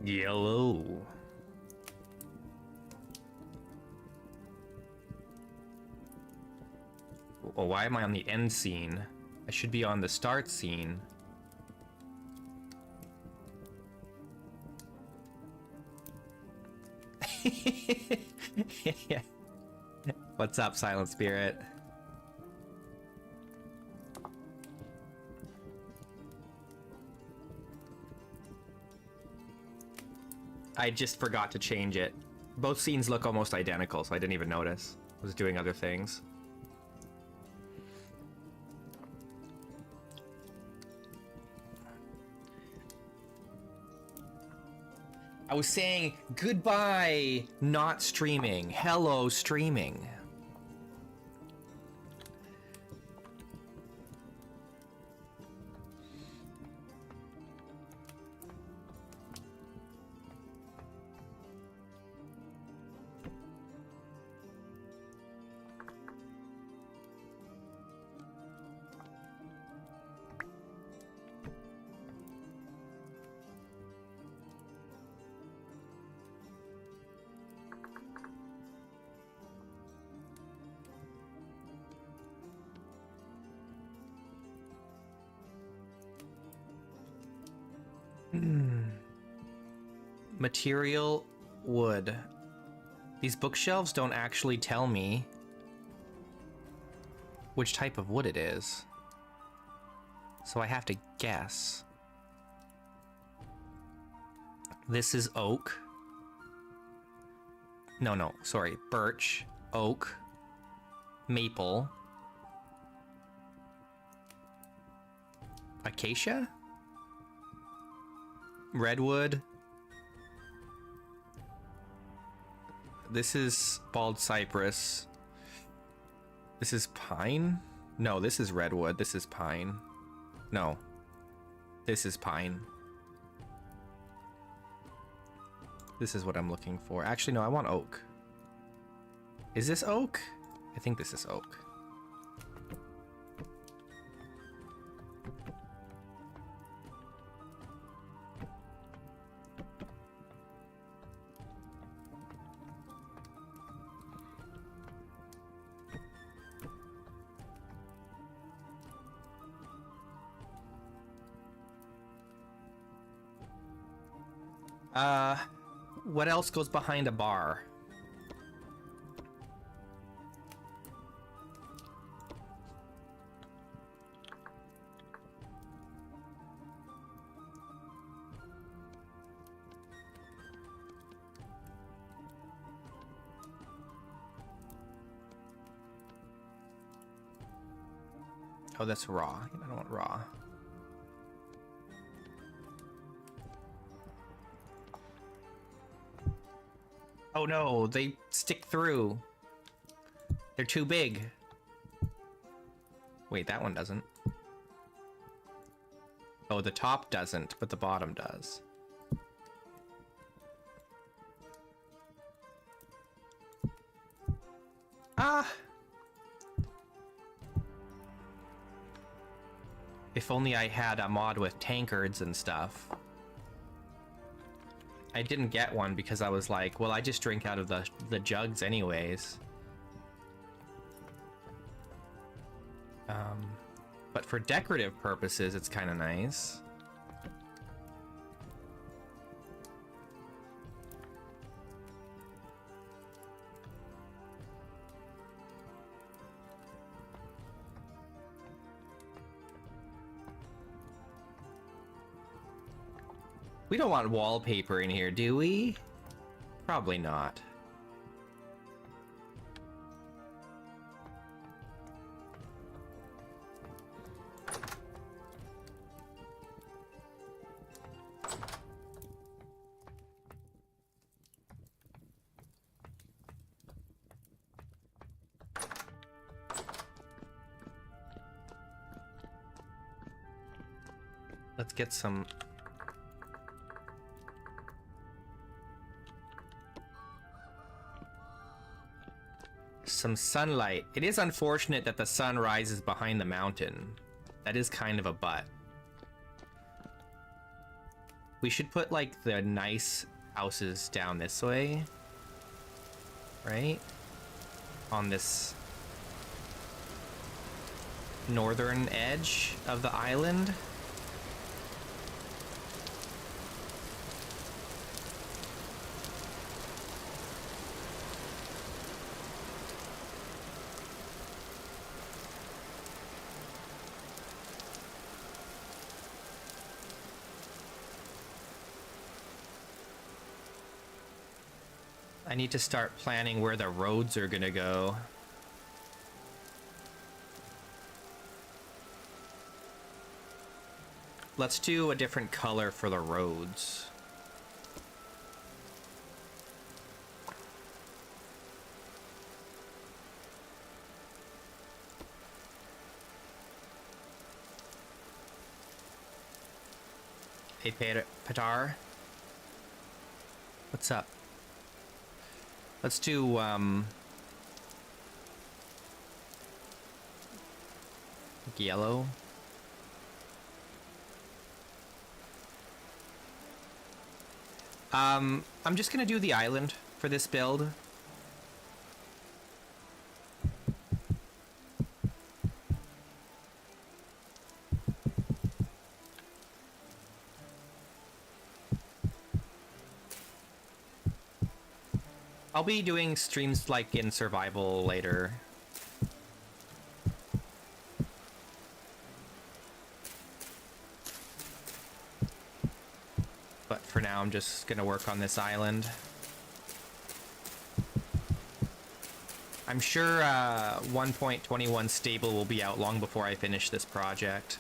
Yellow. Oh, why am I on the end scene? I should be on the start scene. Yeah. What's up, Silent Spirit? I just forgot to change it. Both scenes look almost identical, so I didn't even notice. I was doing other things. I was saying goodbye, not streaming. Hello, streaming. Material, wood. These bookshelves don't actually tell me which type of wood it is, so I have to guess. This is oak. No, sorry. Birch, oak, maple, acacia, redwood. This is bald cypress. This is pine? No, this is redwood. This is pine. No. This is pine. This is what I'm looking for. Actually, no, I want oak. Is this oak? I think this is oak. What else goes behind a bar? Oh, that's raw. I don't want raw. Oh no, they stick through. They're too big. Wait, that one doesn't. Oh, the top doesn't, but the bottom does. Ah! If only I had a mod with tankards and stuff. I didn't get one because I was like, well, I just drink out of the jugs anyways. But for decorative purposes, it's kind of nice. We don't want wallpaper in here, do we? Probably not. Let's get some... sunlight. It is unfortunate that the sun rises behind the mountain. That is kind of a butt. We should put like the nice houses down this way, right? On this northern edge of the island. I need to start planning where the roads are gonna go. Let's do a different color for the roads. Hey, Patar. What's up? Let's do, yellow. I'm just gonna do the island for this build. I'll be doing streams like in survival later. But for now, I'm just gonna work on this island. I'm sure 1.21 stable will be out long before I finish this project.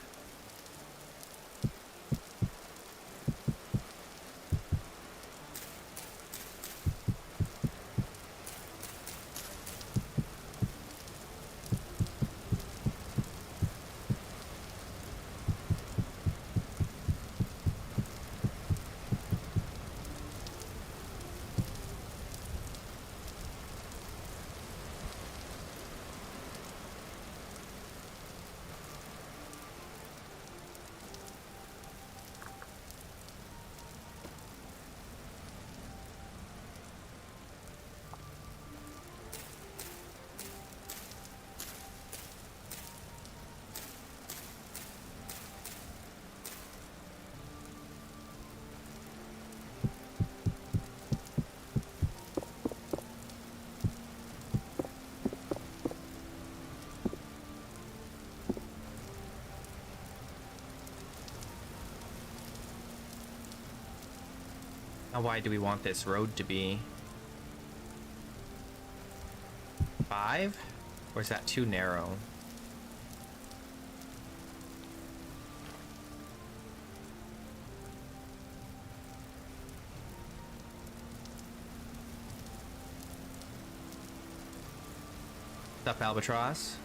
How wide do we want this road to be? 5? Or is that too narrow? What's up, Albatross?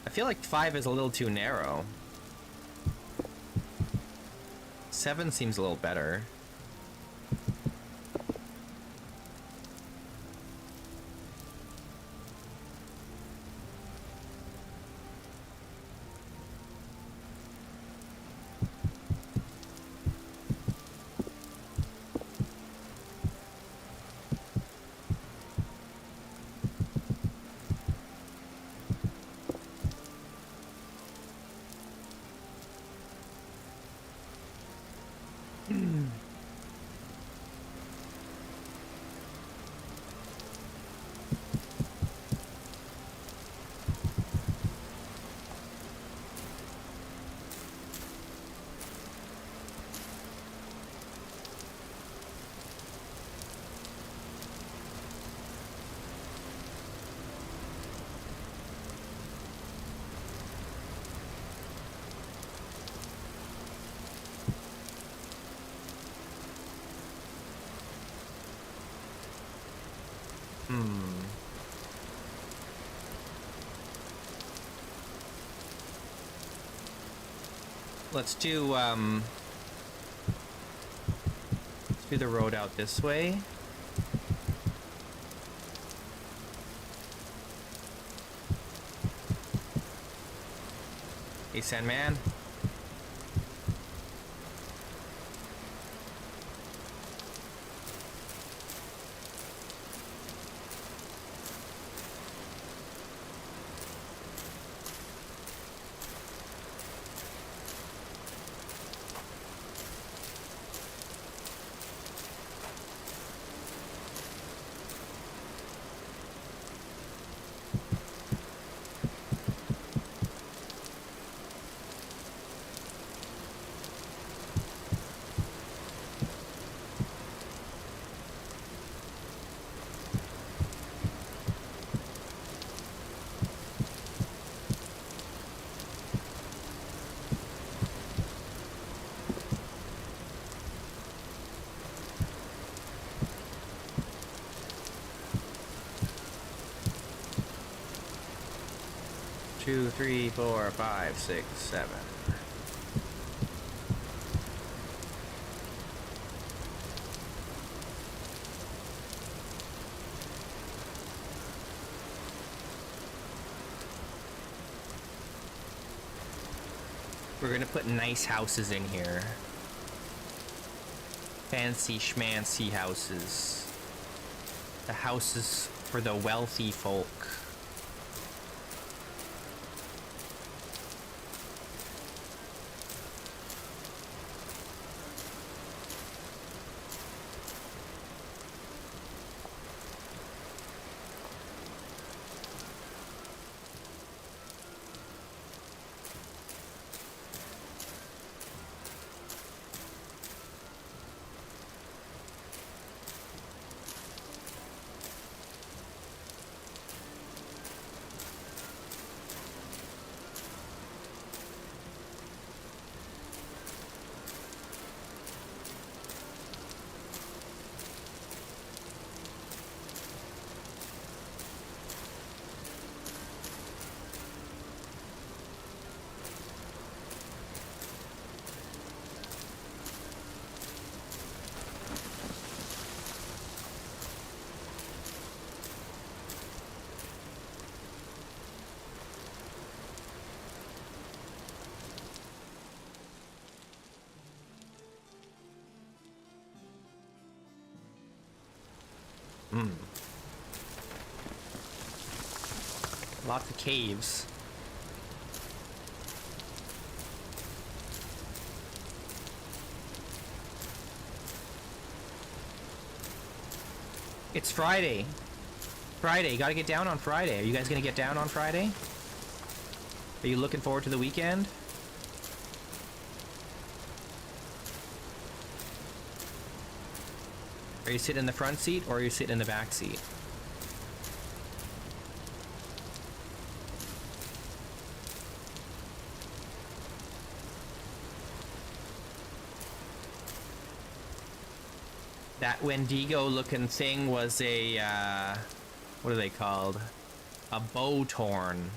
I feel like 5 is a little too narrow. 7 seems a little better. Let's do the road out this way. Hey, Sandman. Two, three, four, five, six, seven. We're gonna put nice houses in here. Fancy schmancy houses. The houses for the wealthy folk. Lots of caves. It's Friday. Friday, gotta get down on Friday. Are you guys gonna get down on Friday? Are you looking forward to the weekend? Are you sitting in the front seat or are you sitting in the back seat? That Wendigo looking thing was a, what are they called? A bow torn.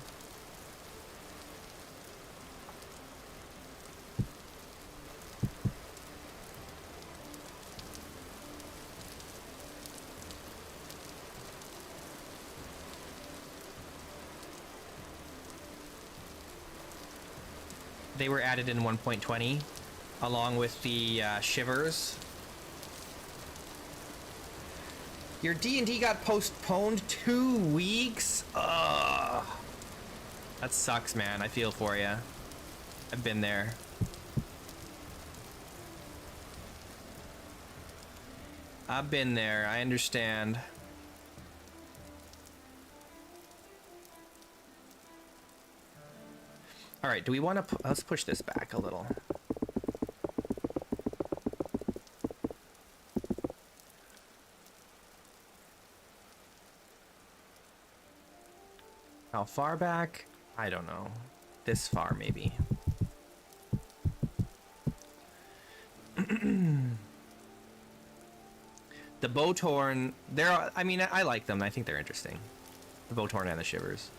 They were added in 1.20 along with the shivers. Your D&D got postponed 2 weeks? Ugh. That sucks, man. I feel for you. I've been there. I've been there. I understand. All right, do we want to... Let's push this back a little. How far back? I don't know. This far, maybe. The Bowtorn, they're... I mean, I like them. I think they're interesting. The Bowtorn and the Shivers.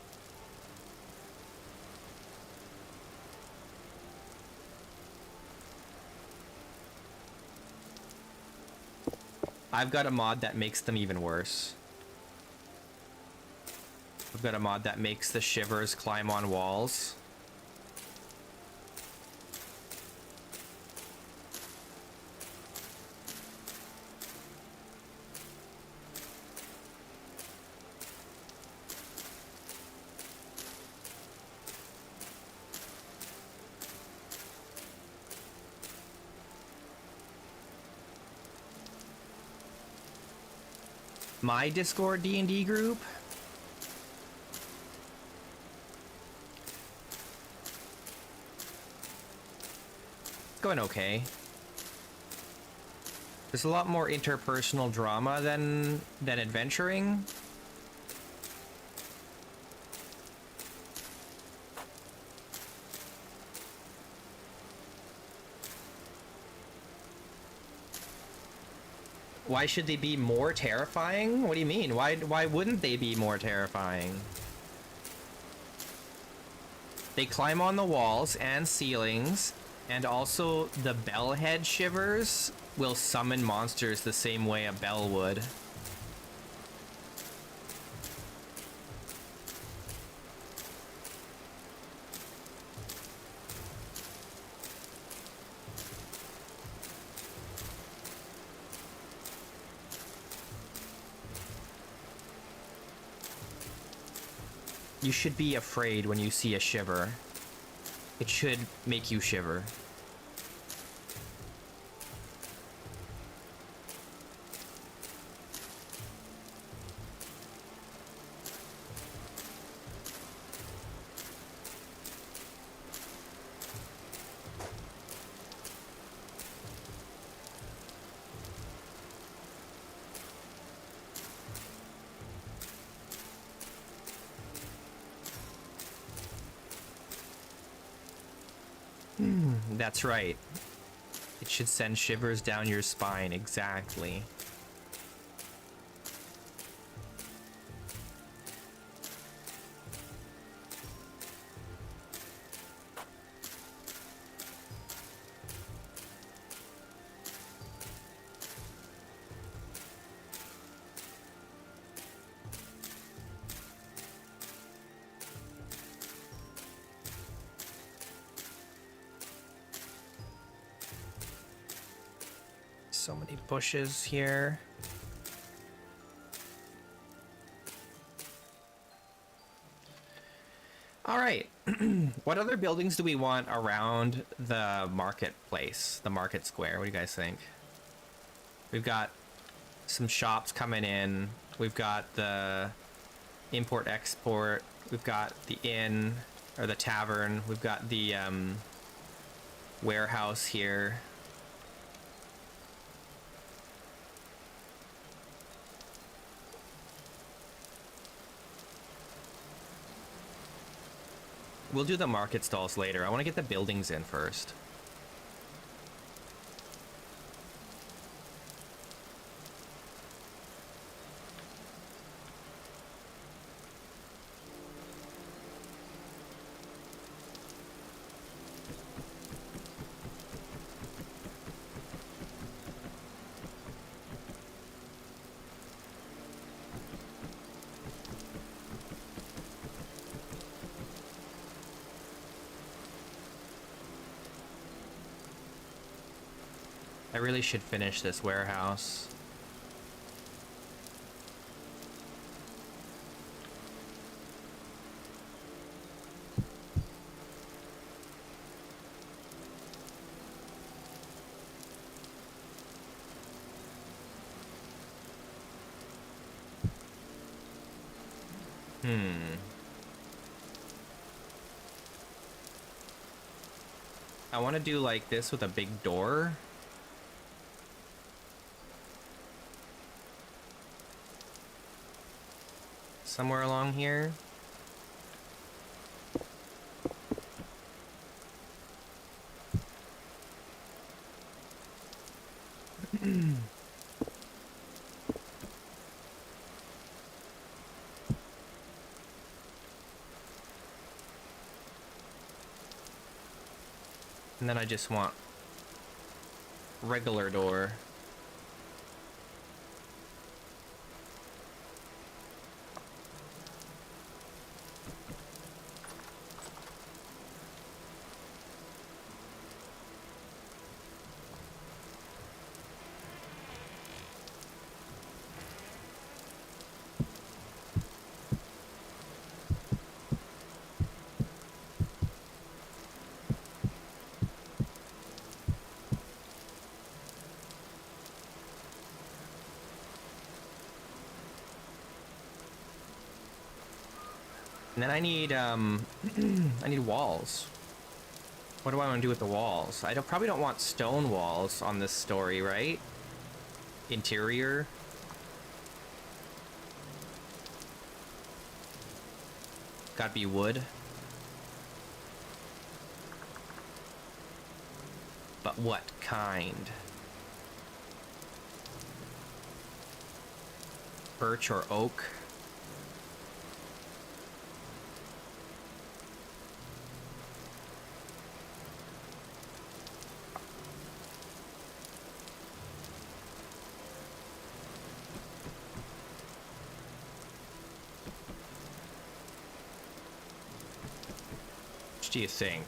I've got a mod that makes them even worse. I've got a mod that makes the Shivers climb on walls. my Discord D&D group. It's going okay. There's a lot more interpersonal drama than adventuring. Why should they be more terrifying? What do you mean? Why wouldn't they be more terrifying? They climb on the walls and ceilings, and also the bell head shivers will summon monsters the same way a bell would. You should be afraid when you see a shiver. It should make you shiver. That's right. It should send shivers down your spine, exactly. So many bushes here. All right. What other buildings do we want around the marketplace, the market square? What do you guys think? We've got some shops coming in. We've got the import-export. We've got the inn, or the tavern. We've got the warehouse here. We'll do the market stalls later. I want to get the buildings in first. I really should finish this warehouse. I want to do like this with a big door. Somewhere along here. And then I just want regular door. And then I need, I need walls. What do I want to do with the walls? I probably don't want stone walls on this story, right? Interior. Gotta be wood. But what kind? Birch or oak? What do you think?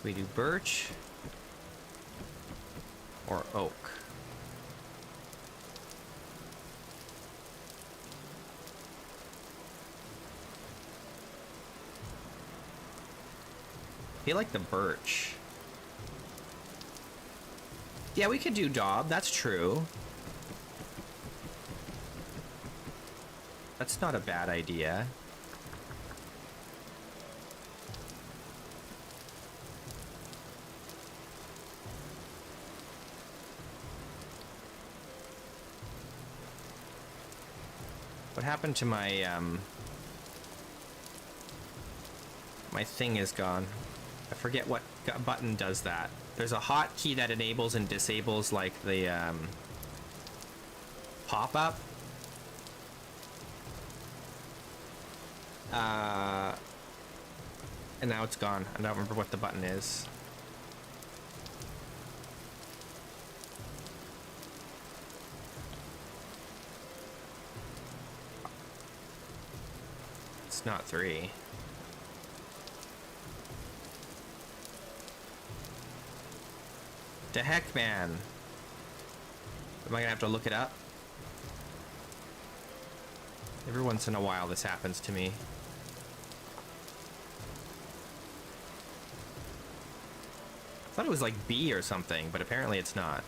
We do birch or oak? I feel like the birch. Yeah, we could do daub, that's true. That's not a bad idea. What happened to my, my thing is gone. I forget what button does that. There's a hotkey that enables and disables, like, the, pop-up. And now it's gone. I don't remember what the button is. It's not 3. The heck, man? Am I gonna have to look it up? Every once in a while this happens to me. I thought it was like B or something, but apparently it's not.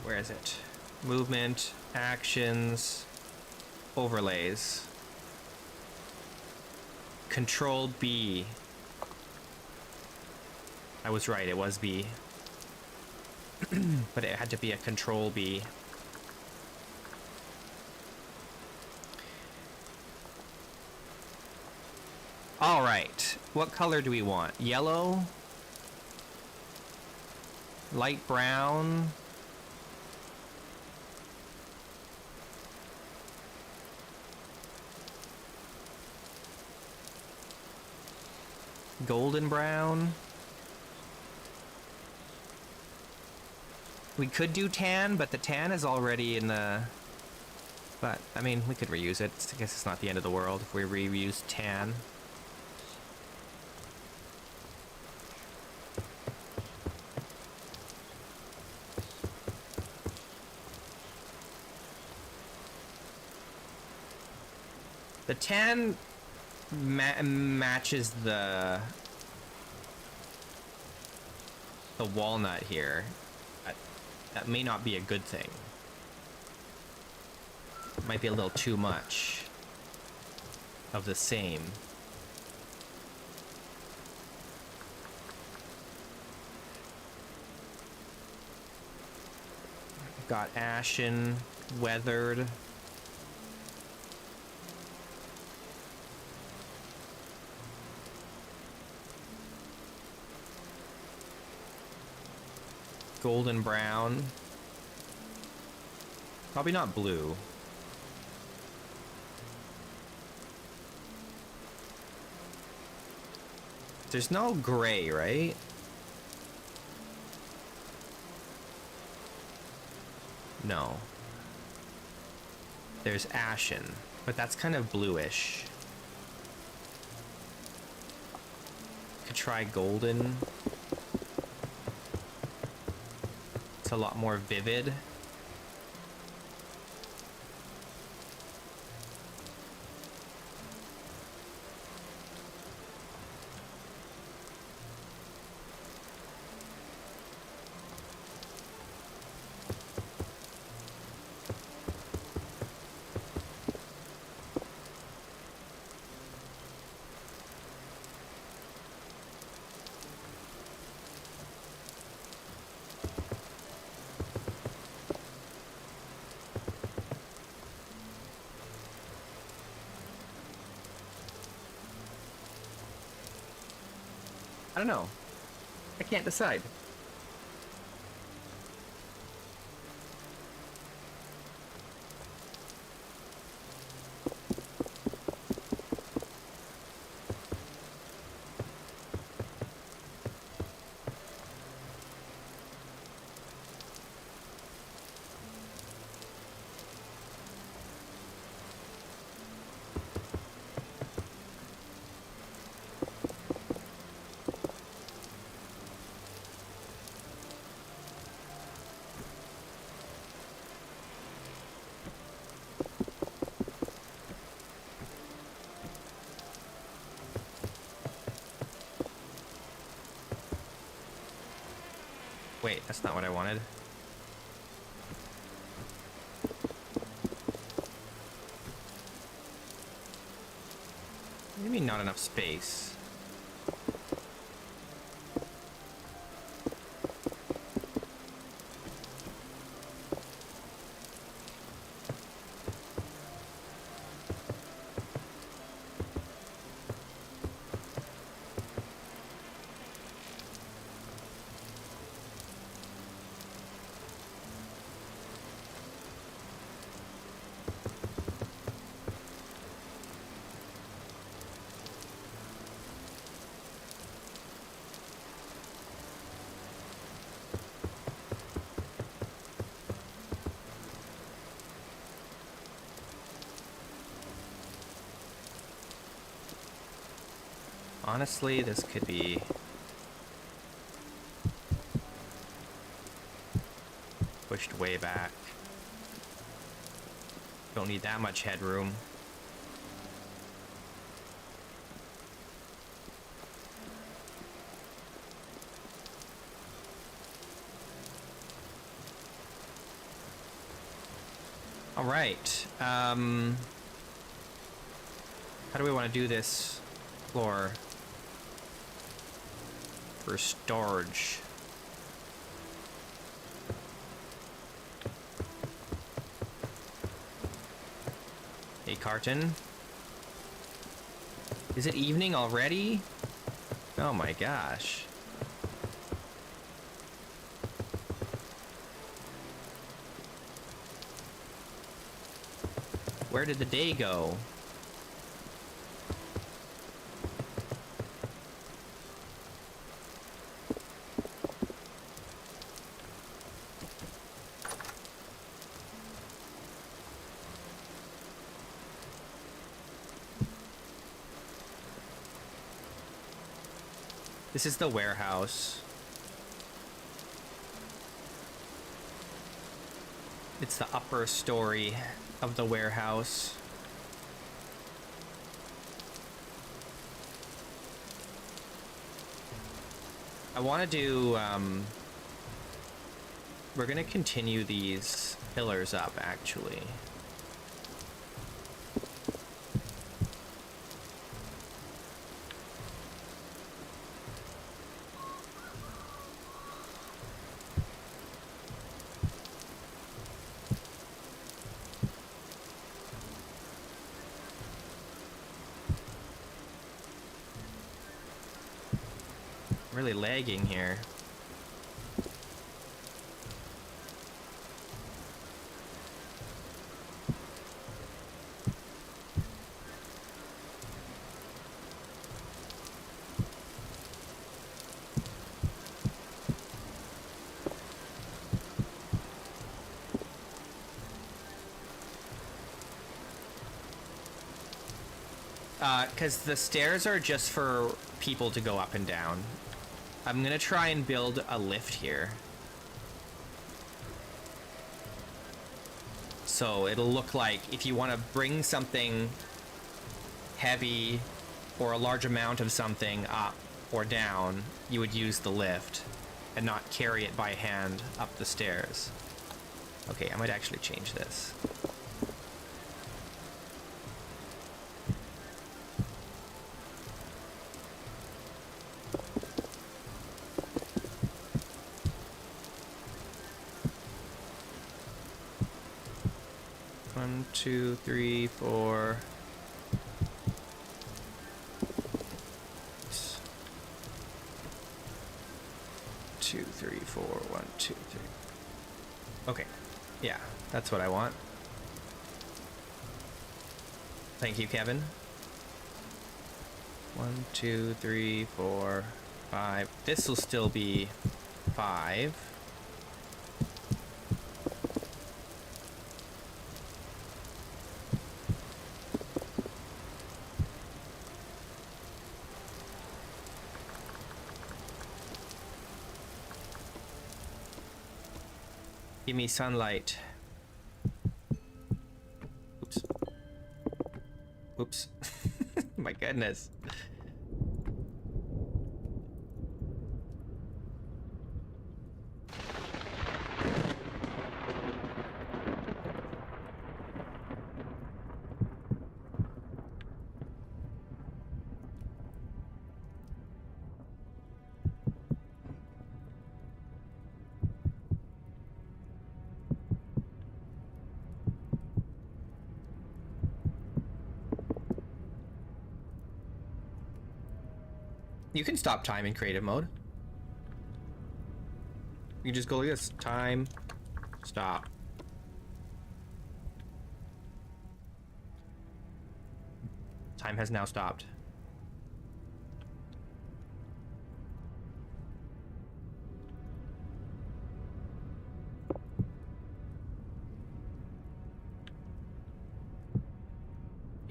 Where is it? Movement, actions, overlays. Control B. I was right, it was B. But it had to be a Control B. All right, what color do we want? Yellow? Light brown? Golden brown? We could do tan, but the tan is already in the... But, I mean, we could reuse it. I guess it's not the end of the world if we reuse tan. The tan matches the walnut here. That may not be a good thing. Might be a little too much of the same. Got ashen, weathered. Golden brown. Probably not blue. There's no gray, right? No. There's ashen, but that's kind of bluish. Could try golden. It's a lot more vivid. I don't know. I can't decide. Wait, that's not what I wanted. Maybe not enough space. Honestly, this could be pushed way back. Don't need that much headroom. All right. How do we want to do this floor for storage? Hey, Carton. Is it evening already? Oh my gosh. Where did the day go? This is the warehouse. It's the upper story of the warehouse. I want to do, we're going to continue these pillars up, actually. Really lagging here. Because the stairs are just for people to go up and down. I'm gonna try and build a lift here. So it'll look like if you want to bring something heavy or a large amount of something up or down, you would use the lift and not carry it by hand up the stairs. Okay, I might actually change this. One, two, three, four. 2, 3, 4. 1, 2, 3. Okay. Yeah, that's what I want. Thank you, Kevin. 1, 2, 3, 4, 5. This will still be 5. Give me sunlight. Oops. Oops. My goodness. You can stop time in creative mode. You just go like this. Time. Stop. Time has now stopped.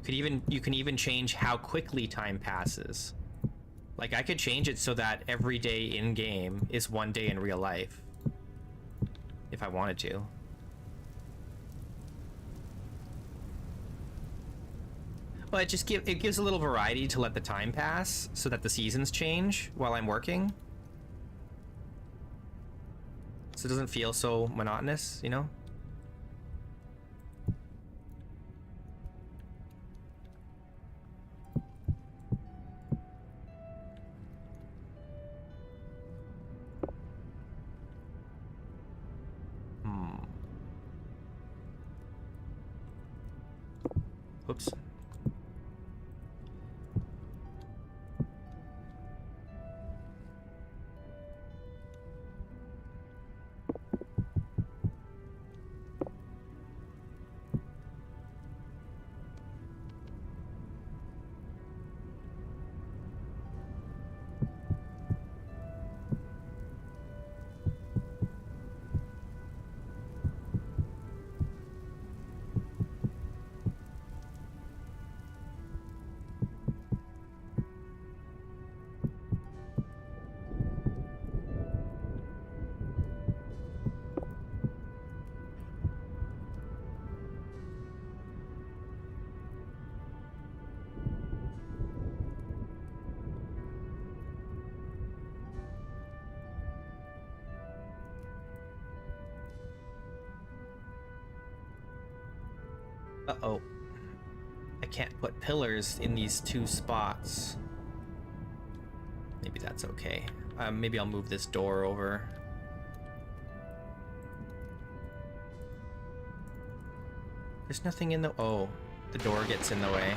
You can even change how quickly time passes. Like, I could change it so that every day in game is 1 day in real life, if I wanted to. Well, it gives a little variety to let the time pass so that the seasons change while I'm working. So it doesn't feel so monotonous, you know? Oops. Uh-oh. I can't put pillars in these 2 spots. Maybe that's okay. Maybe I'll move this door over. There's nothing in the... Oh, the door gets in the way.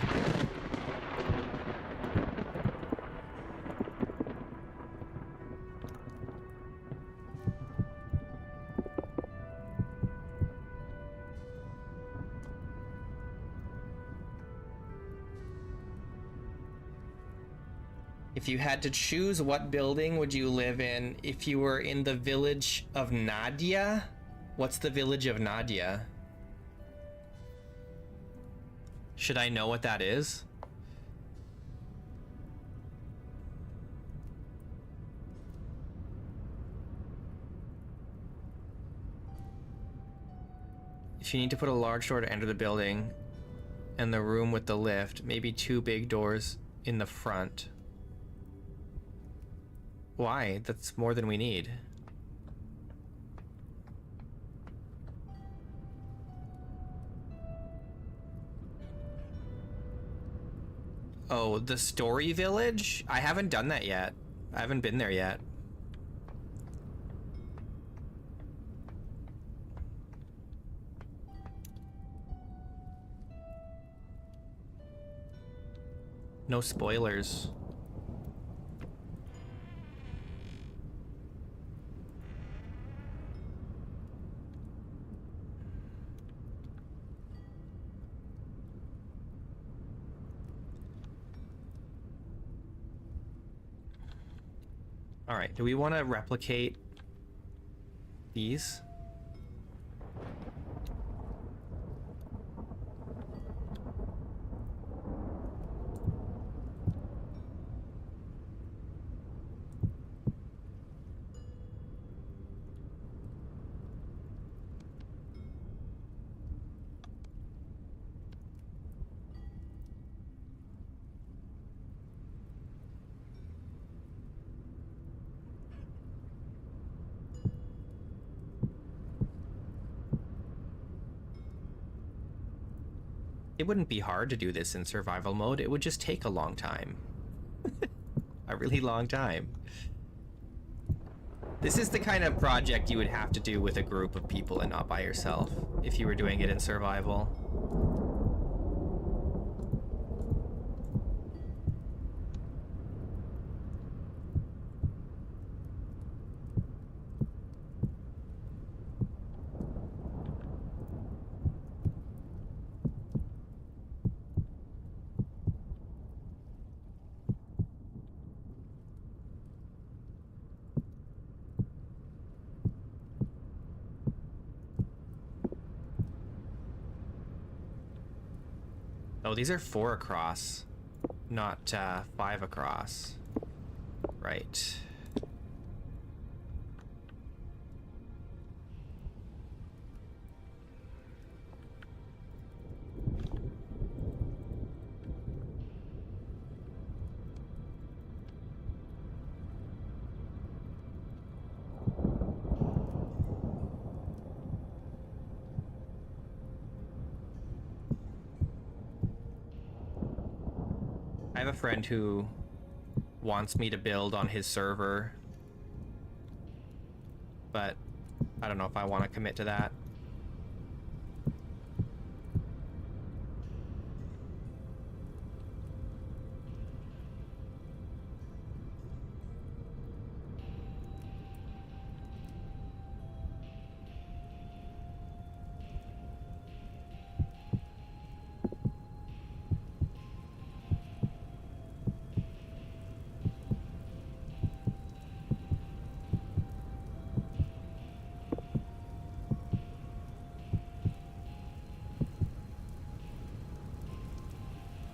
If you had to choose, what building would you live in if you were in the village of Nadia? What's the village of Nadia? Should I know what that is? If you need to put a large door to enter the building and the room with the lift, maybe 2 big doors in the front. Why? That's more than we need. Oh, the story village? I haven't done that yet. I haven't been there yet. No spoilers. All right, do we want to replicate these? It wouldn't be hard to do this in survival mode. It would just take a long time. A really long time. This is the kind of project you would have to do with a group of people and not by yourself if you were doing it in survival. Oh, these are 4 across, not 5 across. Right. I have a friend who wants me to build on his server, but I don't know if I want to commit to that.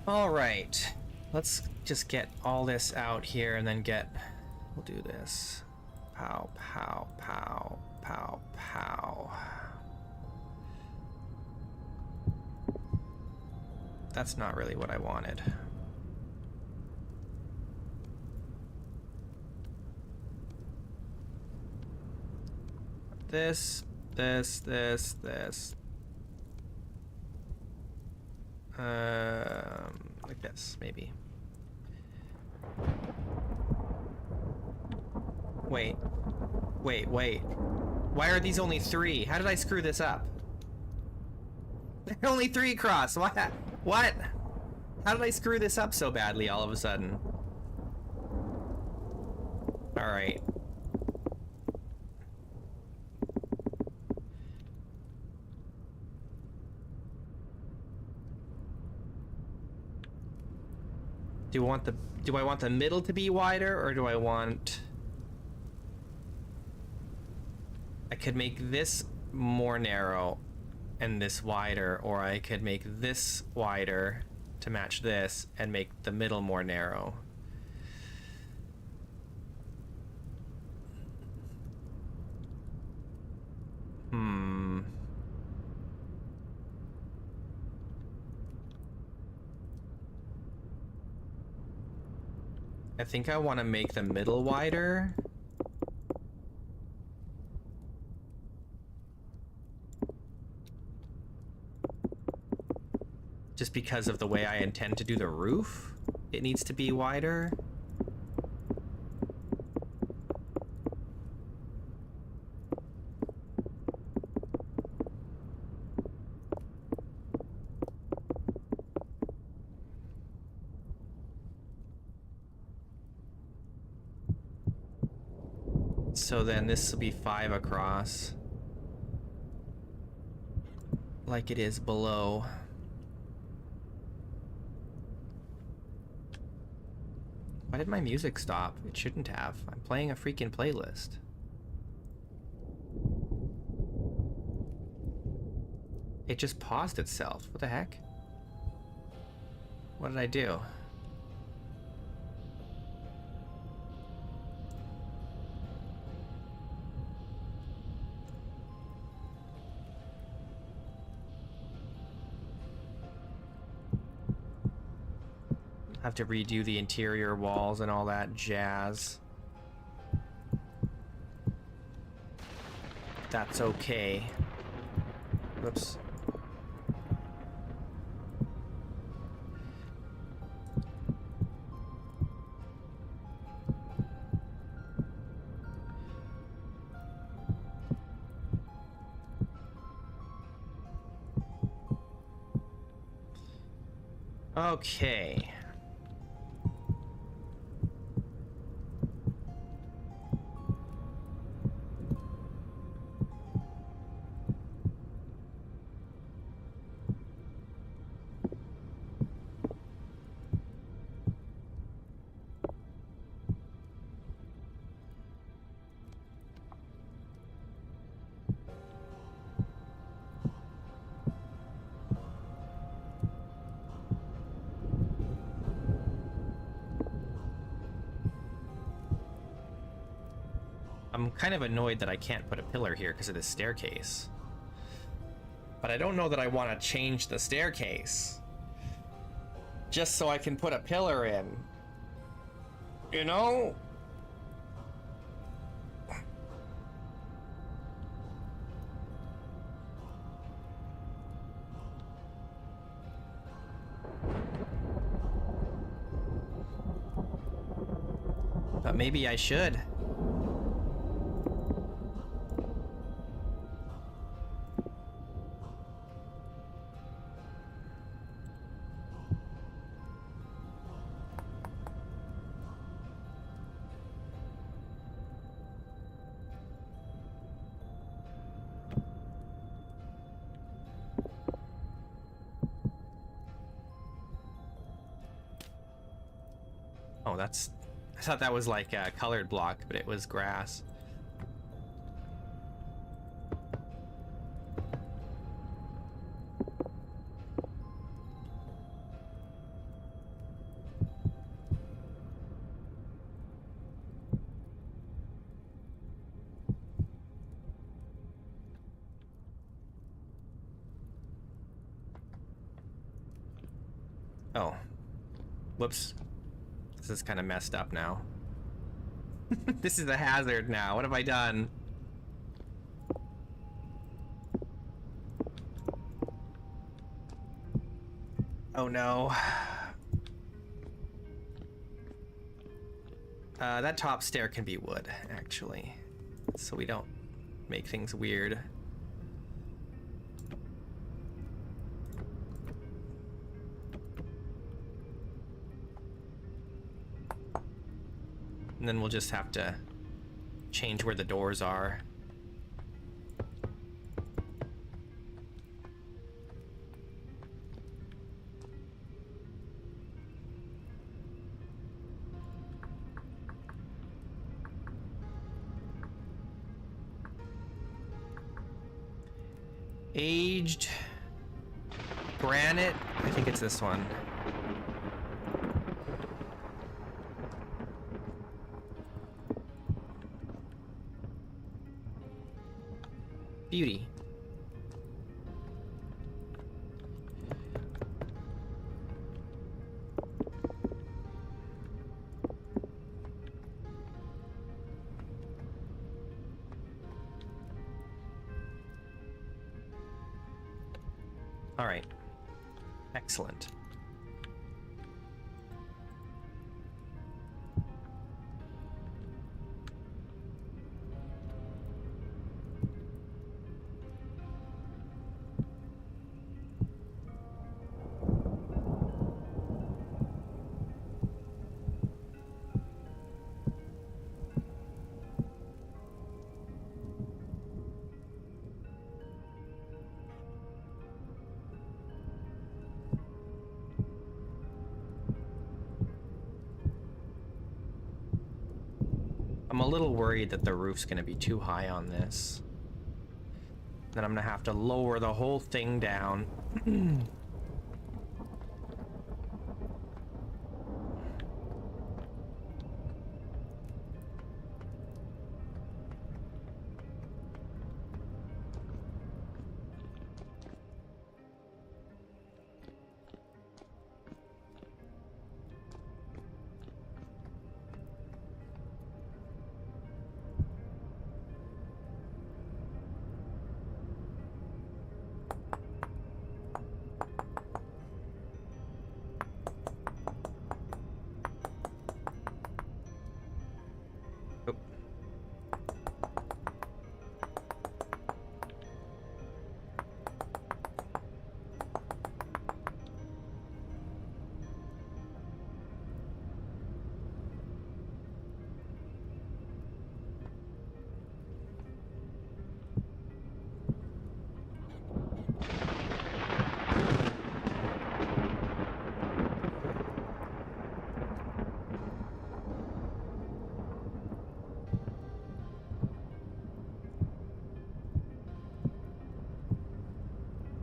All right, let's just get all this out here and then we'll do this. Pow, pow, pow, pow, pow. That's not really what I wanted. This. Like this, maybe. Wait. Why are these only 3? How did I screw this up? They're only 3 across. What? How did I screw this up so badly all of a sudden? All right. Do I want the middle to be wider, or do I want... I could make this more narrow and this wider, or I could make this wider to match this and make the middle more narrow. I think I want to make the middle wider. Just because of the way I intend to do the roof, it needs to be wider. So then this will be 5 across, like it is below. Why did my music stop? It shouldn't have. I'm playing a freaking playlist. It just paused itself. What the heck? What did I do? Have to redo the interior walls and all that jazz. That's okay. Whoops. Okay. I'm kind of annoyed that I can't put a pillar here because of this staircase. But I don't know that I want to change the staircase. Just so I can put a pillar in. You know? But maybe I should. Oh, that's... I thought that was like a colored block, but it was grass. Oh. Whoops. This is kind of messed up now. This is a hazard now. What have I done? Oh no. That top stair can be wood, actually. So we don't make things weird. And then we'll just have to change where the doors are. Aged granite. I think it's this one. Beauty. All right. Excellent. I'm a little worried that the roof's gonna be too high on this. Then I'm gonna have to lower the whole thing down.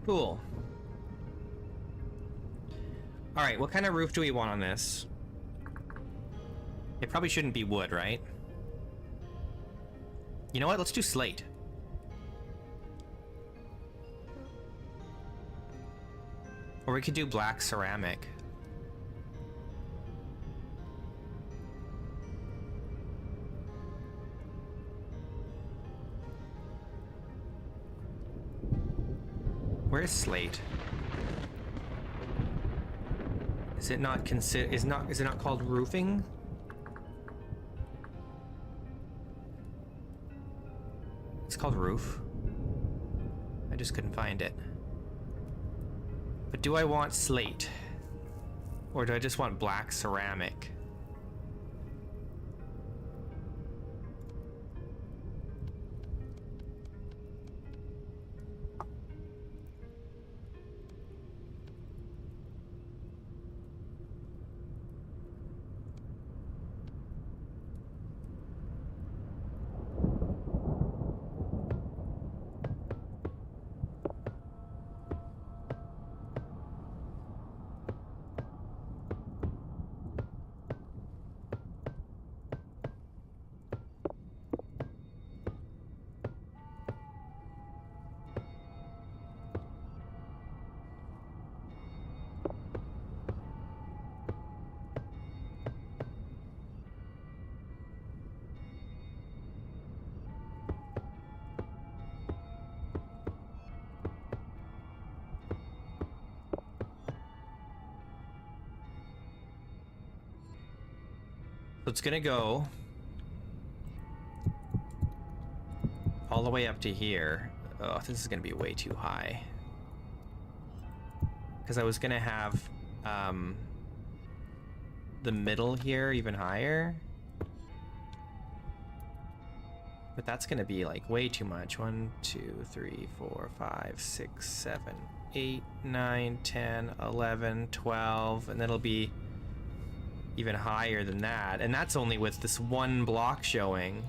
Cool. All right, what kind of roof do we want on this? It probably shouldn't be wood, right? You know what? Let's do slate. Or we could do black ceramic. Where's slate? Is it not is it not called roofing? It's called roof. I just couldn't find it. But do I want slate? Or do I just want black ceramic? So it's gonna go all the way up to here. Oh, this is gonna be way too high. Because I was gonna have the middle here even higher. But that's gonna be like way too much. 1, 2, 3, 4, 5, 6, 7, 8, 9, 10, 11, 12, and then it'll be even higher than that, and that's only with this one block showing.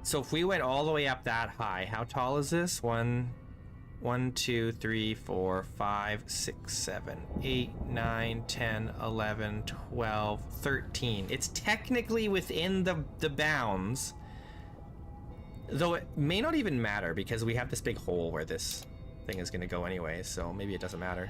So if we went all the way up that high, how tall is this? 1, 2, 3, 4, 5, 6, 7, 8, 9, 10, 11, 12, 13. It's technically within the bounds, though it may not even matter because we have this big hole where this thing is going to go anyway, so maybe it doesn't matter.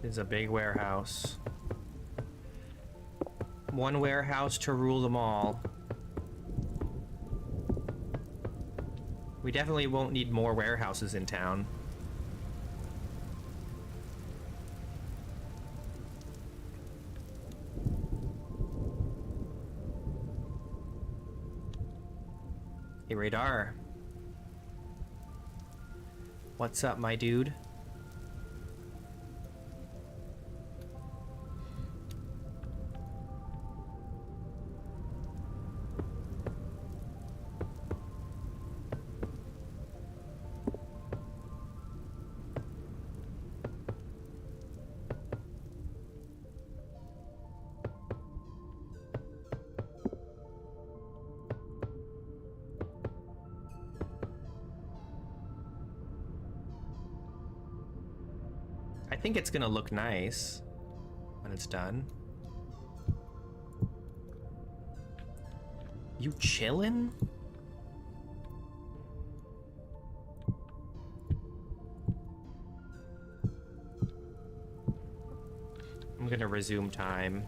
is a big warehouse. One warehouse to rule them all. We definitely won't need more warehouses in town. Hey, Radar. What's up, my dude? I think it's gonna look nice when it's done. You chillin'? I'm gonna resume time.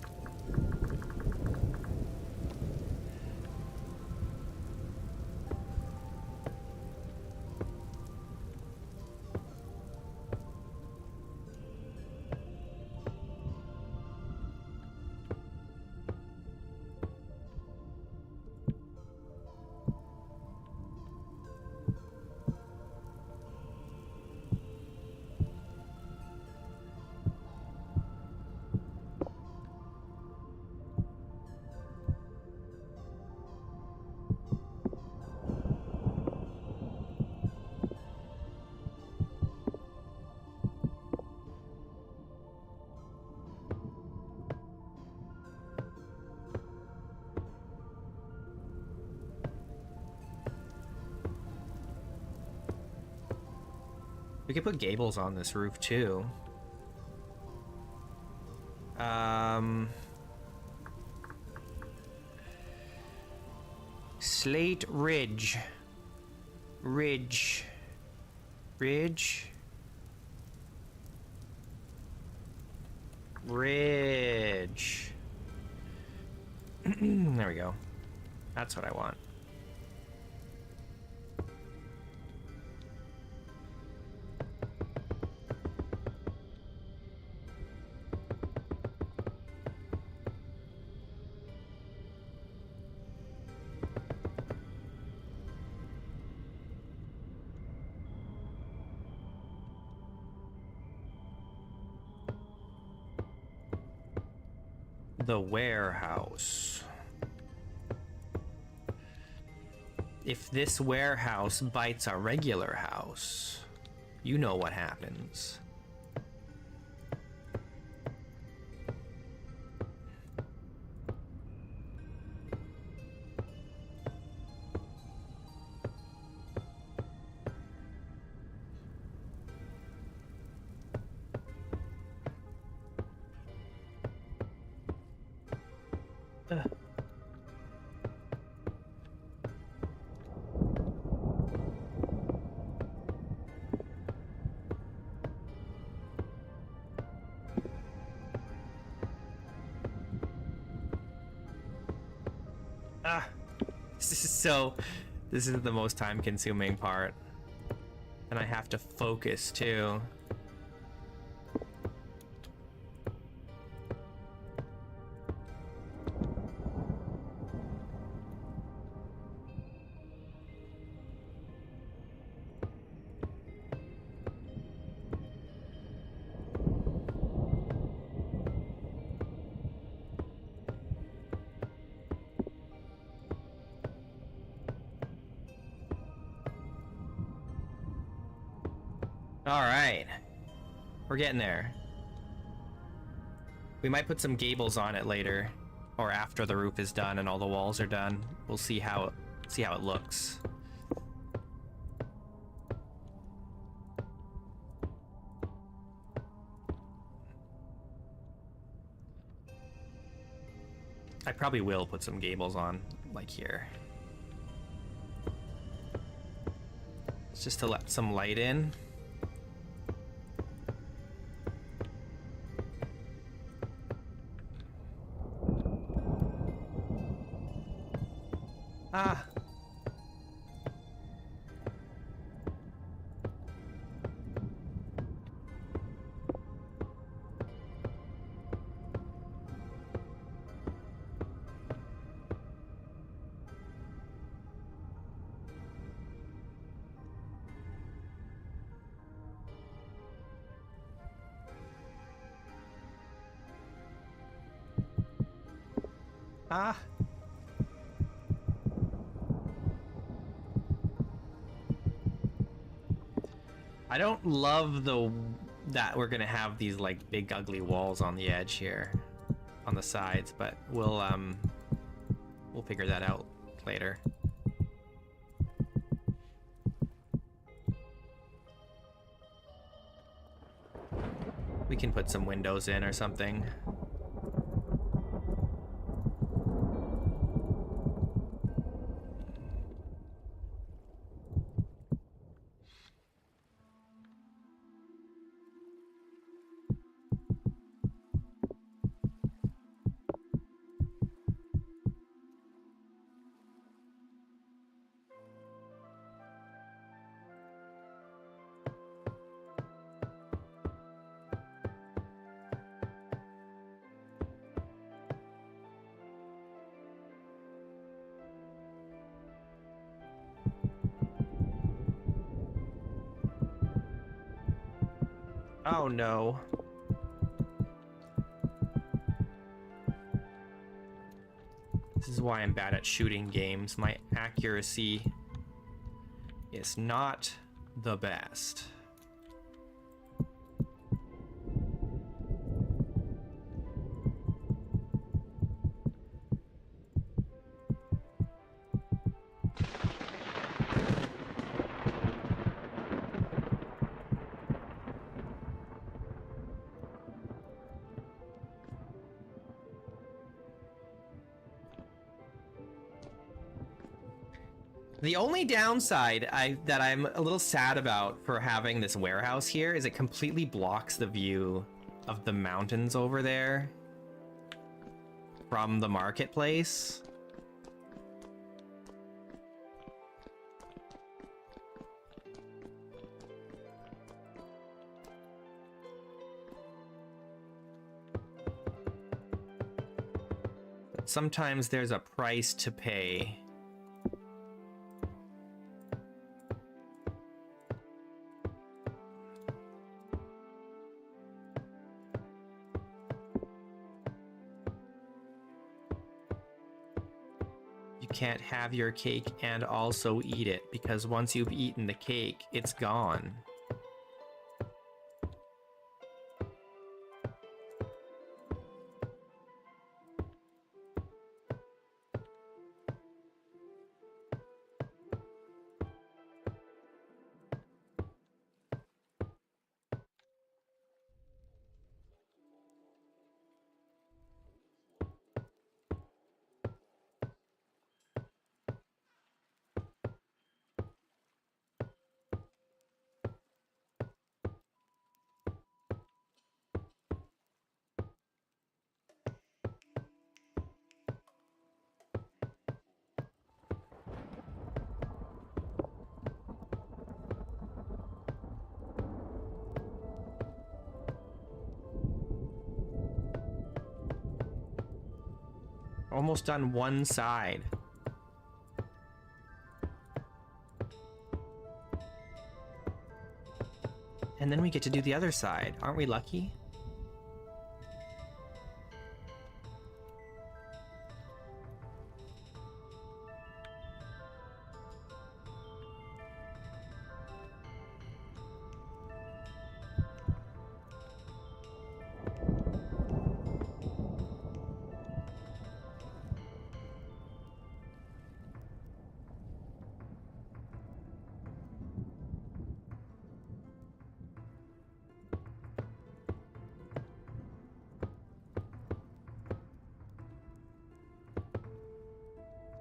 We could put gables on this roof too. Slate Ridge. Ridge. Ridge. Ridge. There we go. That's what I want. The warehouse. If this warehouse bites a regular house, you know what happens. This is the most time-consuming part. And I have to focus, too. All right, we're getting there. We might put some gables on it later, or after the roof is done and all the walls are done. We'll see how it looks. I probably will put some gables on, like here. It's just to let some light in. Ah. Ah. I don't love that we're gonna have these like big ugly walls on the edge here, on the sides, but we'll figure that out later. We can put some windows in or something. Oh no. This is why I'm bad at shooting games. My accuracy is not the best. The only downside that I'm a little sad about for having this warehouse here is it completely blocks the view of the mountains over there from the marketplace. But sometimes there's a price to pay. Can't have your cake and also eat it, because once you've eaten the cake, it's gone. Almost on one side. And then we get to do the other side. Aren't we lucky?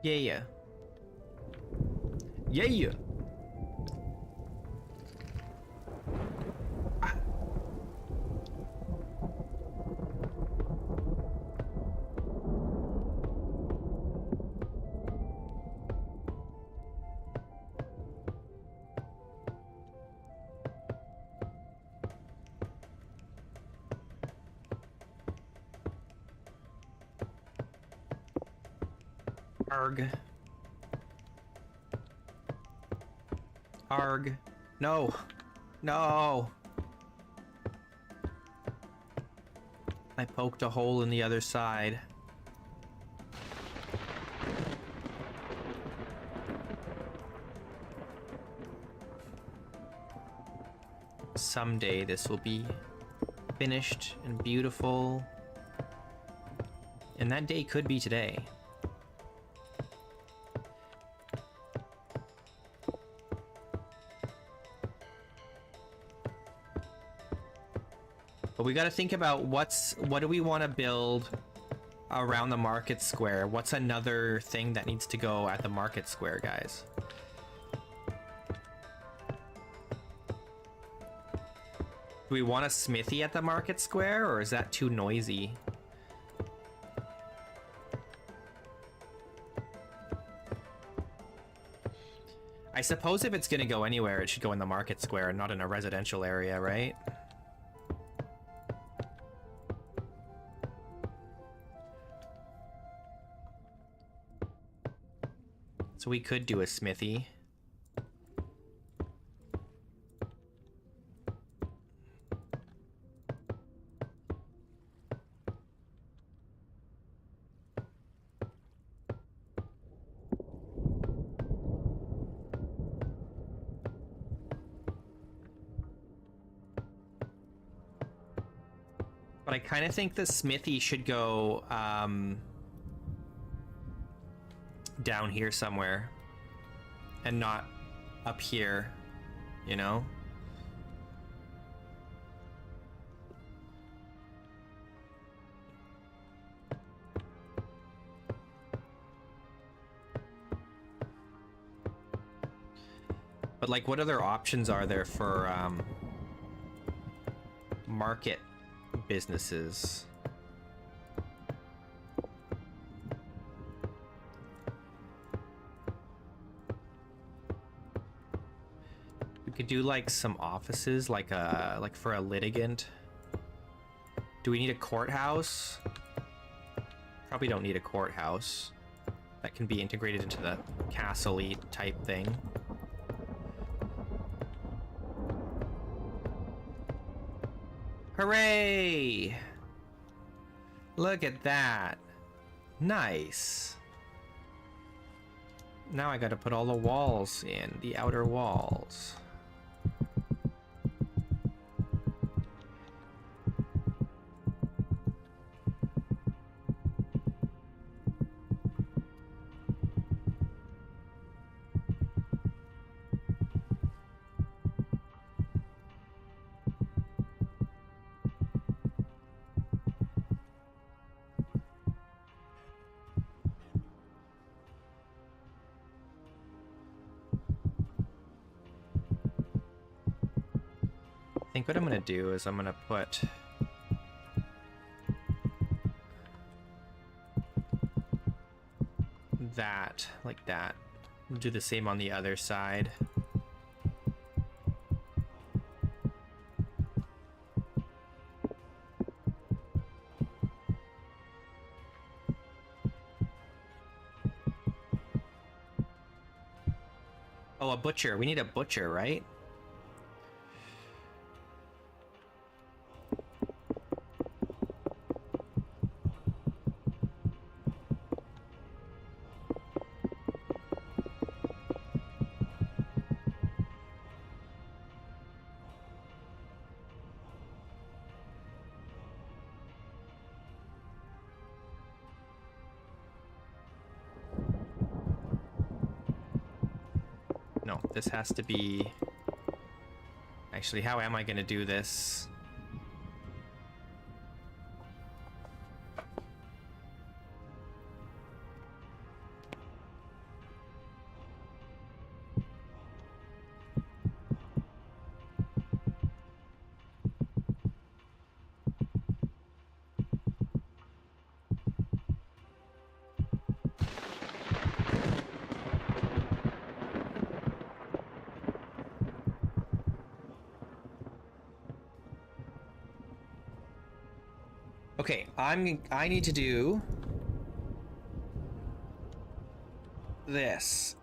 Yeah. Yeah. Arg. Arg. No. No. I poked a hole in the other side. Someday this will be finished and beautiful. And that day could be today. But we got to think about what do we want to build around the market square? What's another thing that needs to go at the market square, guys? Do we want a smithy at the market square, or is that too noisy? I suppose if it's gonna go anywhere, it should go in the market square and not in a residential area, right? So we could do a smithy. But I kind of think the smithy should go down here somewhere and not up here, you know? But like, what other options are there for market businesses? We could do like some offices, like for a litigant. Do we need a courthouse? Probably don't need a courthouse. That can be integrated into the castle-y type thing. Hooray! Look at that. Nice. Now I gotta put all the walls in, the outer walls. I think what I'm gonna do is I'm gonna put that like that. We'll do the same on the other side. Oh, a butcher. We need a butcher, right? No, this has to be... Actually, how am I going to do this? Okay, I need to do this.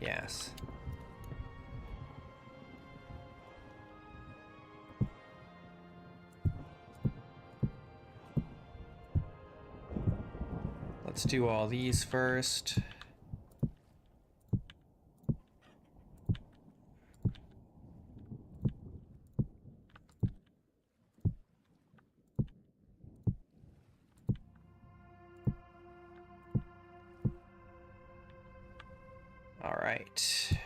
Yes. Let's do all these first. All right.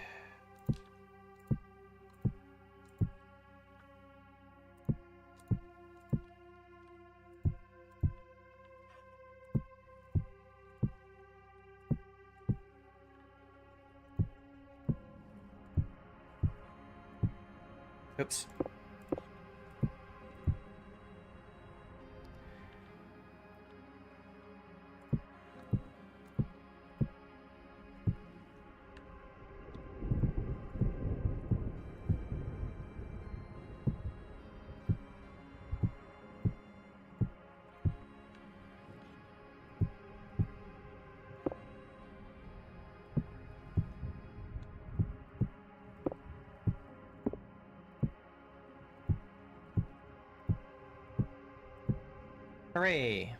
Oops. Hooray.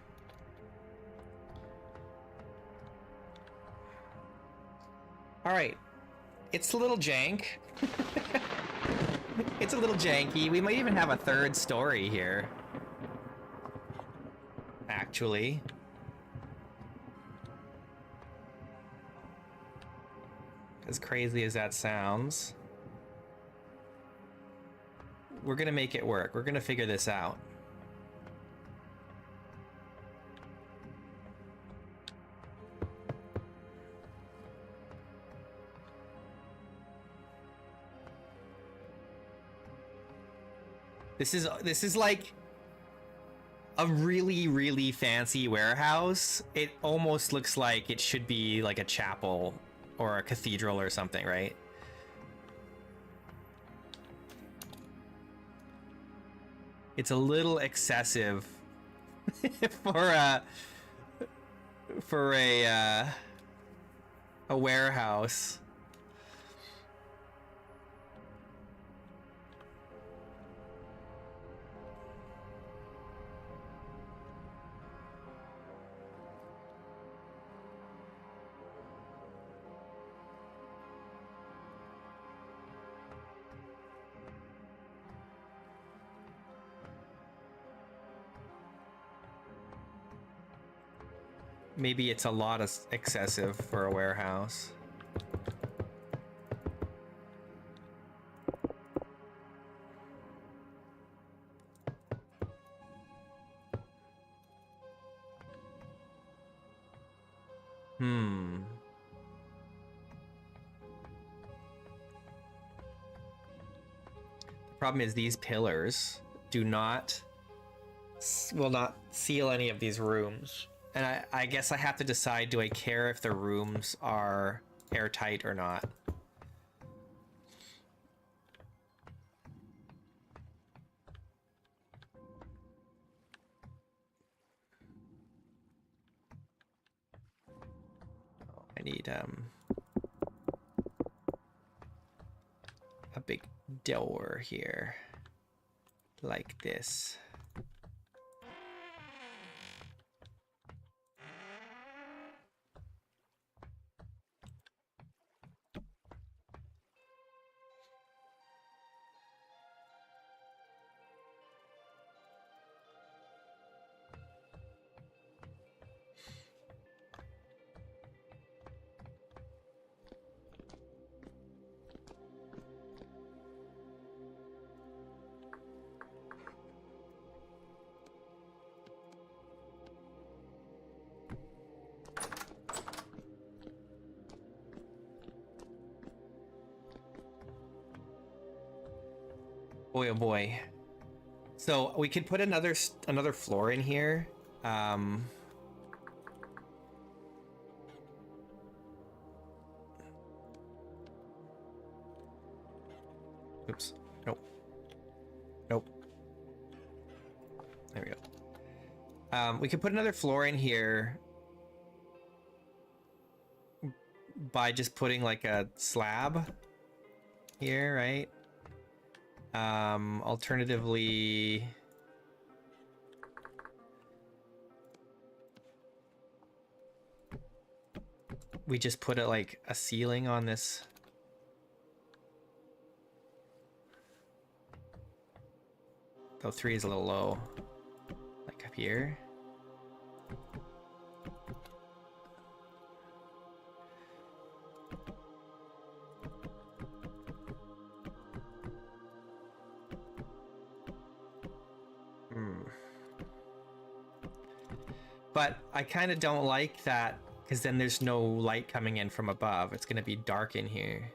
All right. It's a little jank. It's a little janky. We might even have a third story here. Actually. As crazy as that sounds. We're gonna make it work. We're gonna figure this out. This is like a really, really fancy warehouse. It almost looks like it should be like a chapel or a cathedral or something, right? It's a little excessive for a warehouse. Maybe it's a lot of excessive for a warehouse. The problem is these pillars will not seal any of these rooms. And I guess I have to decide, do I care if the rooms are airtight or not? I need a big door here, like this. Boy, oh boy. So we could put another floor in here. Oops. Nope. Nope. We could put another floor in here by just putting like a slab here, right? Alternatively, we just put it like a ceiling on this. Though 3 is a little low. Like up here. But I kind of don't like that, because then there's no light coming in from above. It's going to be dark in here.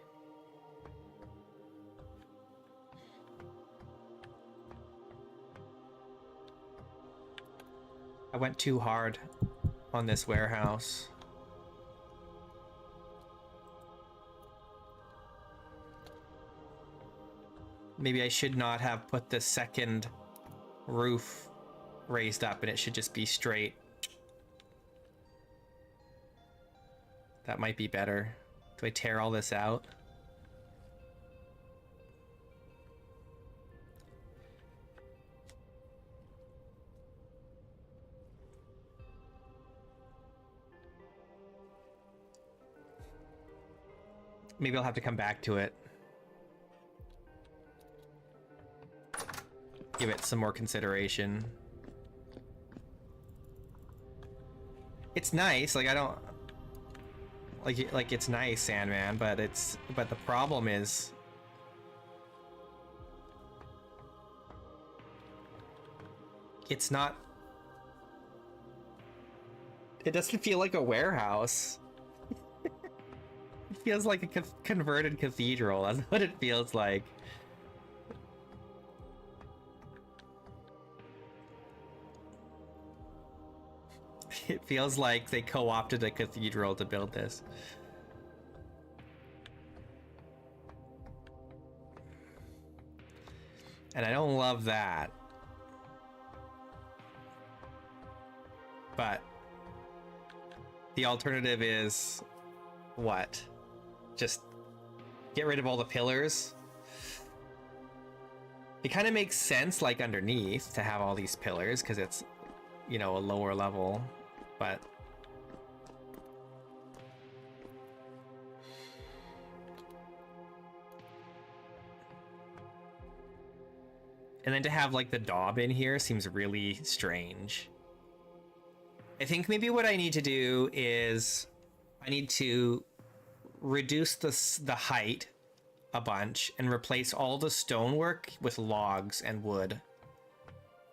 I went too hard on this warehouse. Maybe I should not have put the second roof raised up, and it should just be straight. That might be better. Do I tear all this out? Maybe I'll have to come back to it. Give it some more consideration. It's nice, like I don't like it's nice, Sandman, but the problem is it's not, it doesn't feel like a warehouse. It feels like a converted cathedral. That's what it feels like. It feels like they co-opted a cathedral to build this. And I don't love that. But the alternative is what? Just get rid of all the pillars? It kind of makes sense, like, underneath to have all these pillars, because it's, you know, a lower level. But and then to have like the daub in here seems really strange. I think maybe what I need to do is I need to reduce the height a bunch and replace all the stonework with logs and wood.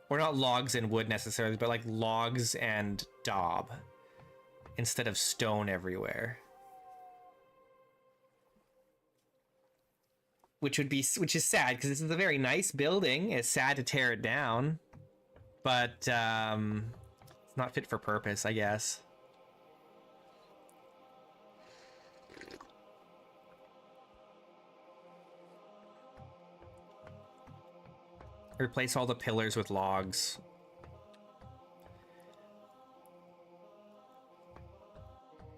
Or not logs and wood necessarily, but like logs and daub instead of stone everywhere. Which is sad, because this is a very nice building. It's sad to tear it down, but it's not fit for purpose, I guess. Replace all the pillars with logs.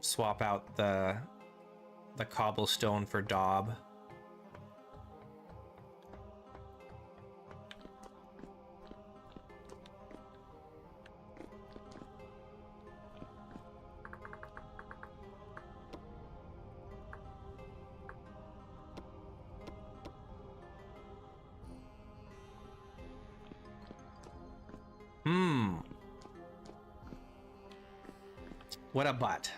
Swap out the cobblestone for daub. What a butt.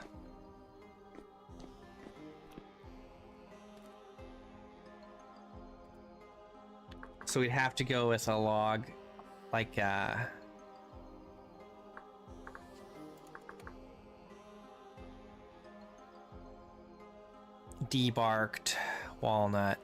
So we'd have to go with a log, like debarked walnut.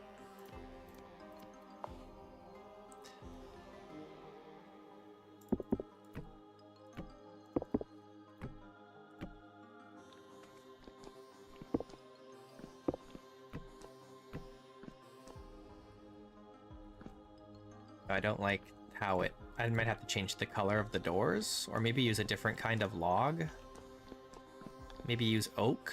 I don't like how it I might have to change the color of the doors, or maybe use a different kind of log. Maybe use oak.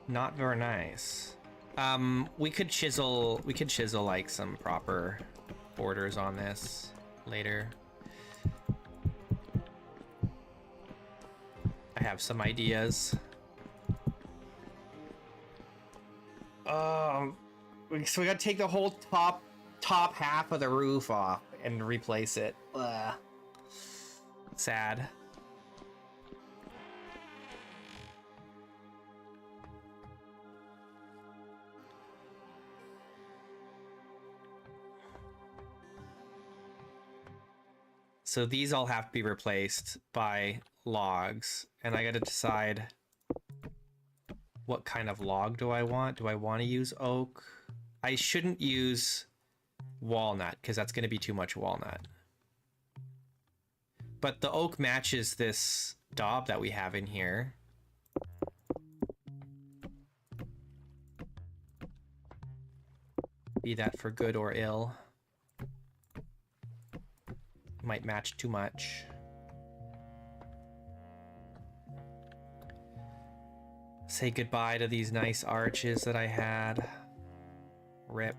Not very nice. We could chisel like some proper borders on this later. I have some ideas. So we gotta take the whole top half of the roof off and replace it. Ugh. Sad. So these all have to be replaced by logs, and I gotta decide what kind of log do I want. Do I want to use oak? I shouldn't use walnut because that's gonna be too much walnut. But the oak matches this daub that we have in here. Be that for good or ill. Might match too much. Say goodbye to these nice arches that I had. Rip.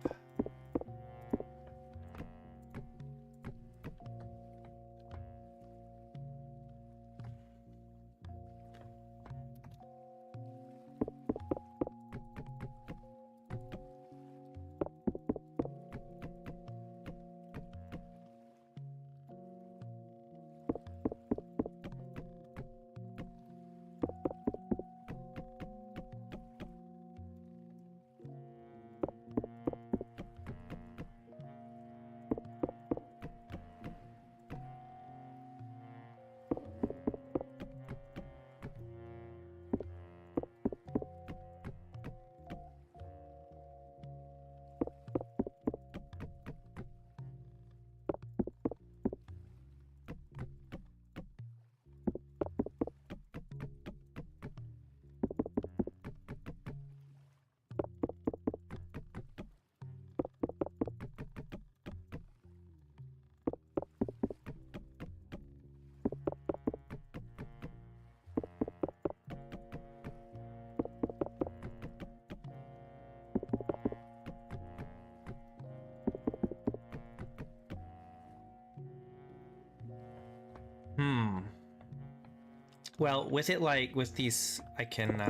Well, with it like with these, I can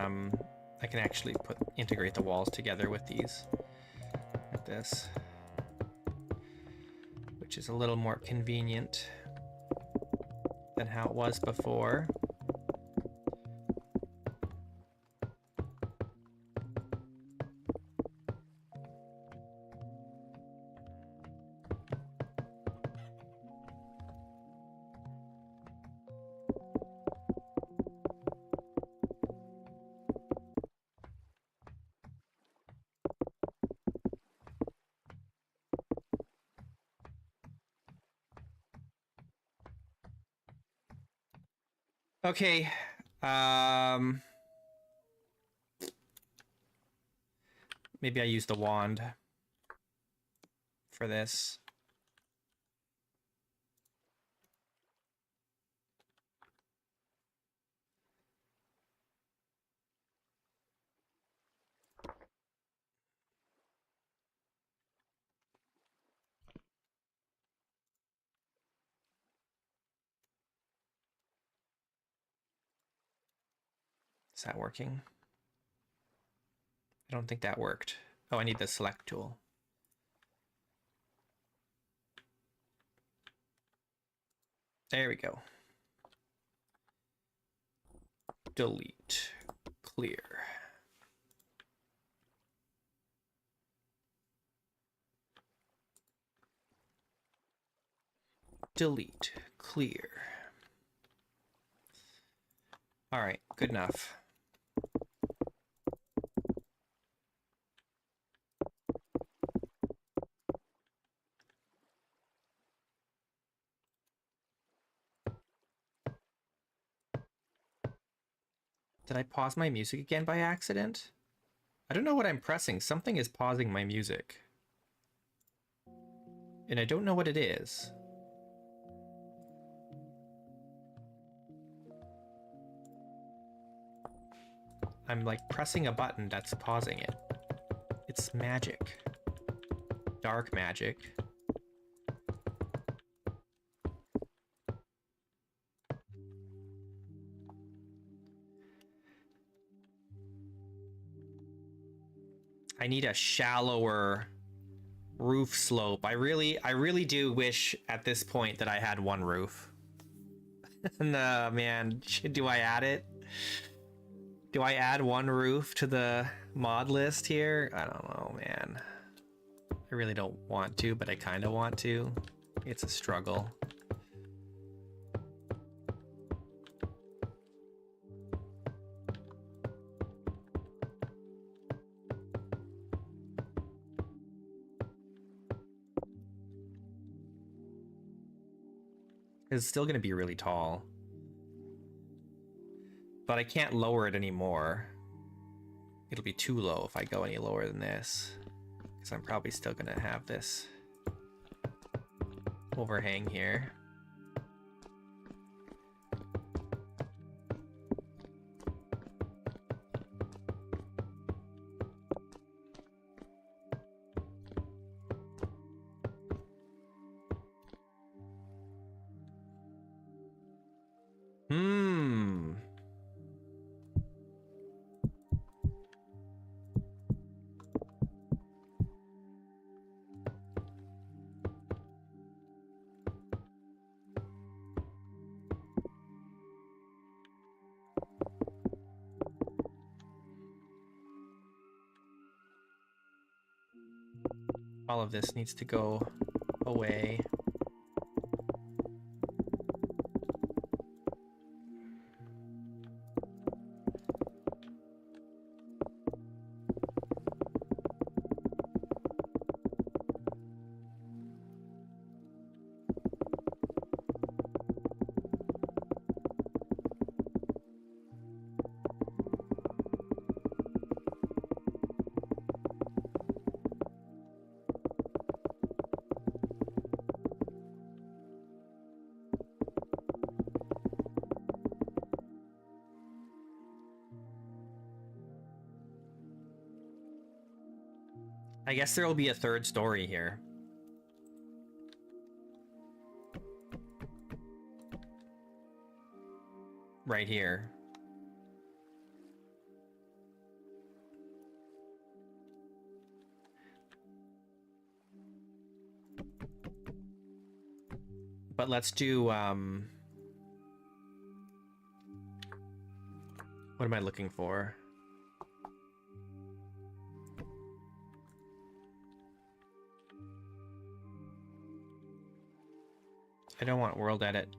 actually integrate the walls together with these, like this, which is a little more convenient than how it was before. Okay, maybe I use the wand for this. Is that working? I don't think that worked. Oh, I need the select tool. There we go. Delete. Clear. delete, clear. All right, good enough. Did I pause my music again by accident? I don't know what I'm pressing. Something is pausing my music. And I don't know what it is. I'm like pressing a button that's pausing it. It's magic. Dark magic. I need a shallower roof slope. I really do wish at this point that I had one roof. Nah, man. Do I add it? Do I add one roof to the mod list here? I don't know, man. I really don't want to, but I kind of want to. It's a struggle. It's still going to be really tall. But I can't lower it anymore. It'll be too low if I go any lower than this. Because I'm probably still going to have this overhang here. All of this needs to go away. I guess there will be a third story here. Right here. But let's do, what am I looking for? I don't want world edit.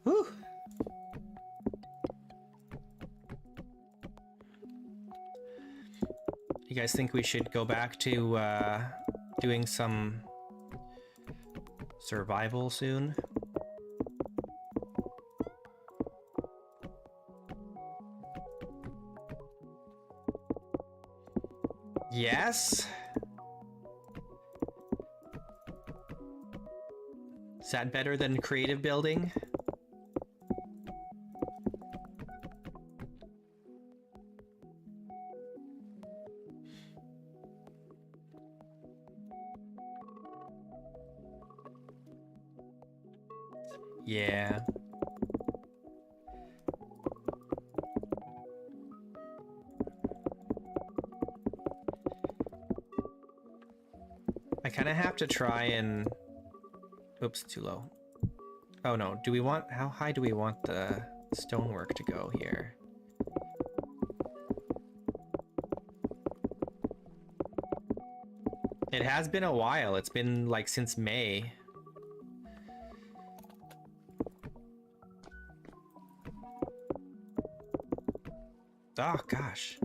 Whew. You guys think we should go back to doing some survival soon? Yes? Is that better than creative building? Yeah. I kind of have to try and... Oops, too low. Oh no, do we want... How high do we want the stonework to go here? It has been a while. It's been like since May. Oh gosh.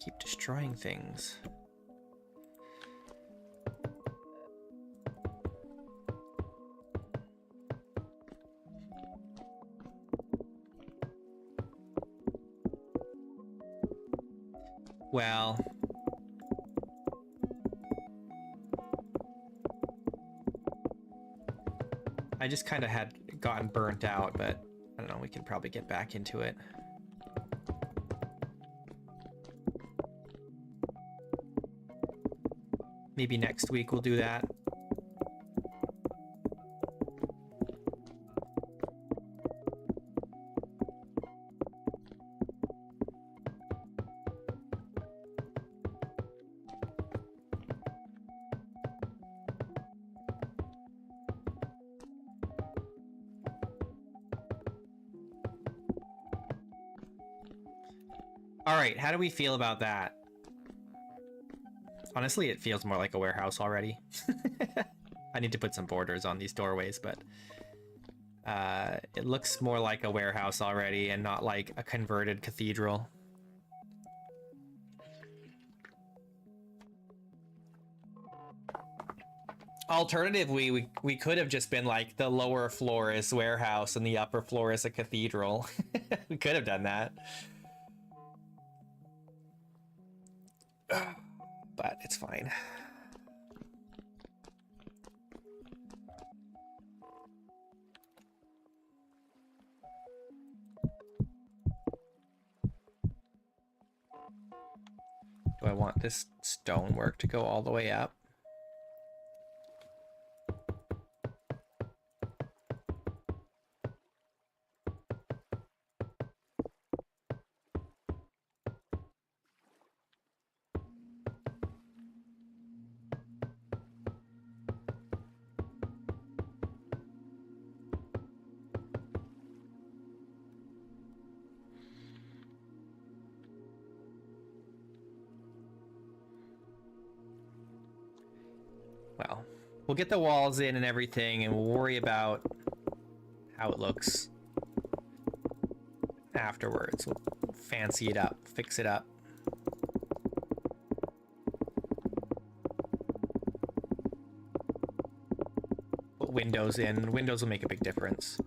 Keep destroying things. Well, I just kind of had gotten burnt out, but I don't know, we can probably get back into it. Maybe next week we'll do that. All right, how do we feel about that? Honestly, it feels more like a warehouse already. I need to put some borders on these doorways, but it looks more like a warehouse already and not like a converted cathedral. Alternatively, we could have just been like the lower floor is warehouse and the upper floor is a cathedral. We could have done that. But it's fine. Do I want this stonework to go all the way up? Well, we'll get the walls in and everything, and we'll worry about how it looks afterwards. We'll fancy it up, fix it up. Put windows in. Windows will make a big difference.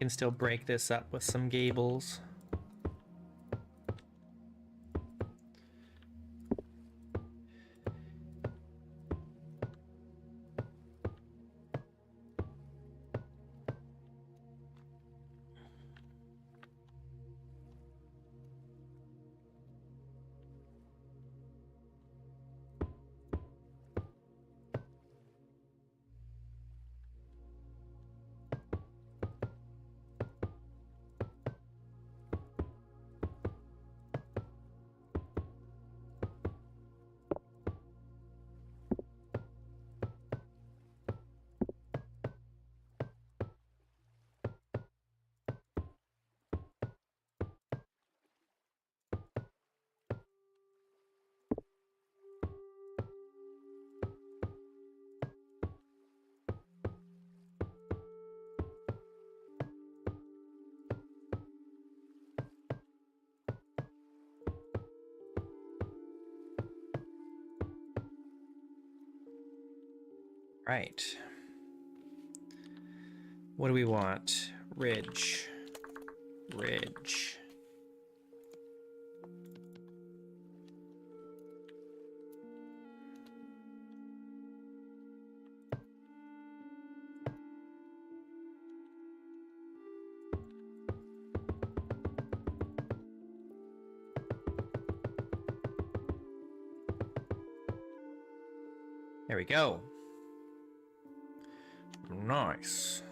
Can still break this up with some gables. Right. What do we want? Ridge. Ridge. There we go. Nice.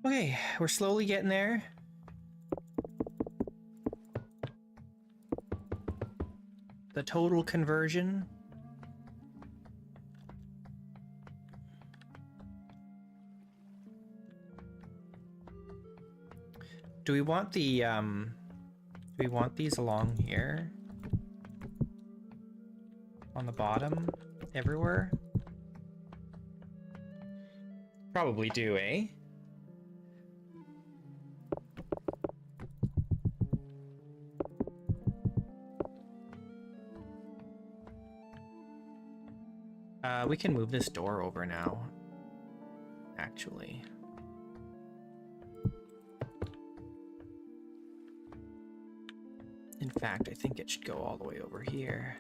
Okay, we're slowly getting there. The total conversion. Do we want the do we want these along here? On the bottom? Everywhere? Probably do, eh? We can move this door over now, actually. In fact, I think it should go all the way over here.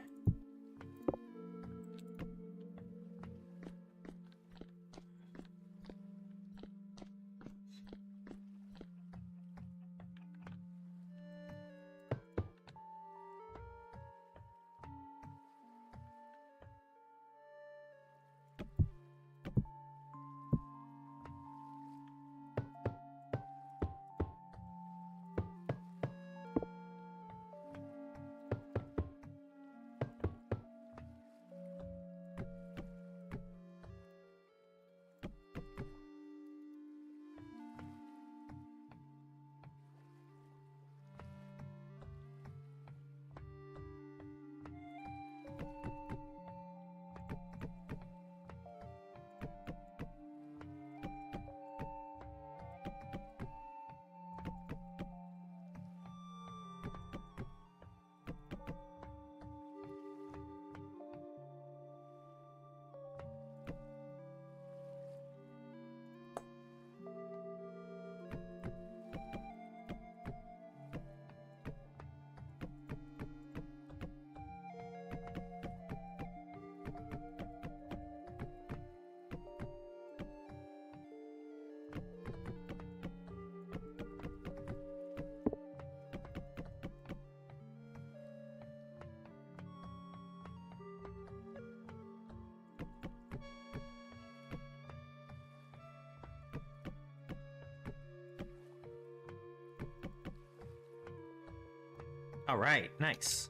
All right, nice.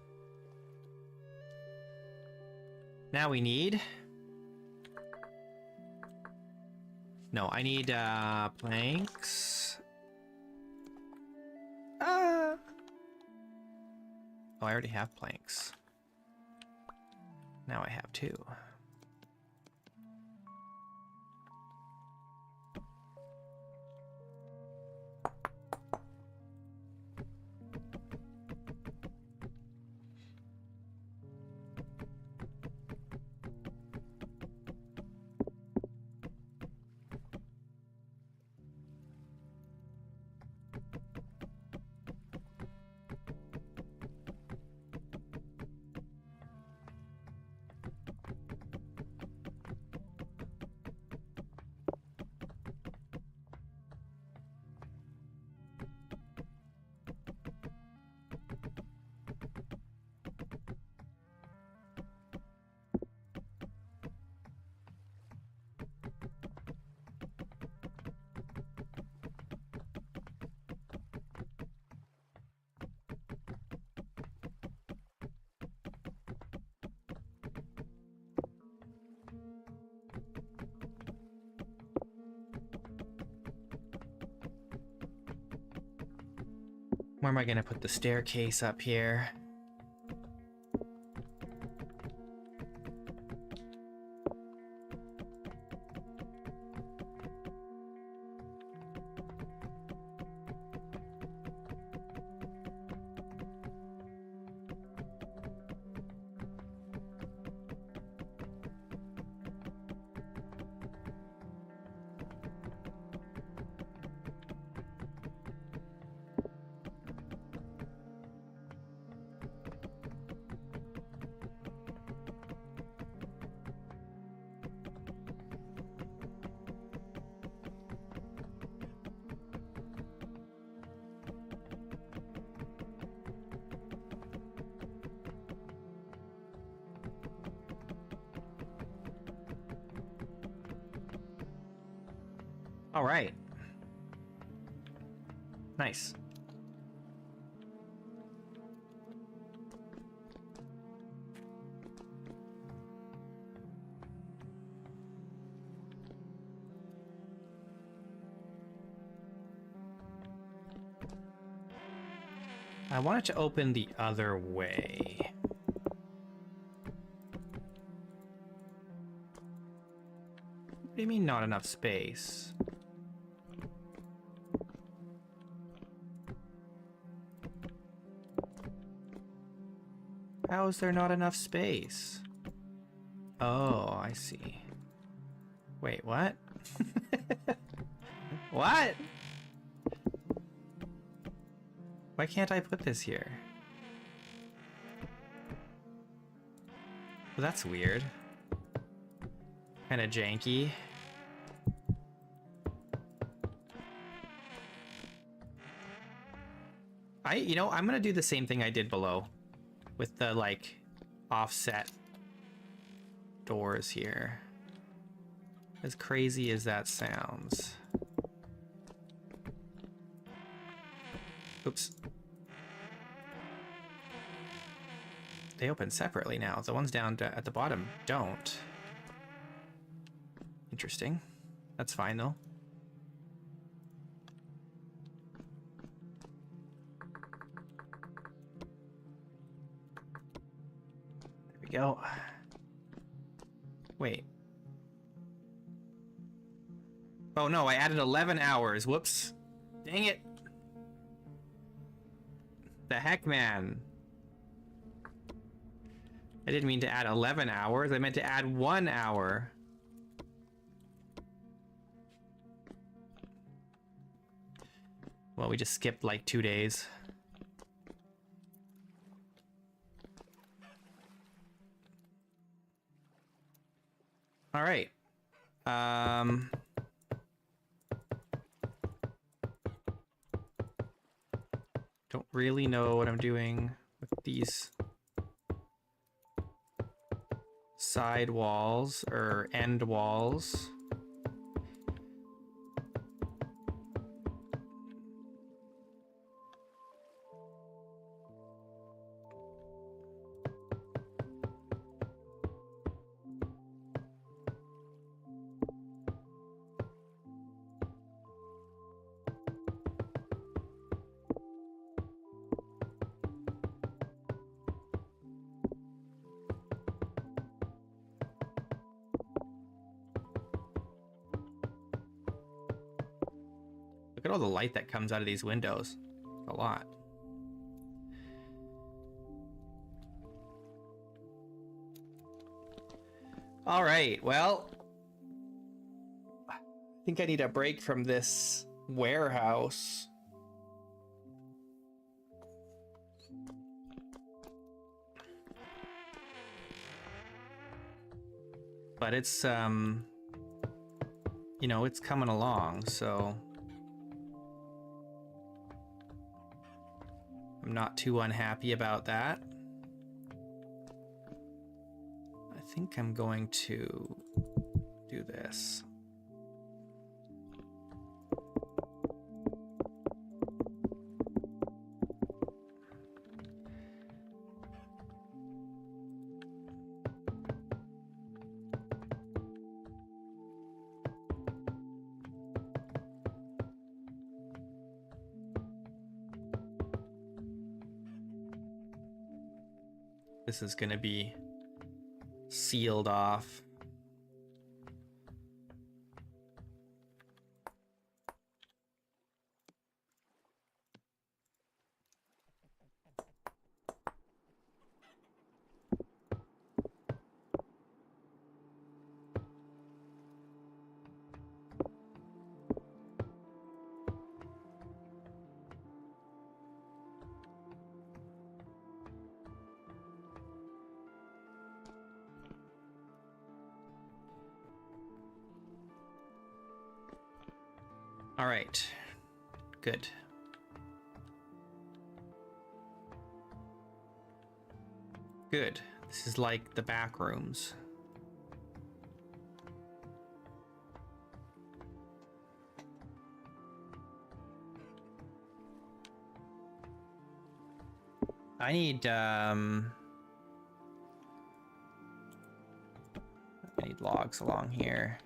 Now we need... No, I need planks. Oh, I already have planks. Now I have 2. Where am I gonna put the staircase up here? All right. Nice. I want it to open the other way. What do you mean not enough space? How is there not enough space? Oh, I see. Wait, what? What? Why can't I put this here? Well, that's weird. Kinda janky. You know, I'm gonna do the same thing I did below with the, like, offset doors here. As crazy as that sounds. Oops. They open separately now. The ones down at the bottom don't. Interesting. That's fine, though. There we go. Wait. Oh, no, I added 11 hours. Whoops. Dang it. The heck, man. I didn't mean to add 11 hours. I meant to add 1 hour. Well, we just skipped like 2 days. All right. Don't really know what I'm doing with these side walls or end walls. Look at all the light that comes out of these windows. A lot. All right, well, I think I need a break from this warehouse. But it's, you know, it's coming along, so I'm not too unhappy about that. I think I'm going to do this. This is going to be sealed off. All right, good. Good. This is like the back rooms. I need logs along here.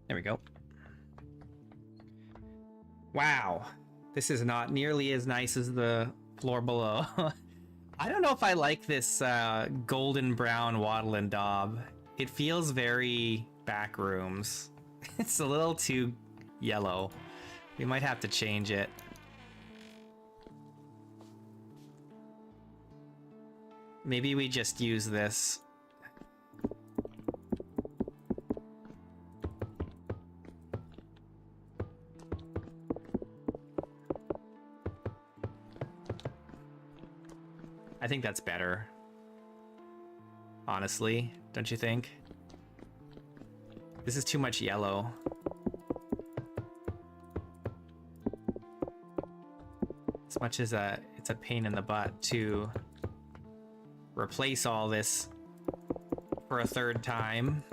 There we go. Wow. This is not nearly as nice as the floor below. I don't know if I like this golden brown wattle and daub. It feels very back rooms. It's a little too yellow. We might have to change it. Maybe we just use this. I think that's better. Honestly, don't you think? This is too much yellow. As much as it's a pain in the butt to replace all this for a third time.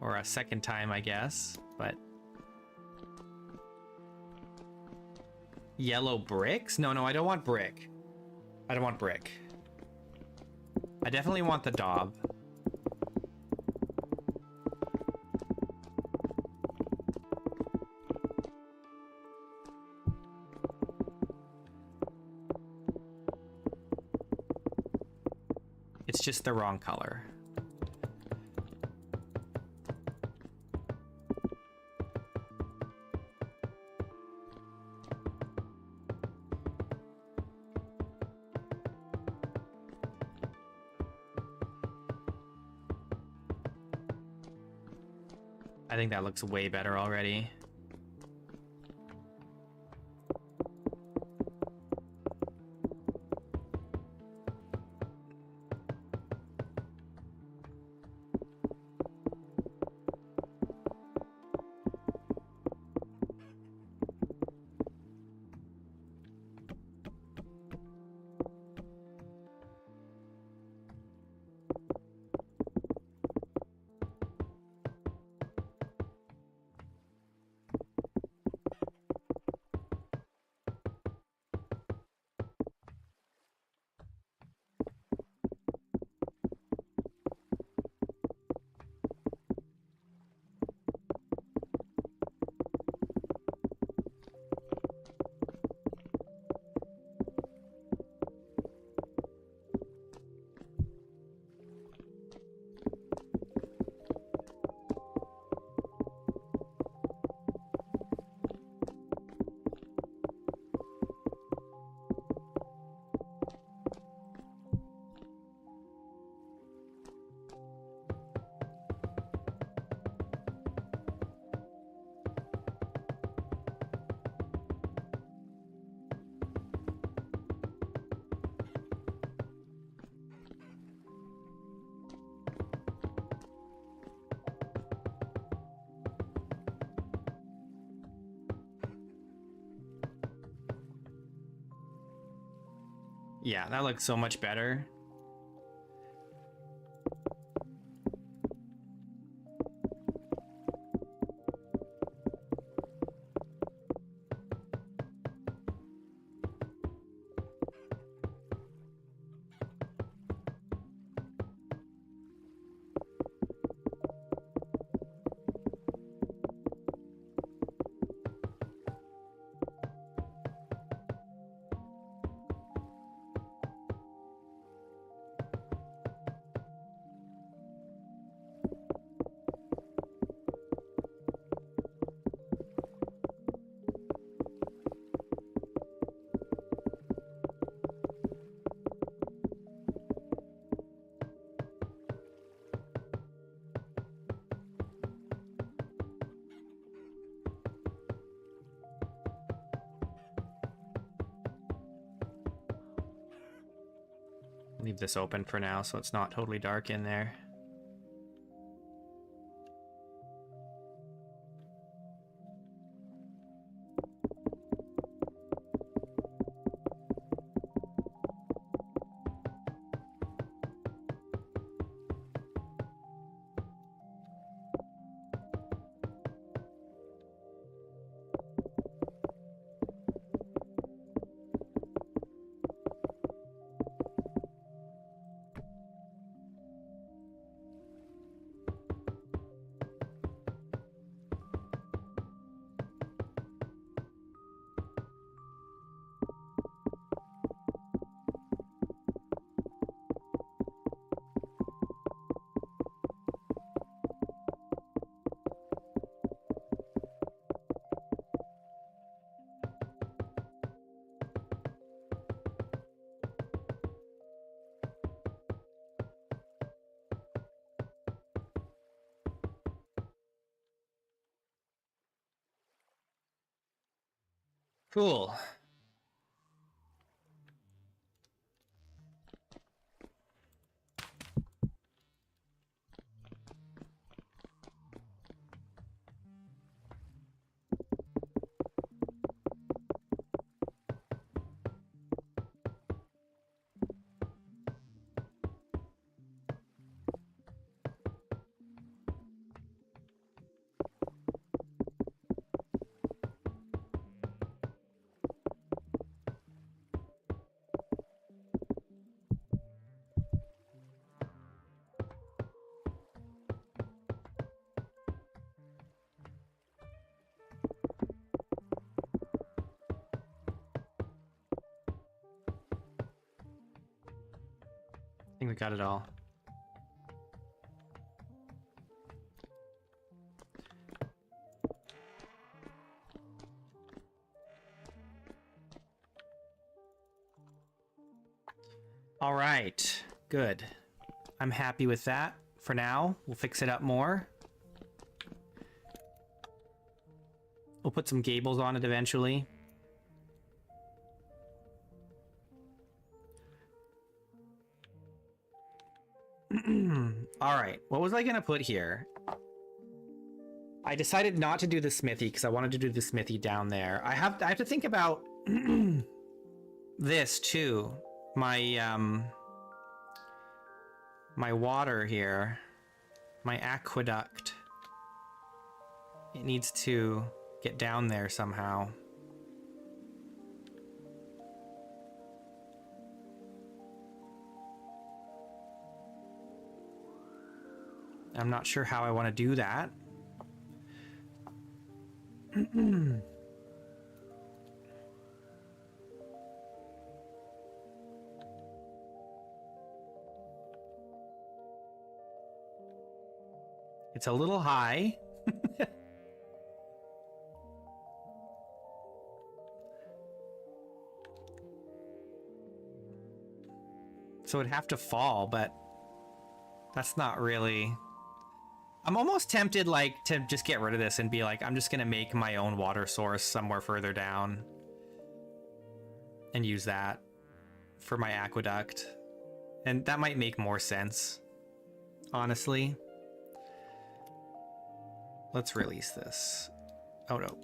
Or a second time, I guess, but... Yellow bricks? No, I don't want brick. I don't want brick. I definitely want the daub. It's just the wrong color. I think that looks way better already. Yeah, that looks so much better. Leave this open for now so it's not totally dark in there. Cool. I think we got it all. All right, good. I'm happy with that for now. We'll fix it up more. We'll put some gables on it eventually. All right, what was I gonna put here? I decided not to do the smithy because I wanted to do the smithy down there. I have to think about this too. My my water here, my aqueduct. It needs to get down there somehow. I'm not sure how I want to do that. It's a little high. So it'd have to fall, but that's not really... I'm almost tempted, like, to just get rid of this and be like, I'm just gonna make my own water source somewhere further down and use that for my aqueduct. And that might make more sense, honestly. Let's release this. Oh no.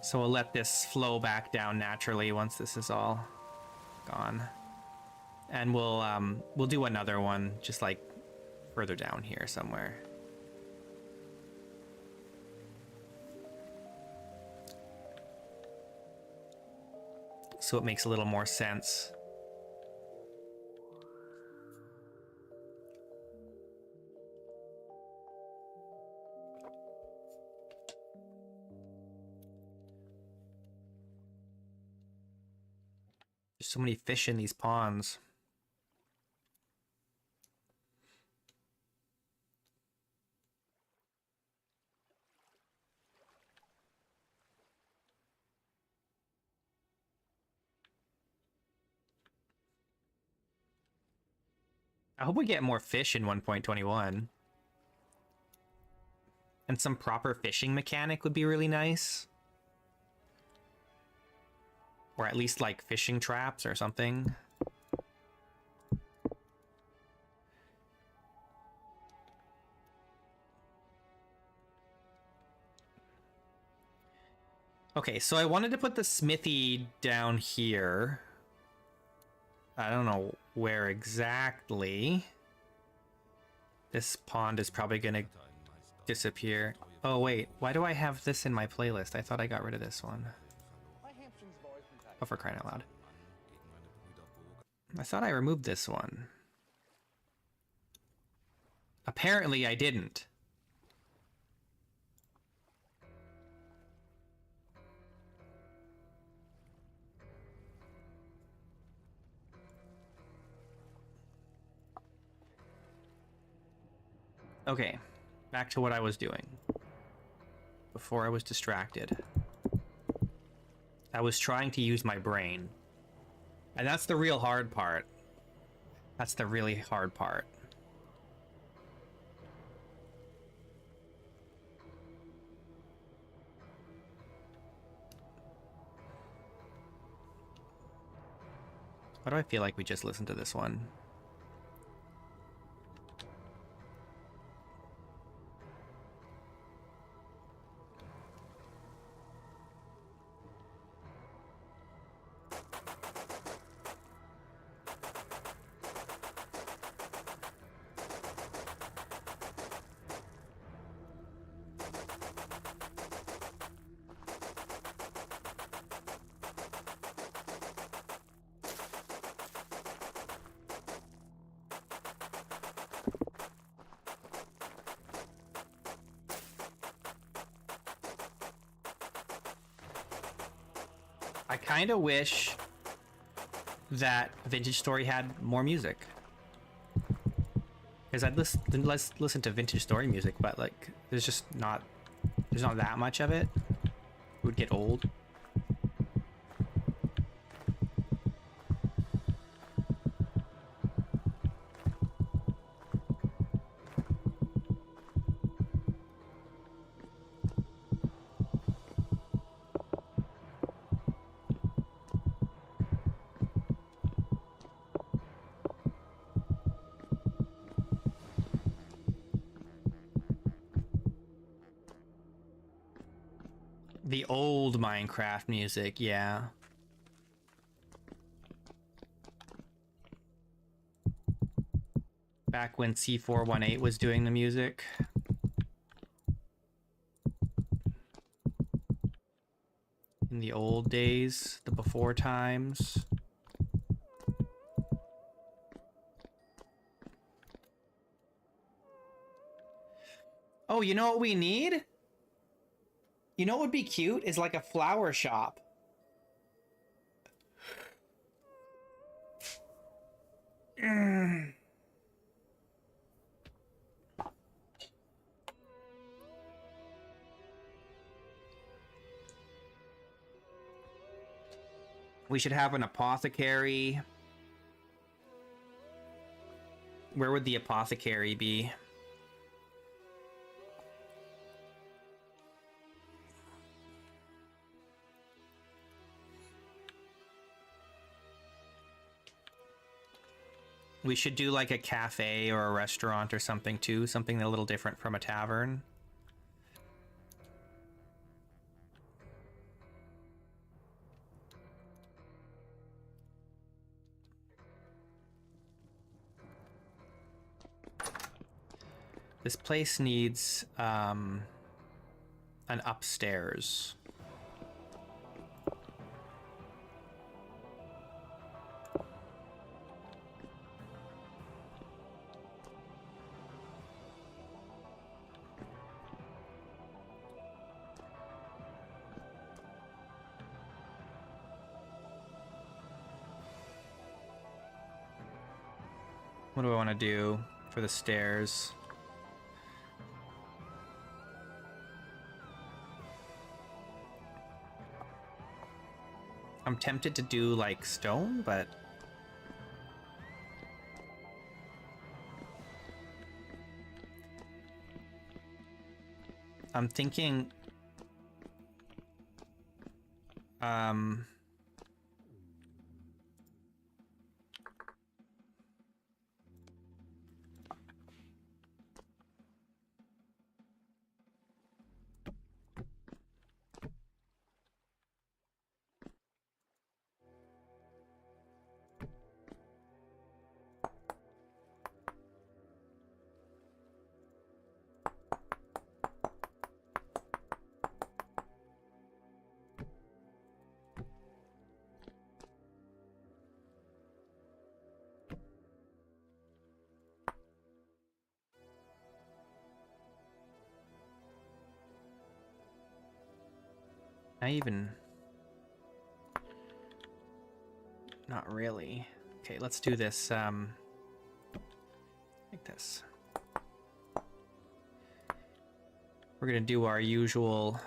So we'll let this flow back down naturally once this is all gone. And we'll do another one just like further down here somewhere. So it makes a little more sense. There's so many fish in these ponds. I hope we get more fish in 1.21. And some proper fishing mechanic would be really nice. Or at least like fishing traps or something. Okay, so I wanted to put the smithy down here. I don't know where exactly. This pond is probably gonna disappear. Oh wait, why do I have this in my playlist? I thought I got rid of this one. Oh, for crying out loud. I thought I removed this one. Apparently I didn't. Okay, back to what I was doing before I was distracted. I was trying to use my brain. And that's the real hard part. That's the really hard part. Why do I feel like we just listened to this one? I kind of wish that Vintage Story had more music. Because let's listen to vintage story music, but like there's not that much of it. It would get old. The old Minecraft music, yeah. Back when C418 was doing the music. In the old days, the before times. Oh, you know what we need? You know what would be cute is like a flower shop. We should have an apothecary. Where would the apothecary be? We should do like a cafe or a restaurant or something too. Something a little different from a tavern. This place needs an upstairs. What do I want to do for the stairs? I'm tempted to do like stone, but I'm thinking not really. Okay, let's do this like this. We're gonna do our usual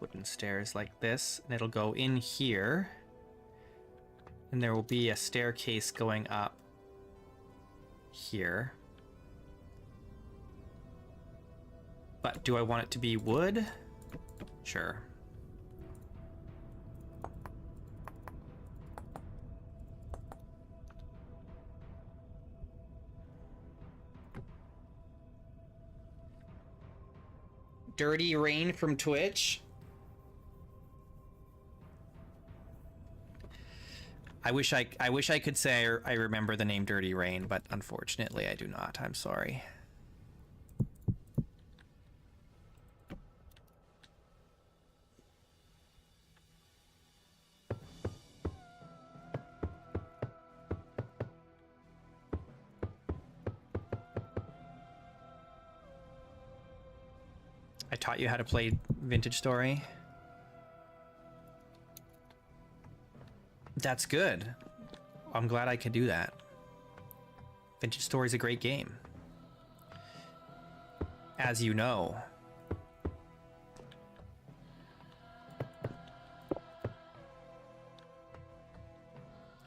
wooden stairs like this, and it'll go in here, and there will be a staircase going up here. But do I want it to be wood? Sure. Dirty Rain from Twitch. I wish I could say I remember the name Dirty Rain, but unfortunately I do not. I'm sorry. I taught you how to play Vintage Story. That's good. I'm glad I could do that. Vintage Story is a great game, as you know.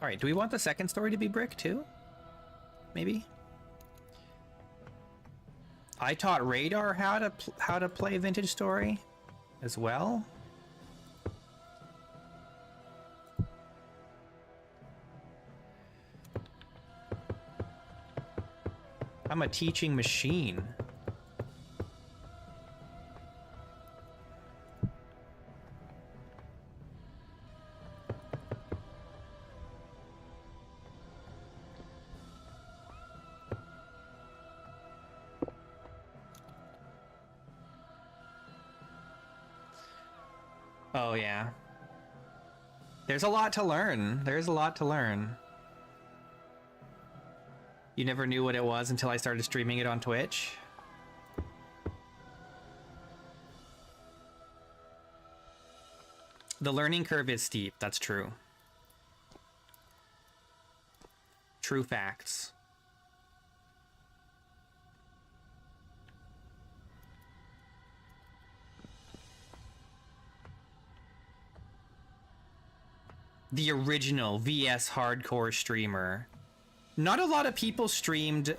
All right, do we want the second story to be brick too? Maybe. I taught Radar how to play Vintage Story as well. I'm a teaching machine. Oh, yeah. There's a lot to learn. There's a lot to learn. You never knew what it was until I started streaming it on Twitch. The learning curve is steep, that's true. True facts. The original VS hardcore streamer. Not a lot of people streamed,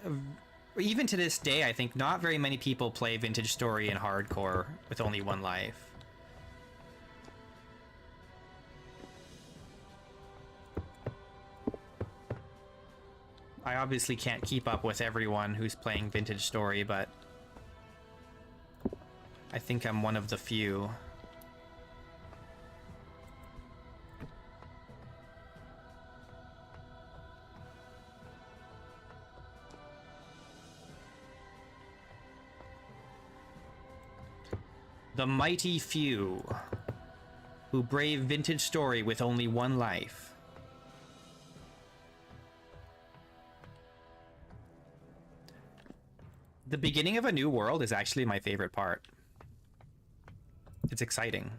even to this day, I think not very many people play Vintage Story in hardcore with only one life. I obviously can't keep up with everyone who's playing Vintage Story, but I think I'm one of the few. The mighty few who brave Vintage Story with only one life. The beginning of a new world is actually my favorite part. It's exciting.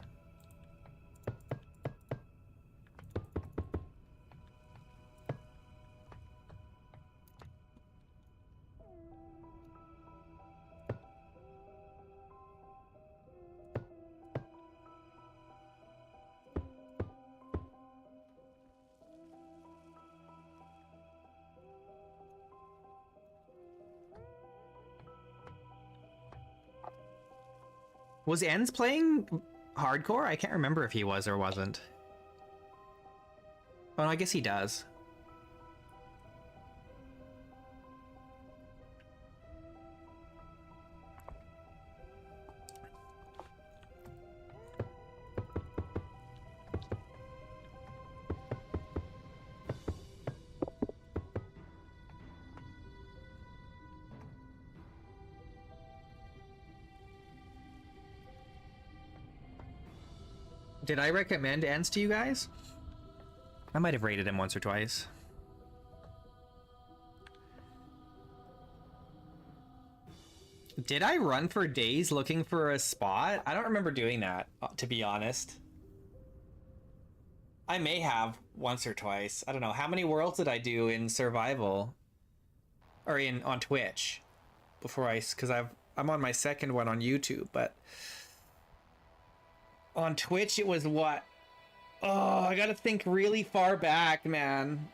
Was Enz playing hardcore? I can't remember if he was or wasn't. Oh, no, I guess he does. Did I recommend Enz to you guys? I might have rated him once or twice. Did I run for days looking for a spot? I don't remember doing that, to be honest. I may have once or twice. I don't know. How many worlds did I do in survival? Or on Twitch? Before because I'm on my second one on YouTube, but on Twitch it was what? Oh, I gotta think really far back, man.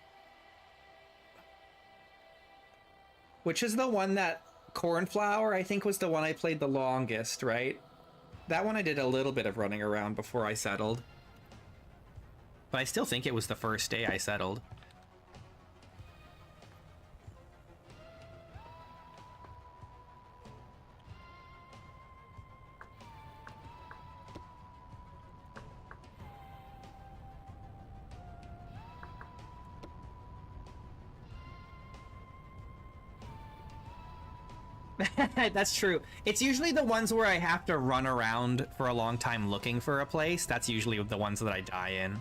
Which is the one that Cornflower, I think, was the one I played the longest, right? That one I did a little bit of running around before I settled. But I still think it was the first day I settled. That's true. It's usually the ones where I have to run around for a long time looking for a place. That's usually the ones that I die in.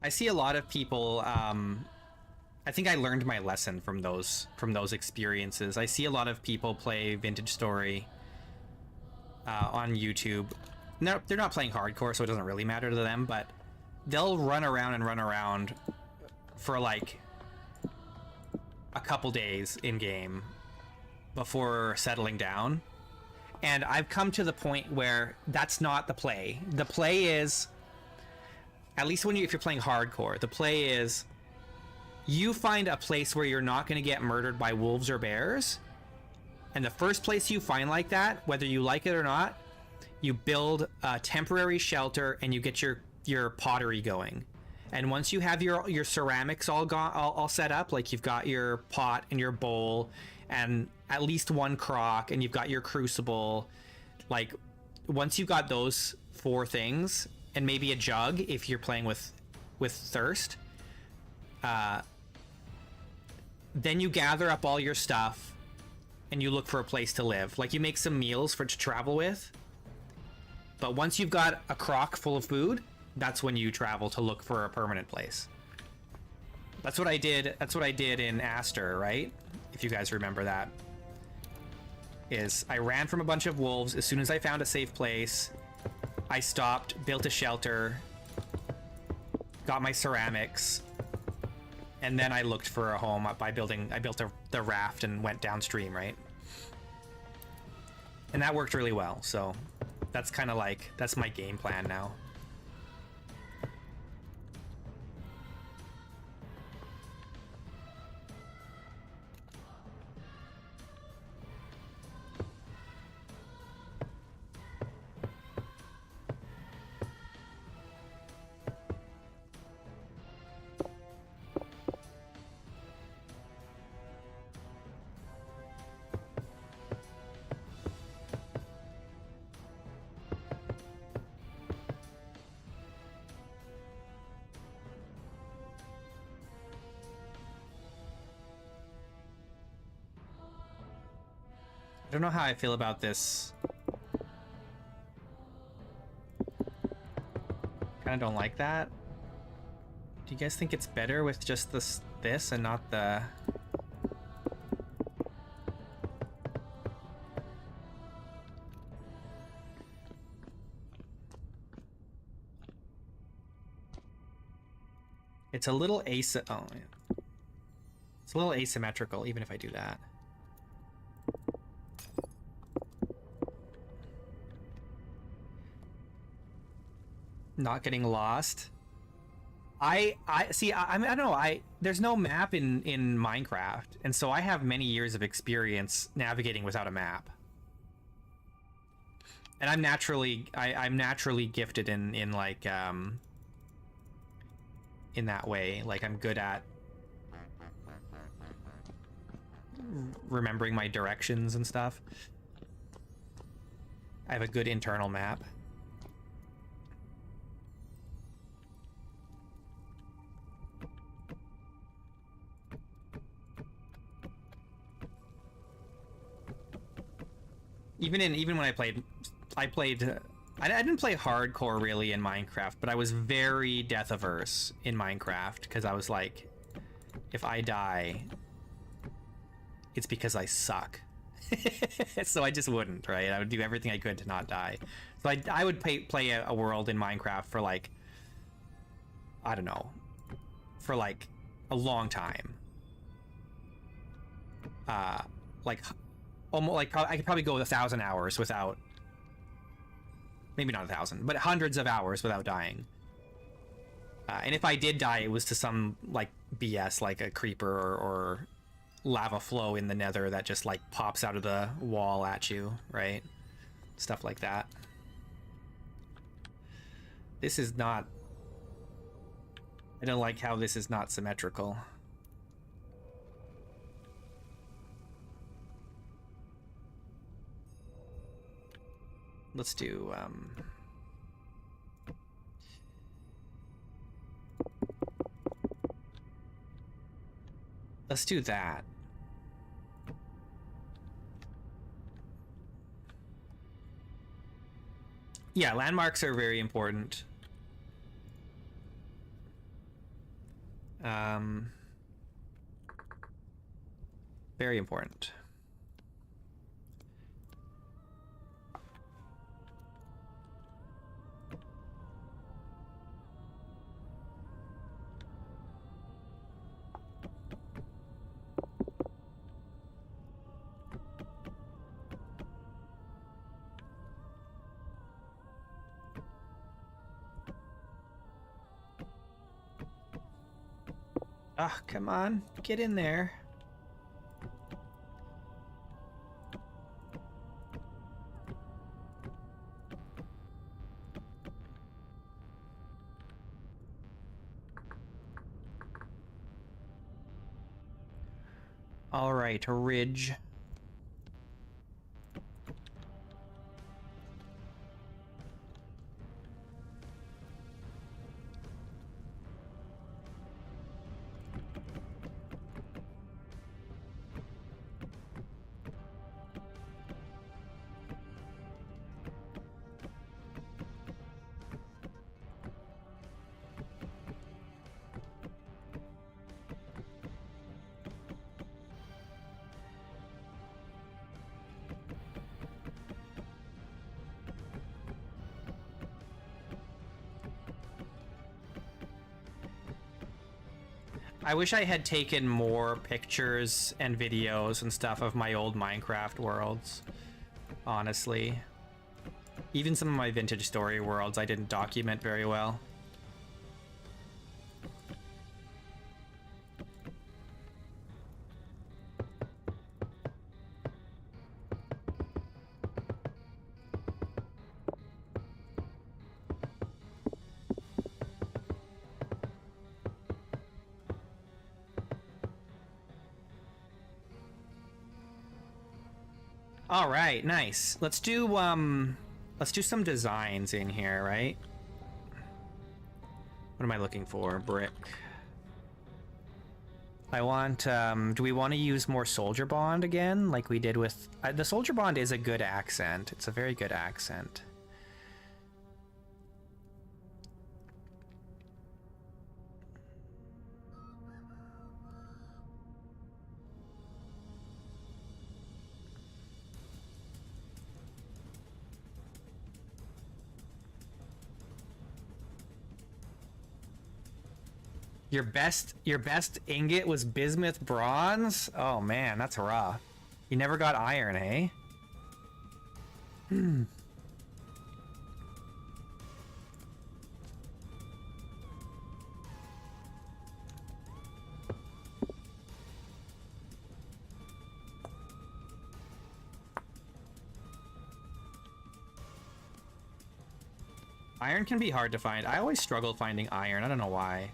I see a lot of people. I think I learned my lesson from those experiences. I see a lot of people play Vintage Story on YouTube. No, they're not playing hardcore, so it doesn't really matter to them. But they'll run around for like a couple days in game before settling down. And I've come to the point where that's not the play. The play is, at least if you're playing hardcore, the play is you find a place where you're not going to get murdered by wolves or bears. And the first place you find like that, whether you like it or not, you build a temporary shelter and you get your pottery going. And once you have your ceramics all set up, like you've got your pot and your bowl and at least one crock and you've got your crucible, like once you've got those 4 things and maybe a jug if you're playing with thirst, then you gather up all your stuff and you look for a place to live. Like you make some meals to travel with. But once you've got a crock full of food, that's when you travel to look for a permanent place. That's what I did. That's what I did in Aster, right? If you guys remember that. Is I ran from a bunch of wolves. As soon as I found a safe place, I stopped, built a shelter, got my ceramics, and then I looked for a home by building. I built the raft and went downstream, right? And that worked really well. So that's kind of like, that's my game plan now. I don't know how I feel about this. Kind of don't like that. Do you guys think it's better with just this and not the... It's a little it's a little asymmetrical, even if I do that. Not getting lost. I see. I don't know. There's no map in Minecraft, and so I have many years of experience navigating without a map. And I'm naturally gifted in like in that way. Like I'm good at remembering my directions and stuff. I have a good internal map. Even when I didn't play hardcore really in Minecraft, but I was very death averse in Minecraft because I was like, if I die, it's because I suck. So I just wouldn't, right? I would do everything I could to not die. So I would play a world in Minecraft for like, I don't know, for like a long time. Like almost like I could probably go 1,000 hours without, maybe not 1,000, but hundreds of hours without dying. And if I did die, it was to some like BS, like a creeper or lava flow in the nether that just like pops out of the wall at you, right? Stuff like that. This is not, I don't like how this is not symmetrical. Let's do let's do that. Yeah, landmarks are very important. Um, very important. Ah, come on, get in there. All right, ridge. I wish I had taken more pictures and videos and stuff of my old Minecraft worlds, honestly. Even some of my vintage story worlds I didn't document very well. All right, nice. Let's do some designs in here, right? What am I looking for? Brick. I want, do we want to use more soldier bond again, like we did with, the soldier bond is a good accent. It's a very good accent. Your best ingot was bismuth bronze? Oh man, that's rough. You never got iron, eh? Hmm. Iron can be hard to find. I always struggle finding iron. I don't know why.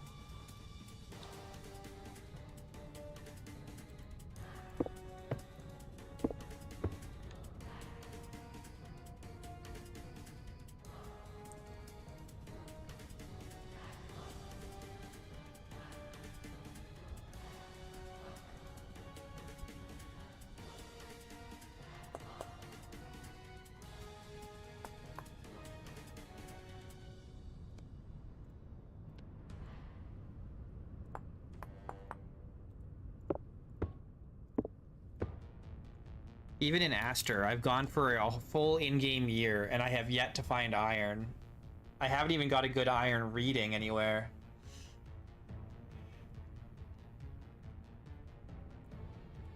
Even in Aster, I've gone for a full in-game year, and I have yet to find iron. I haven't even got a good iron reading anywhere.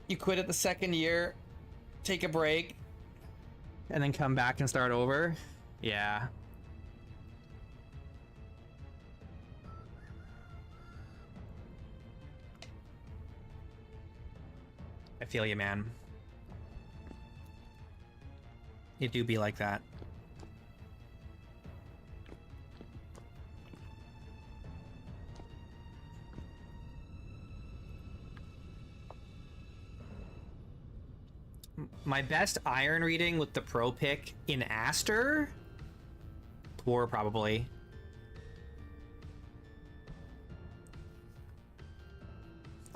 You quit at the second year, take a break, and then come back and start over? Yeah. I feel you, man. It do be like that. My best iron reading with the pro pick in Aster? Poor, probably.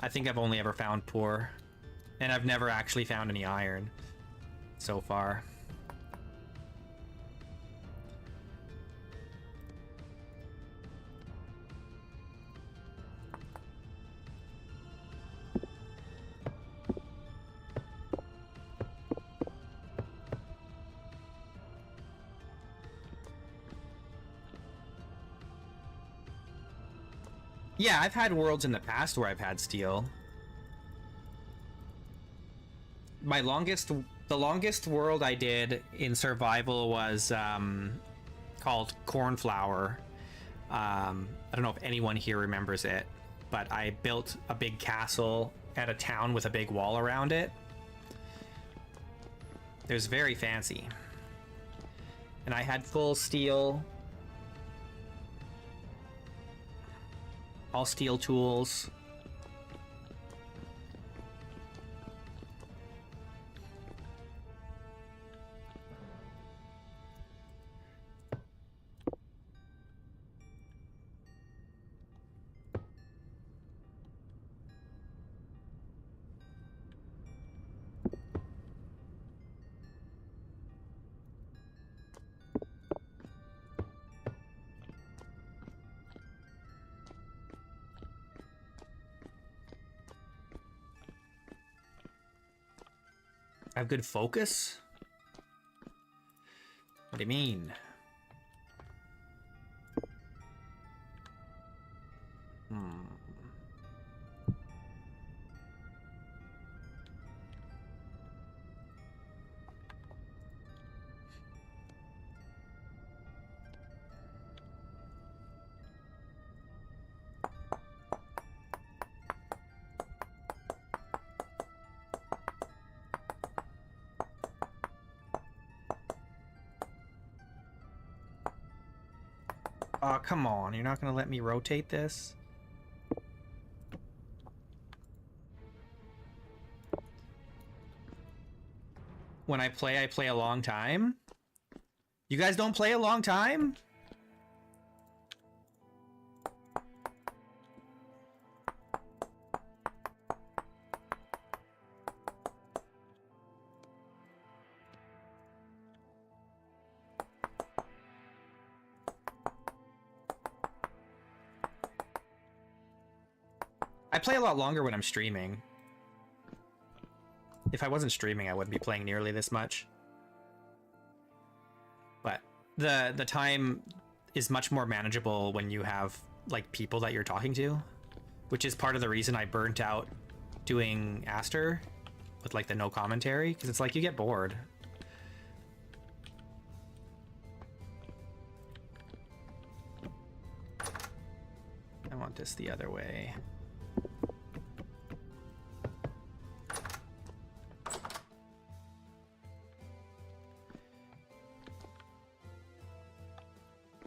I think I've only ever found poor. And I've never actually found any iron so far. Yeah, I've had worlds in the past where I've had steel. The longest world I did in survival was called Cornflower. I don't know if anyone here remembers it, but I built a big castle at a town with a big wall around it. It was very fancy. And I had full steel. All steel tools. I have good focus? What do you mean? Oh, come on. You're not going to let me rotate this? When I play a long time? You guys don't play a long time? I play a lot longer when I'm streaming. If I wasn't streaming, I wouldn't be playing nearly this much. But the time is much more manageable when you have like people that you're talking to, which is part of the reason I burnt out doing Aster with like the no commentary, because it's like you get bored. I want this the other way.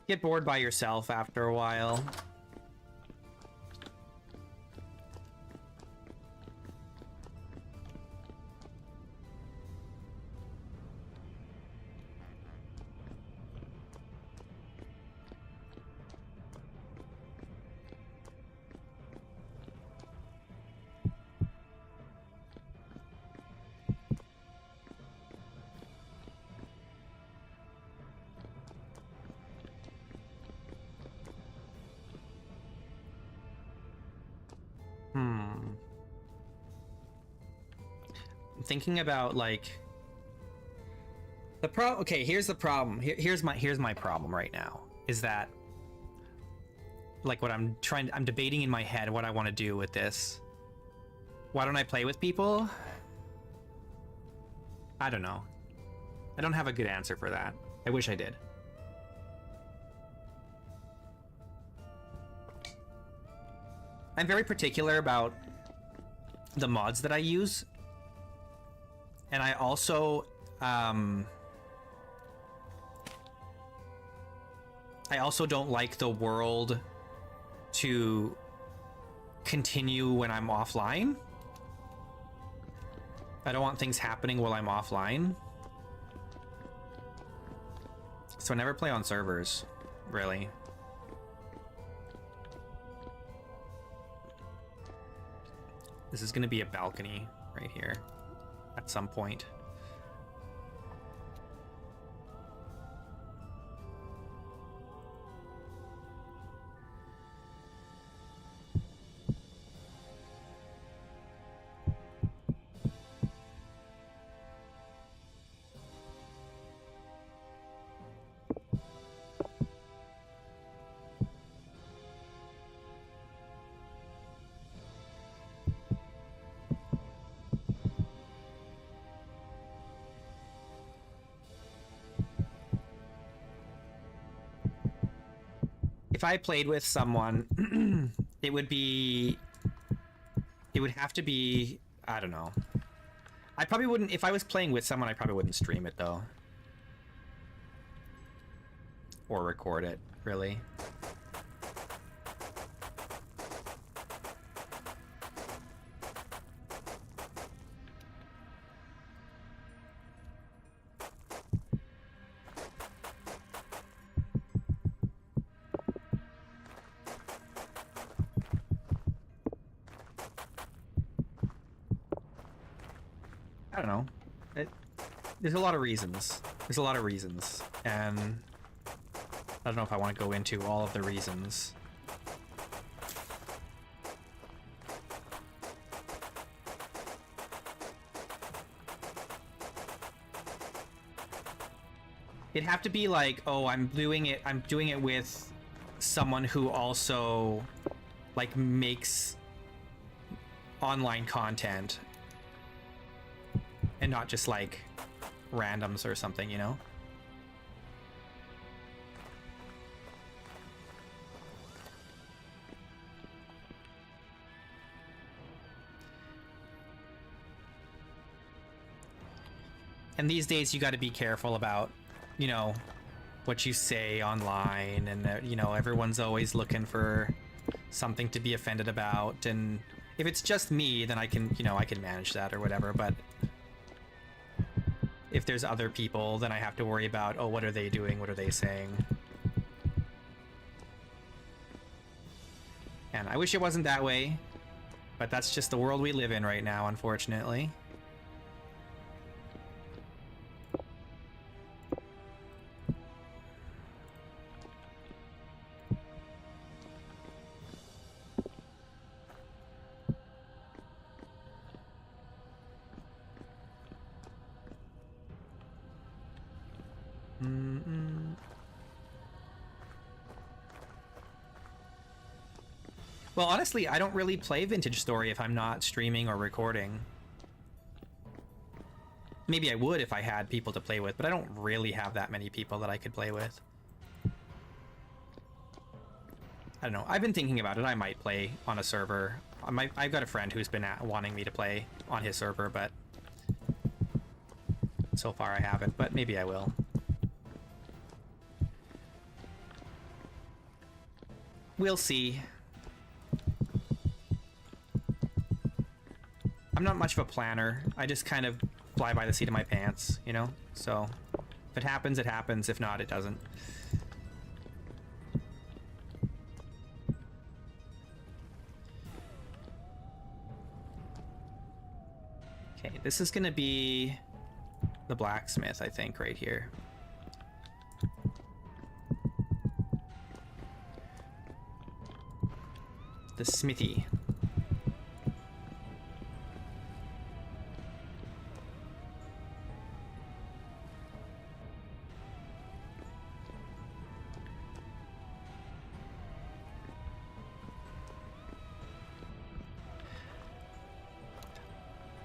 Get bored by yourself after a while. Thinking about like okay, here's the problem. Here's my problem right now is that like what I'm debating in my head what I want to do with this. Why don't I play with people? I don't know. I don't have a good answer for that. I wish I did. I'm very particular about the mods that I use. And I also don't like the world to continue when I'm offline. I don't want things happening while I'm offline. So I never play on servers, really. This is gonna be a balcony right here at some point. if I played with someone, it would have to be, I don't know. I probably wouldn't, if I was playing with someone, I probably wouldn't stream it though. Or record it, really. I don't know. There's a lot of reasons. There's a lot of reasons. And I don't know if I want to go into all of the reasons. It'd have to be like, oh, I'm doing it with someone who also like makes online content and not just like randoms or something, you know? And these days you got to be careful about, you know, what you say online, and you know, everyone's always looking for something to be offended about, and if it's just me, then I can, you know, I can manage that or whatever, but if there's other people, then I have to worry about, oh, what are they doing? What are they saying? And I wish it wasn't that way, but that's just the world we live in right now, unfortunately. Well, honestly, I don't really play Vintage Story if I'm not streaming or recording. Maybe I would if I had people to play with, but I don't really have that many people that I could play with. I don't know. I've been thinking about it. I might play on a server. I've got a friend who's been wanting me to play on his server, but so far I haven't, but maybe I will. We'll see. I'm not much of a planner. I just kind of fly by the seat of my pants, you know? So if it happens, it happens. If not, it doesn't. Okay, this is gonna be the blacksmith, I think, right here. The smithy.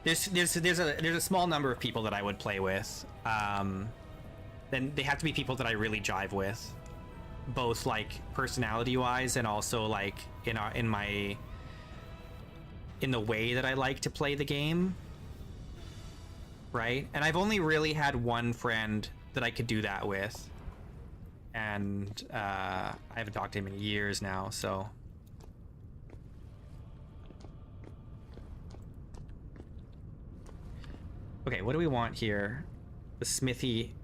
There's a small number of people that I would play with. Then they have to be people that I really jive with, both like personality wise and also like in the way that I like to play the game. Right? And I've only really had one friend that I could do that with, and I haven't talked to him in years now, so. Okay, what do we want here? The smithy.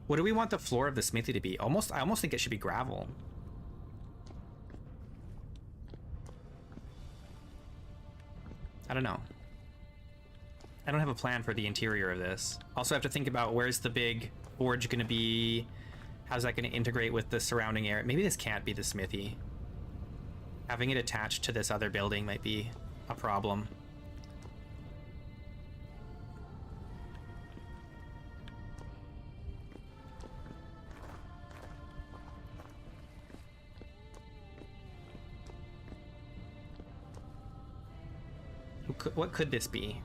What do we want the floor of the smithy to be? I almost think it should be gravel. I don't know. I don't have a plan for the interior of this. Also have to think about, where's the big forge gonna be? How's that gonna integrate with the surrounding area? Maybe this can't be the smithy. Having it attached to this other building might be a problem. What could this be?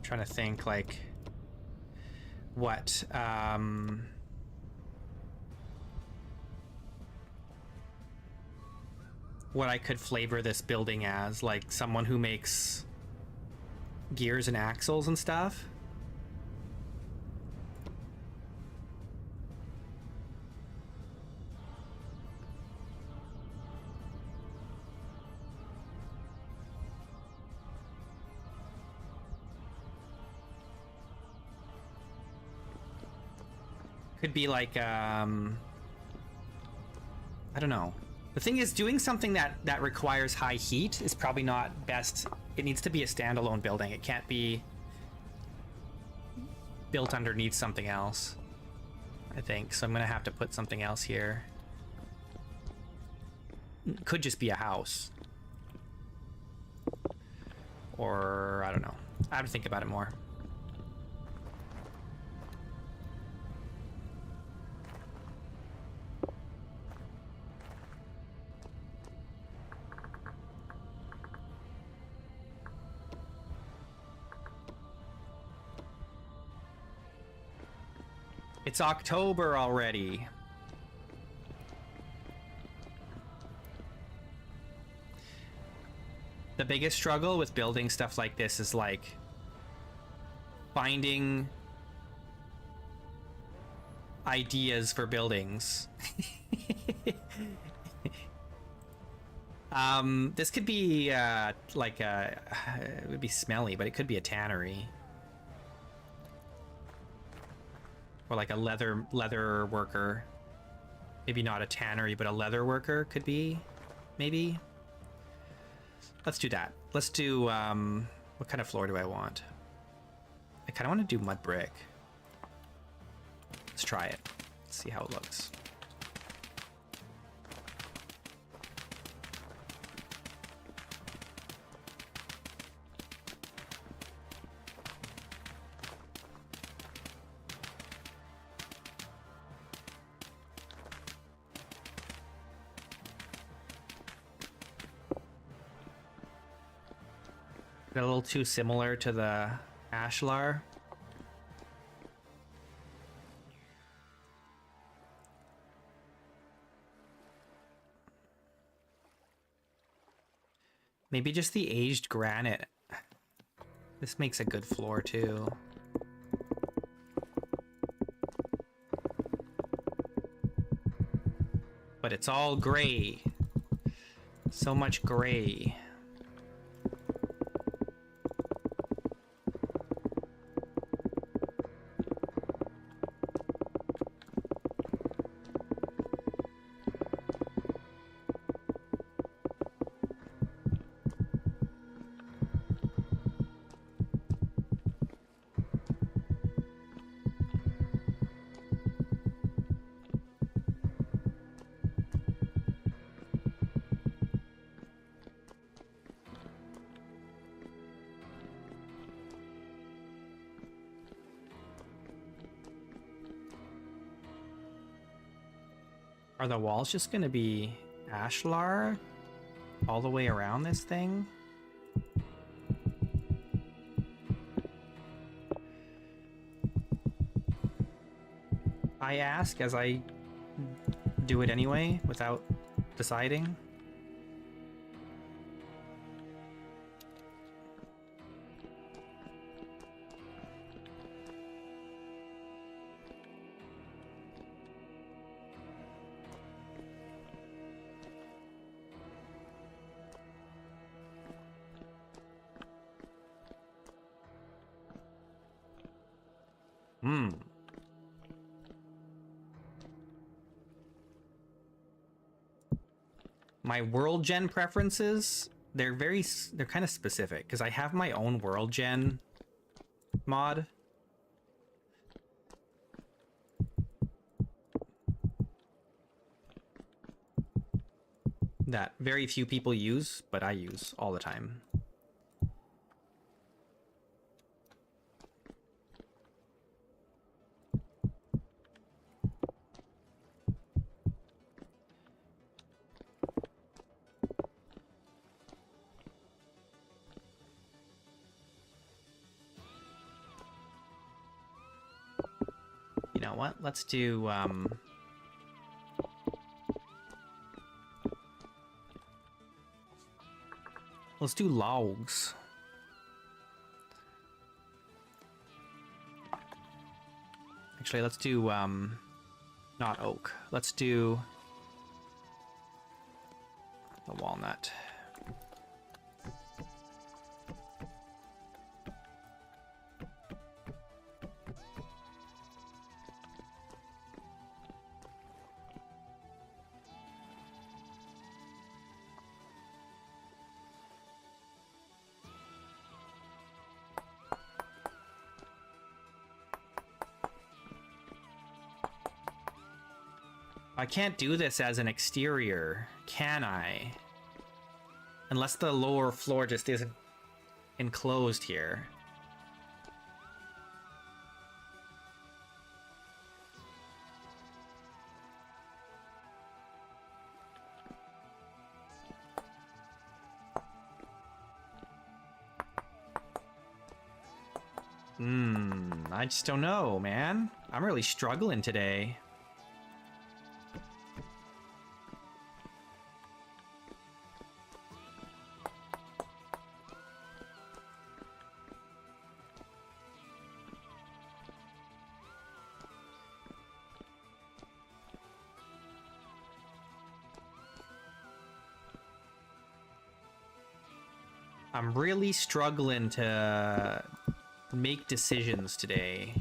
trying to think like what what I could flavor this building as, like someone who makes gears and axles and stuff. Could be like I don't know. The thing is, doing something that requires high heat is probably not best. It needs to be a standalone building. It can't be built underneath something else, I think. So I'm gonna have to put something else here. Could just be a house, or I don't know. I have to think about it more. It's October already. The biggest struggle with building stuff like this is like finding ideas for buildings. This could be like a, it would be smelly, but it could be a tannery. Or like a leather worker. Maybe not a tannery, but a leather worker could be, maybe. Let's do that. Let's do, what kind of floor do I want? I kind of want to do mud brick. Let's try it. Let's see how it looks. A little too similar to the ashlar. Maybe just the aged granite. This makes a good floor too. But it's all gray. So much gray. Are the walls just gonna be ashlar all the way around this thing? I ask as I do it anyway without deciding. My world gen preferences, they're kind of specific because I have my own world gen mod. That very few people use, but I use all the time. know what? Let's do, let's do logs. Actually, let's do, not oak. Let's do the walnut. I can't do this as an exterior, can I? Unless the lower floor just isn't enclosed here. I just don't know, man. I'm really struggling today. I'm really struggling to make decisions today.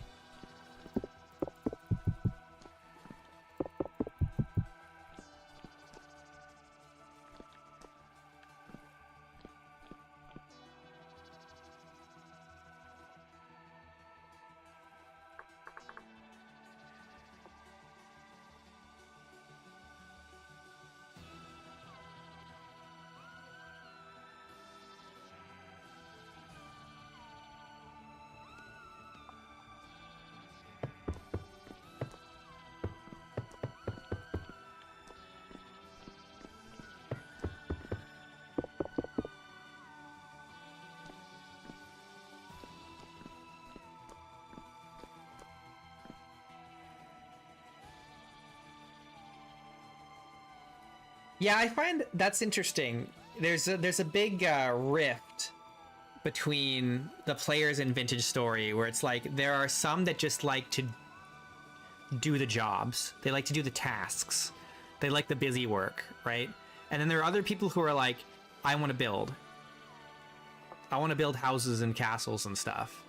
Yeah, I find that's interesting. There's a big rift between the players in Vintage Story, where it's like there are some that just like to do the jobs. They like to do the tasks. They like the busy work, right? And then there are other people who are like, I want to build. I want to build houses and castles and stuff.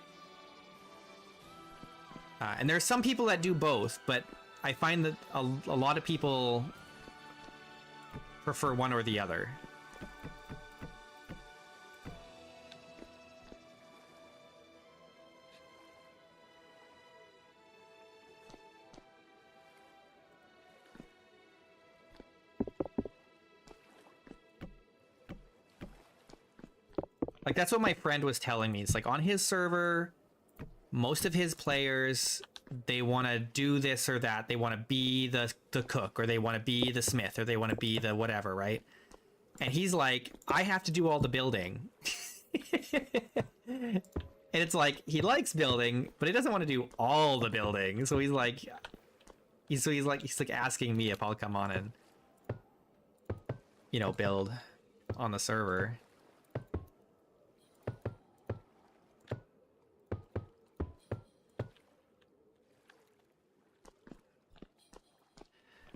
And there are some people that do both, but I find that a lot of people prefer one or the other. Like, that's what my friend was telling me. It's like on his server, most of his players, they want to do this or that. They want to be the cook, or they want to be the smith, or they want to be the whatever, right? And he's like, I have to do all the building. And it's like, he likes building, but he doesn't want to do all the building. So he's like, he's like asking me if I'll come on and, you know, build on the server.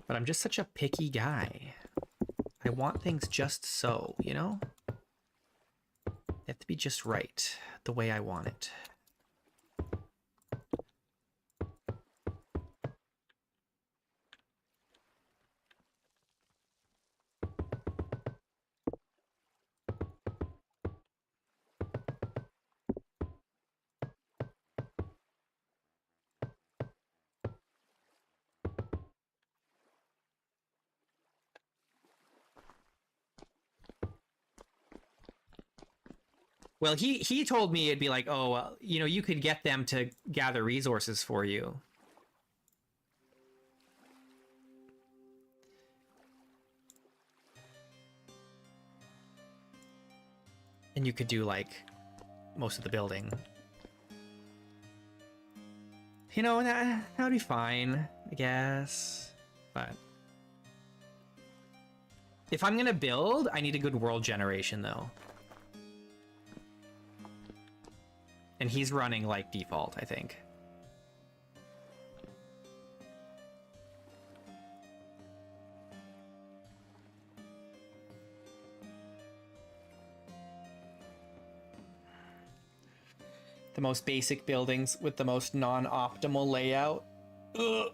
But I'm just such a picky guy. I want things just so, you know? They have to be just right, the way I want it. Well, he told me it'd be like, oh, you know, you could get them to gather resources for you. And you could do, like, most of the building. You know, that would be fine, I guess. But if I'm gonna build, I need a good world generation though. And he's running like default, I think. The most basic buildings with the most non-optimal layout. Ugh.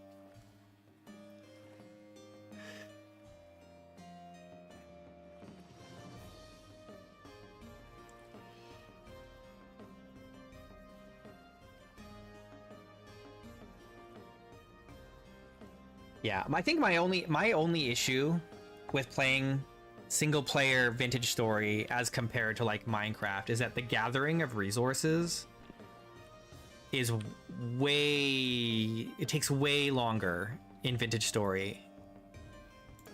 Yeah, I think my only issue with playing single player Vintage Story as compared to like Minecraft is that the gathering of resources is it takes way longer in Vintage Story.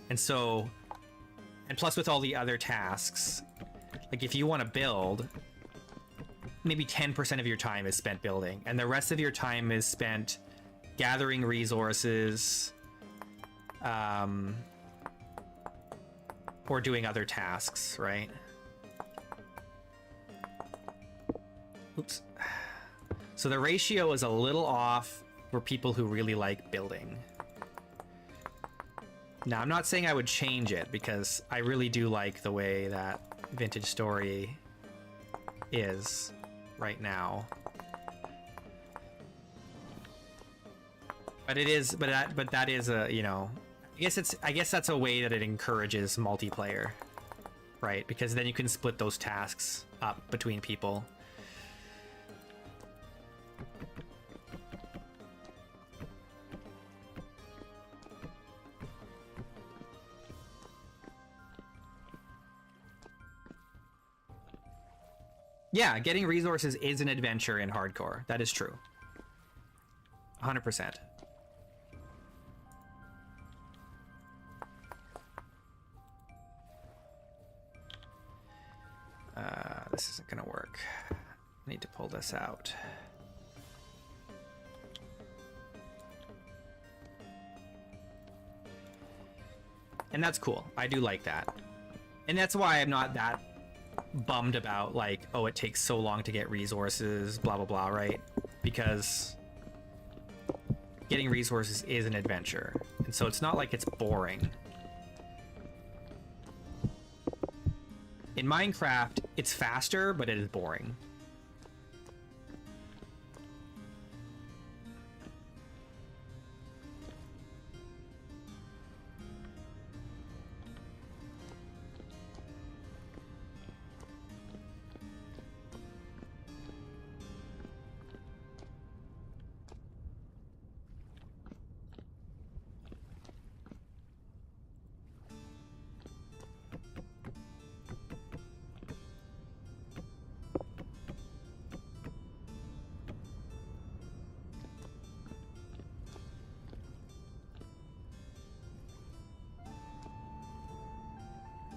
And so, and plus with all the other tasks, like if you want to build, maybe 10% of your time is spent building and the rest of your time is spent gathering resources, or doing other tasks, right? Oops. So the ratio is a little off for people who really like building. Now, I'm not saying I would change it because I really do like the way that Vintage Story is right now. But it is, but that is a, you know, I guess that's a way that it encourages multiplayer, right? Because then you can split those tasks up between people. Yeah, getting resources is an adventure in hardcore. That is true. 100%. This isn't gonna work. I need to pull this out. And that's cool. I do like that. And that's why I'm not that bummed about like, oh, it takes so long to get resources, blah, blah, blah, right? Because getting resources is an adventure. And so it's not like it's boring. In Minecraft, it's faster, but it is boring.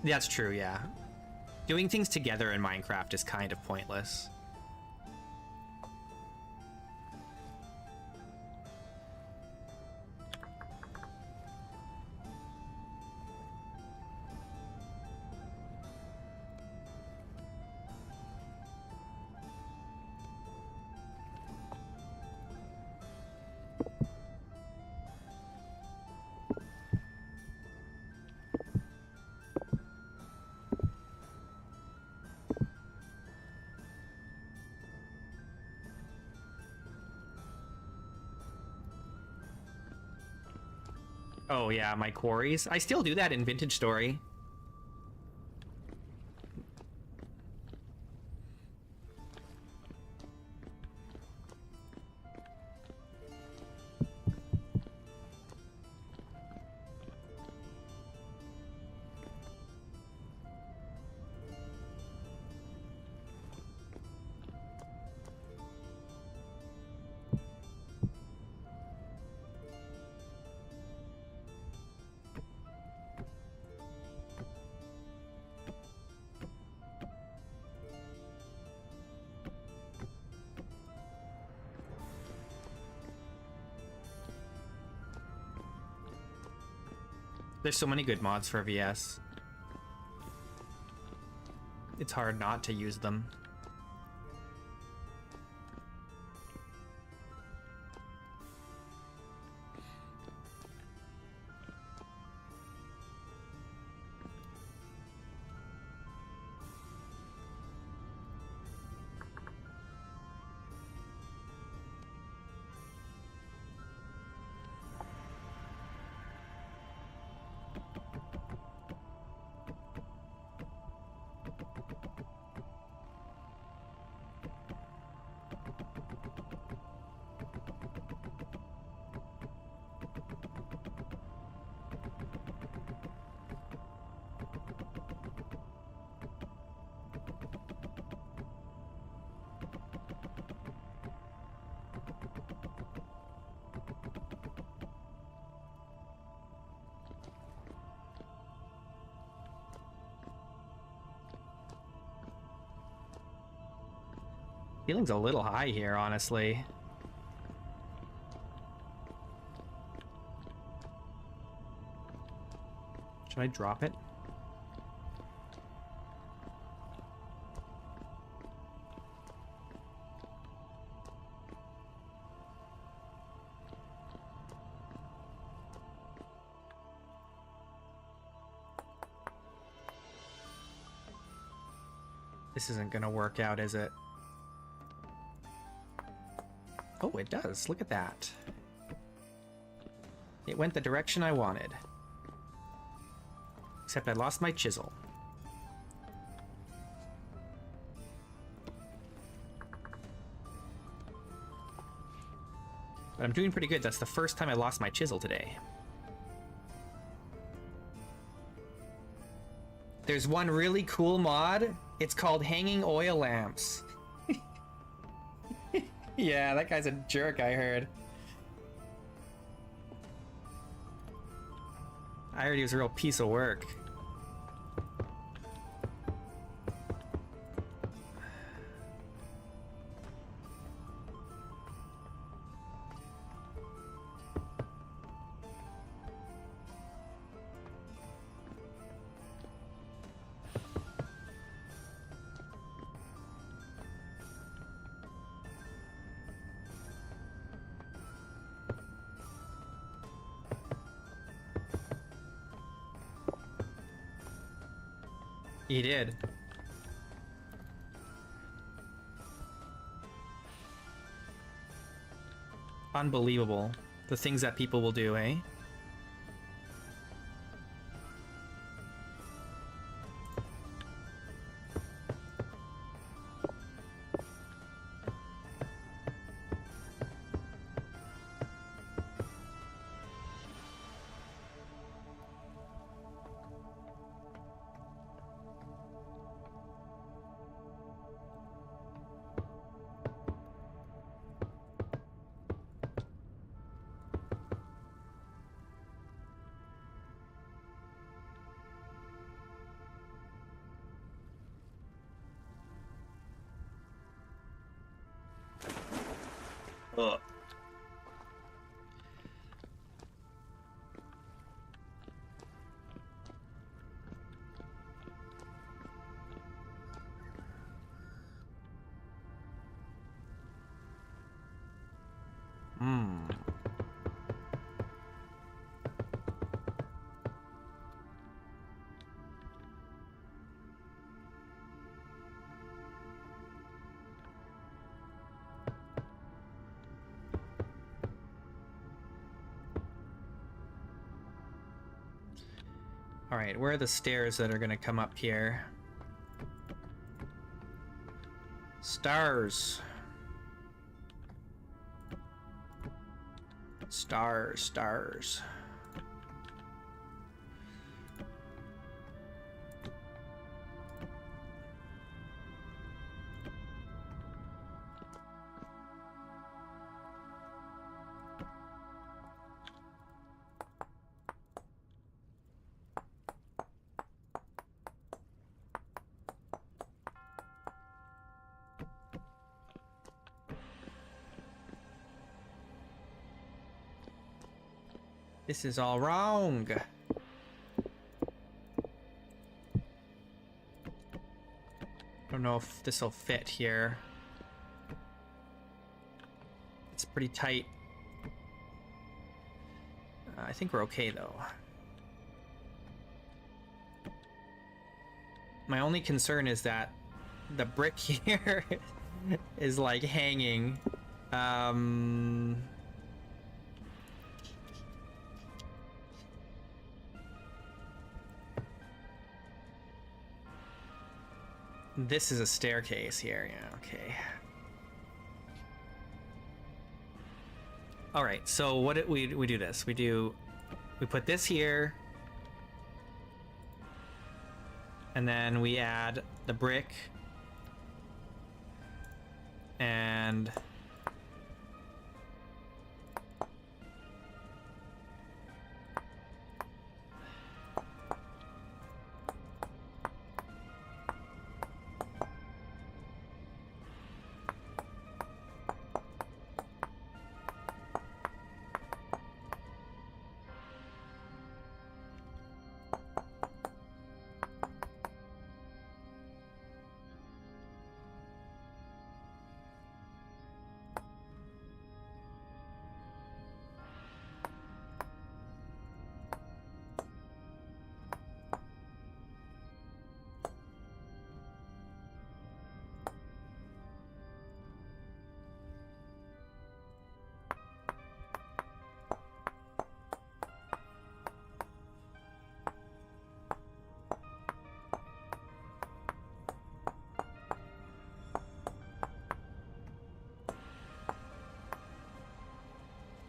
That's true, yeah. Doing things together in Minecraft is kind of pointless. Oh yeah, my quarries. I still do that in Vintage Story. There's so many good mods for VS. It's hard not to use them. Ceiling's a little high here, honestly. Should I drop it? This isn't gonna work out, is it? Oh, it does. Look at that. It went the direction I wanted. Except I lost my chisel. But I'm doing pretty good. That's the first time I lost my chisel today. There's one really cool mod. It's called Hanging Oil Lamps. Yeah, that guy's a jerk, I heard. I heard he was a real piece of work. He did. Unbelievable. The things that people will do, eh? Ugh. All right, where are the stairs that are gonna come up here? Stars. Stars, stars. This is all wrong. know if this will fit here. It's pretty tight. I think we're okay though. My only concern is that the brick here is like hanging. This is a staircase here. Yeah, okay. All right, so what did we do this? We put this here, and then we add the brick, and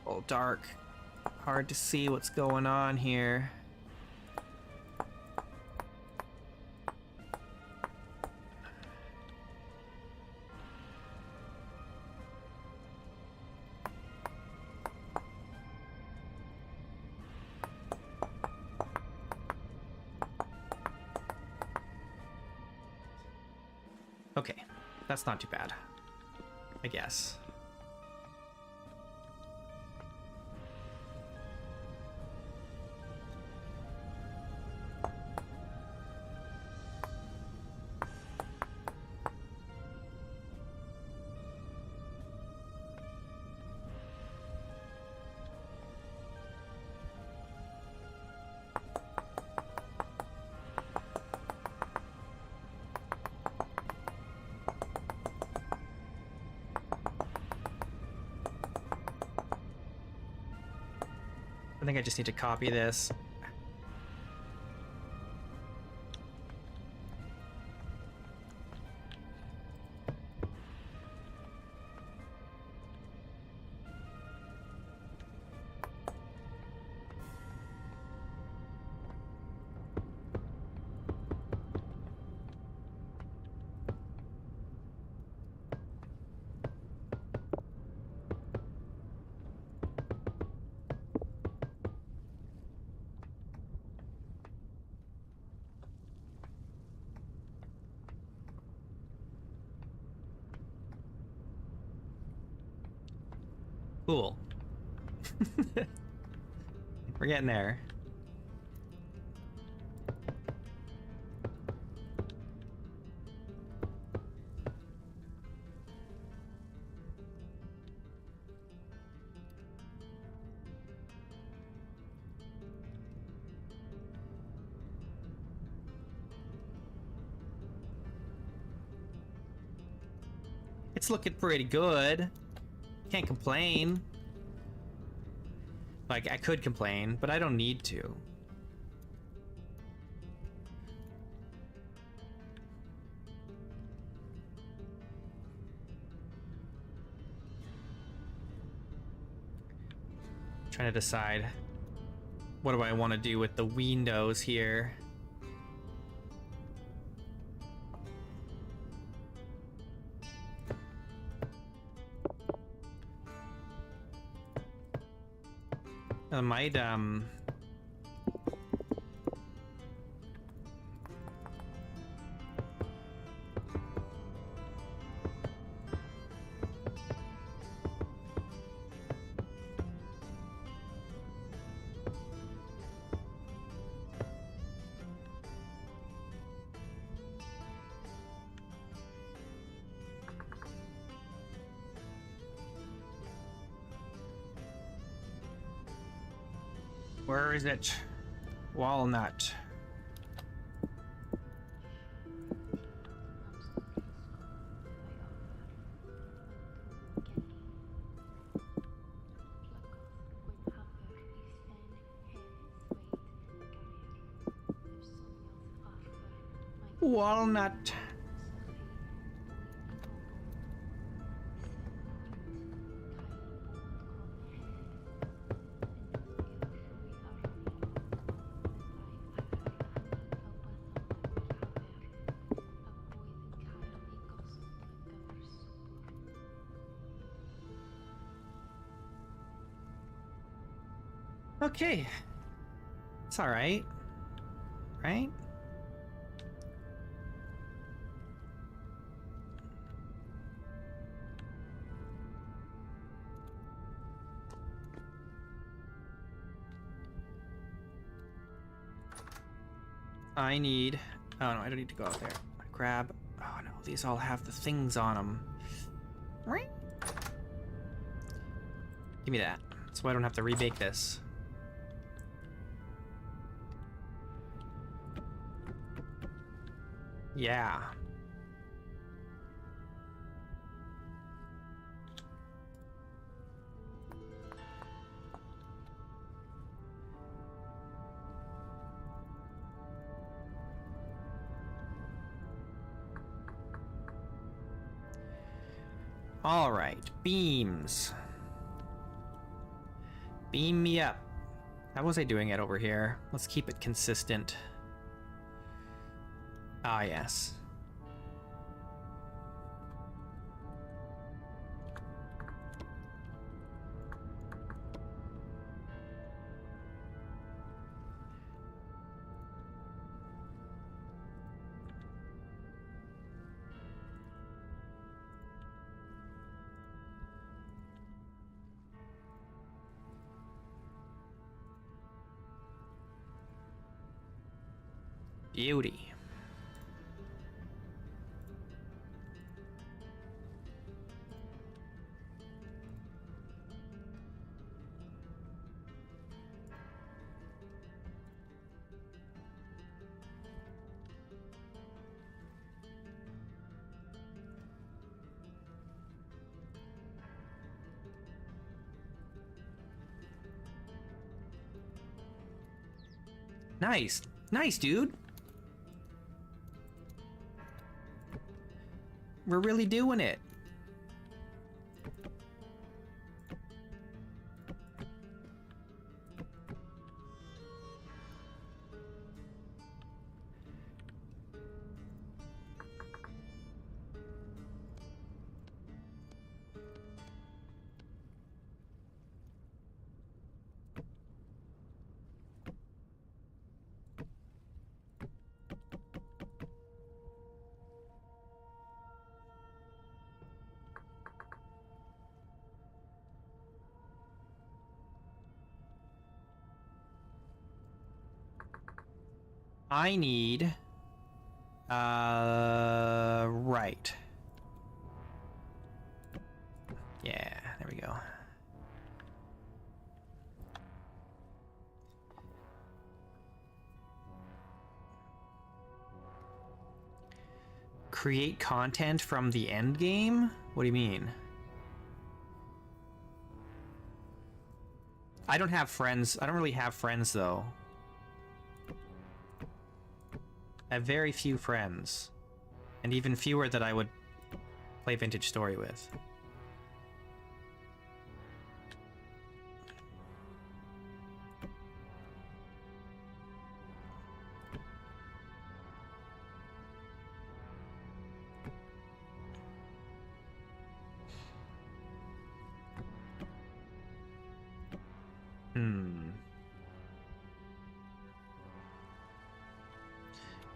oh, dark. Hard to see what's going on here. Okay, that's not too bad, I guess. I think I just need to copy this. Cool. We're getting there. It's looking pretty good. Can't complain. Like, I could complain, but I don't need to. Trying to decide, what do I want to do with the windows here? I might, Where is it? Walnut. Walnut. Okay. It's all right. Right? I need... Oh, no, I don't need to go out there. Grab... Oh, no, these all have the things on them. Give me that, so I don't have to rebake this. Yeah. All right, beams. Beam me up. How was I doing it over here? Let's keep it consistent. Ah, yes. Beauty. Nice. Nice, dude. We're really doing it. I need... right. Yeah, there we go. Create content from the end game? What do you mean? I don't have friends. I don't really have friends, though. I have very few friends. And even fewer that I would play Vintage Story with.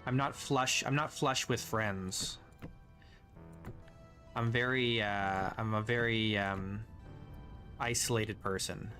I'm not flush with friends. I'm a very isolated person.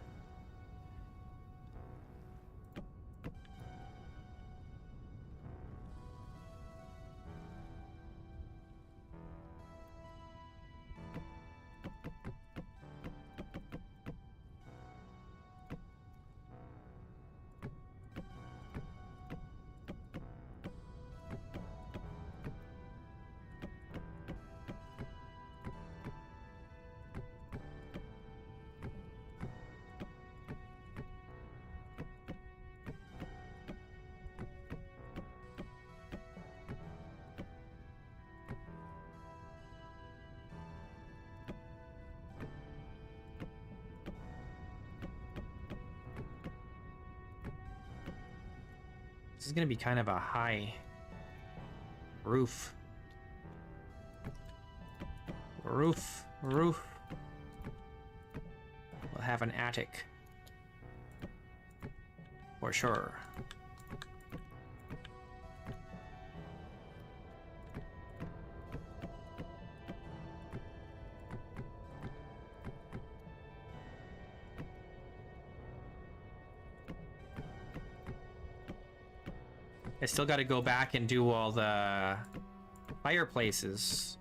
is going to be kind of a high roof. Roof. We'll have an attic. For sure. I still got to go back and do all the fireplaces.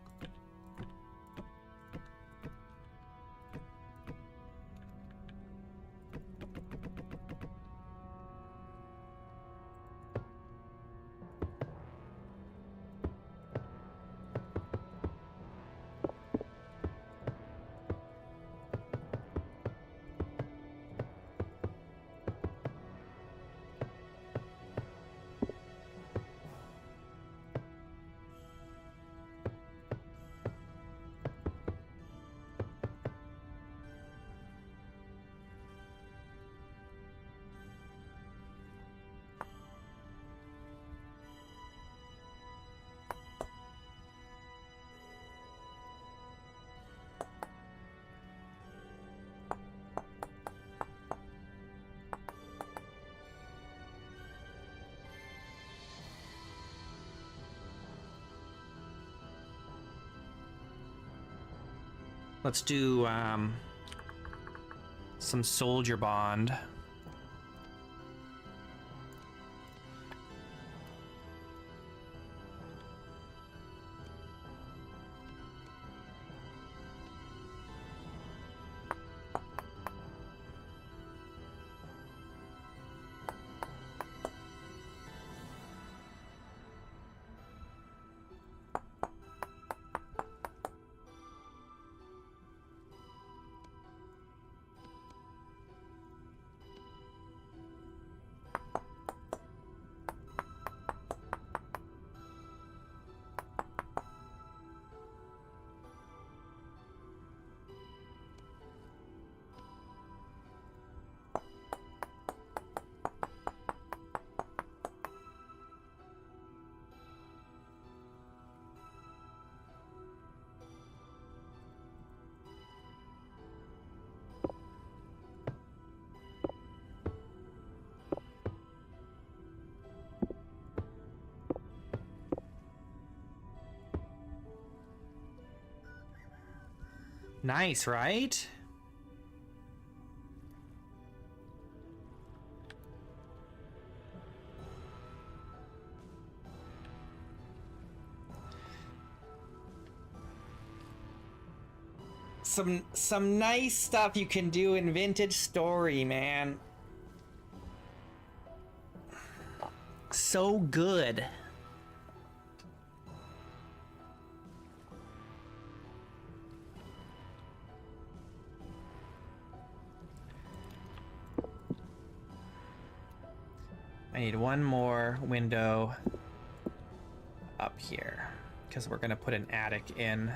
Let's do some soldier bond. Nice, right? Some nice stuff you can do in Vintage Story, man. So good. I need one more window up here because we're gonna put an attic in.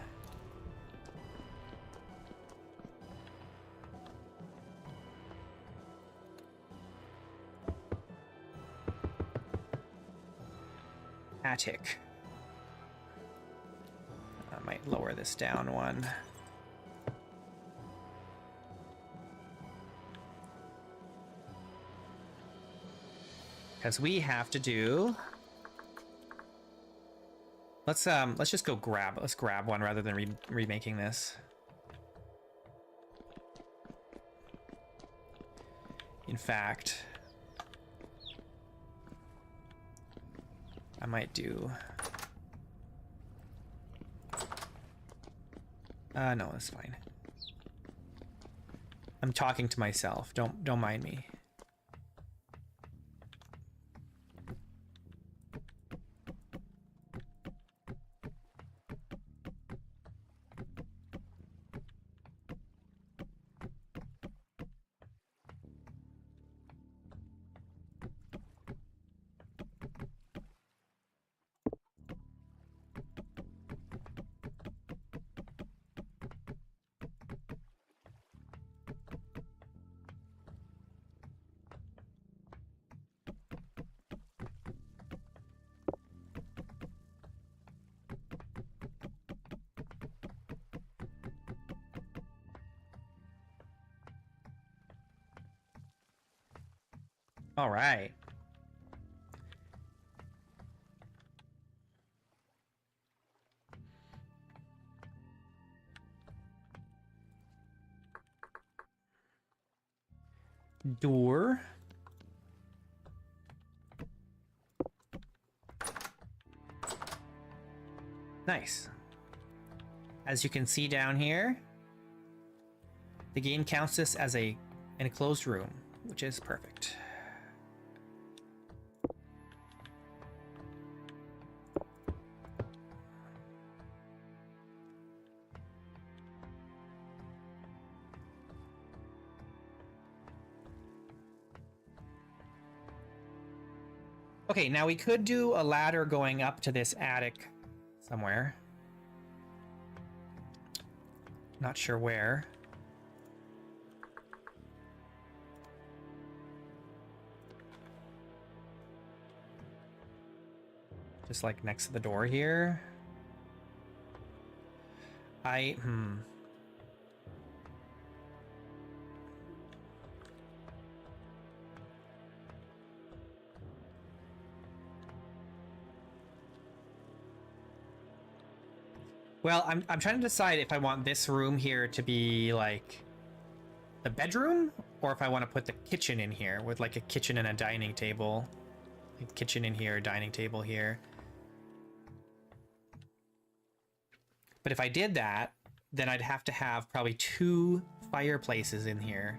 Attic. I might lower this down one. Because we have to do. Let's just go grab. Let's grab one rather than remaking this. In fact, I might do. No, it's fine. I'm talking to myself. Don't mind me. All right. Door. Nice. As you can see down here, the game counts this as an enclosed room, which is perfect. Okay, now we could do a ladder going up to this attic somewhere. Not sure where. Just like next to the door here. Well, I'm trying to decide if I want this room here to be like the bedroom, or if I want to put the kitchen in here with like a kitchen and a dining table. Like kitchen in here, dining table here. But if I did that, then I'd have to have probably 2 fireplaces in here.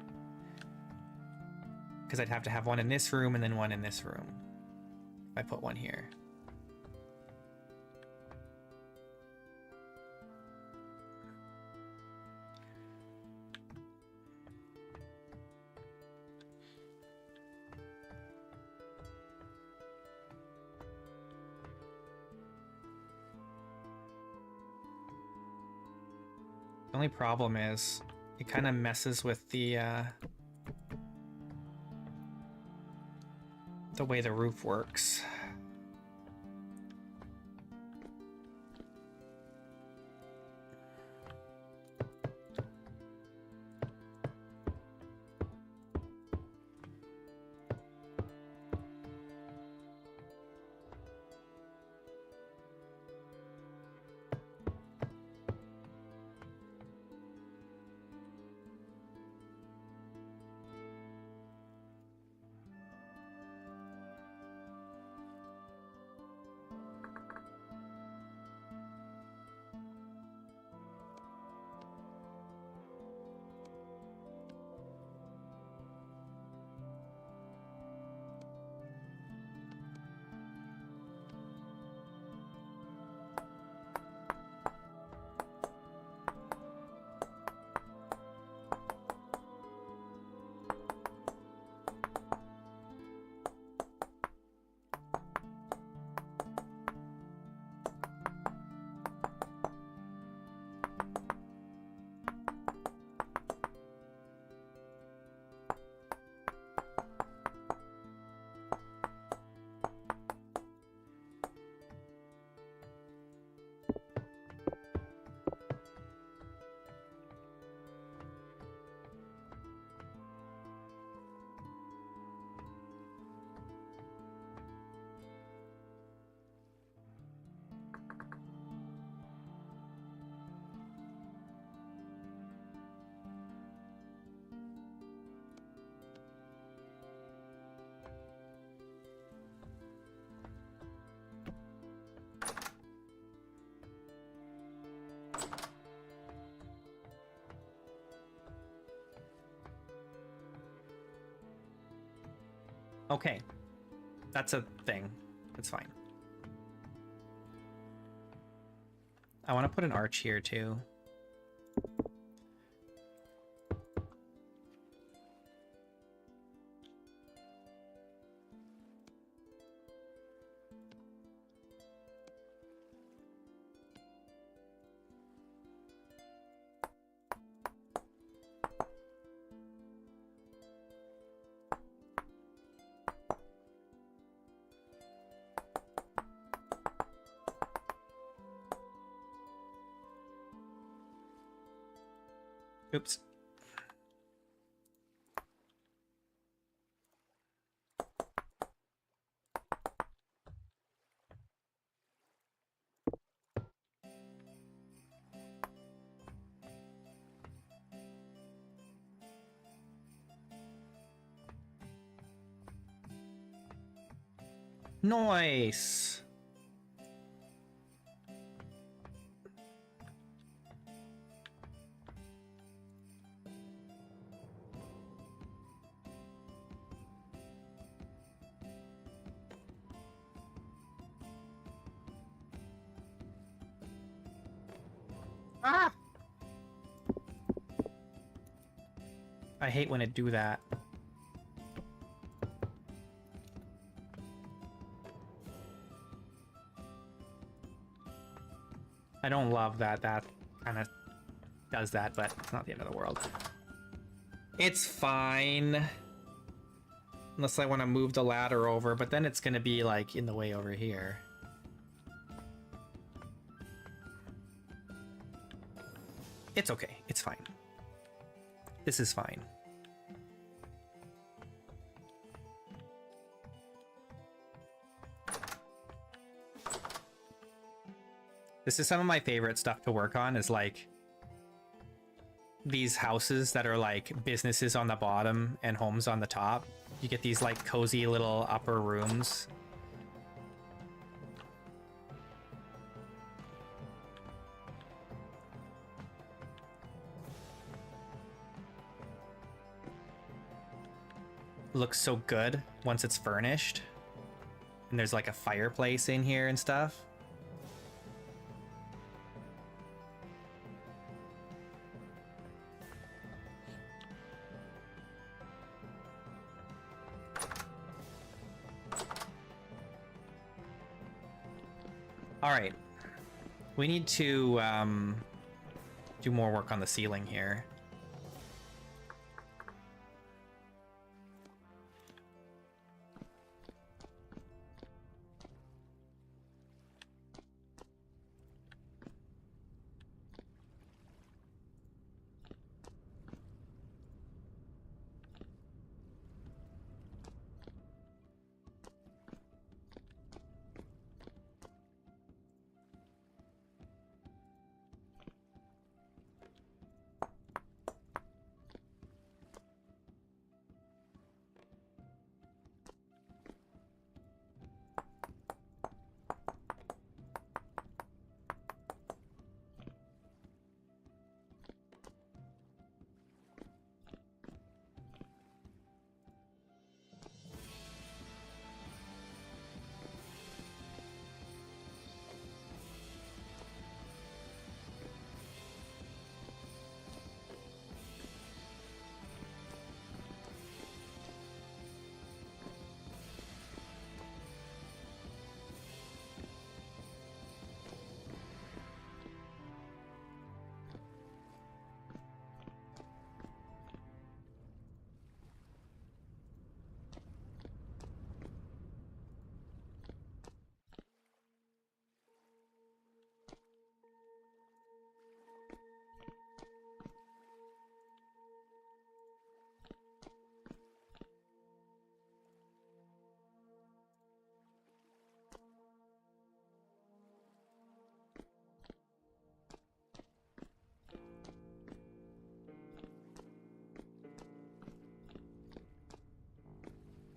Because I'd have to have one in this room and then one in this room. If I put one here. The only problem is it kind of messes with the way the roof works. Okay, that's a thing. It's fine. I want to put an arch here too. Oops. Nice. Ah! I hate when it do that. I don't love that that kind of does that, but it's not the end of the world. It's fine. Unless I want to move the ladder over, but then it's going to be like in the way over here. It's okay. It's fine. This is fine. This is some of my favorite stuff to work on, is like these houses that are like businesses on the bottom and homes on the top. You get these like cozy little upper rooms. Looks so good once it's furnished. And there's like a fireplace in here and stuff. All right, we need to do more work on the ceiling here.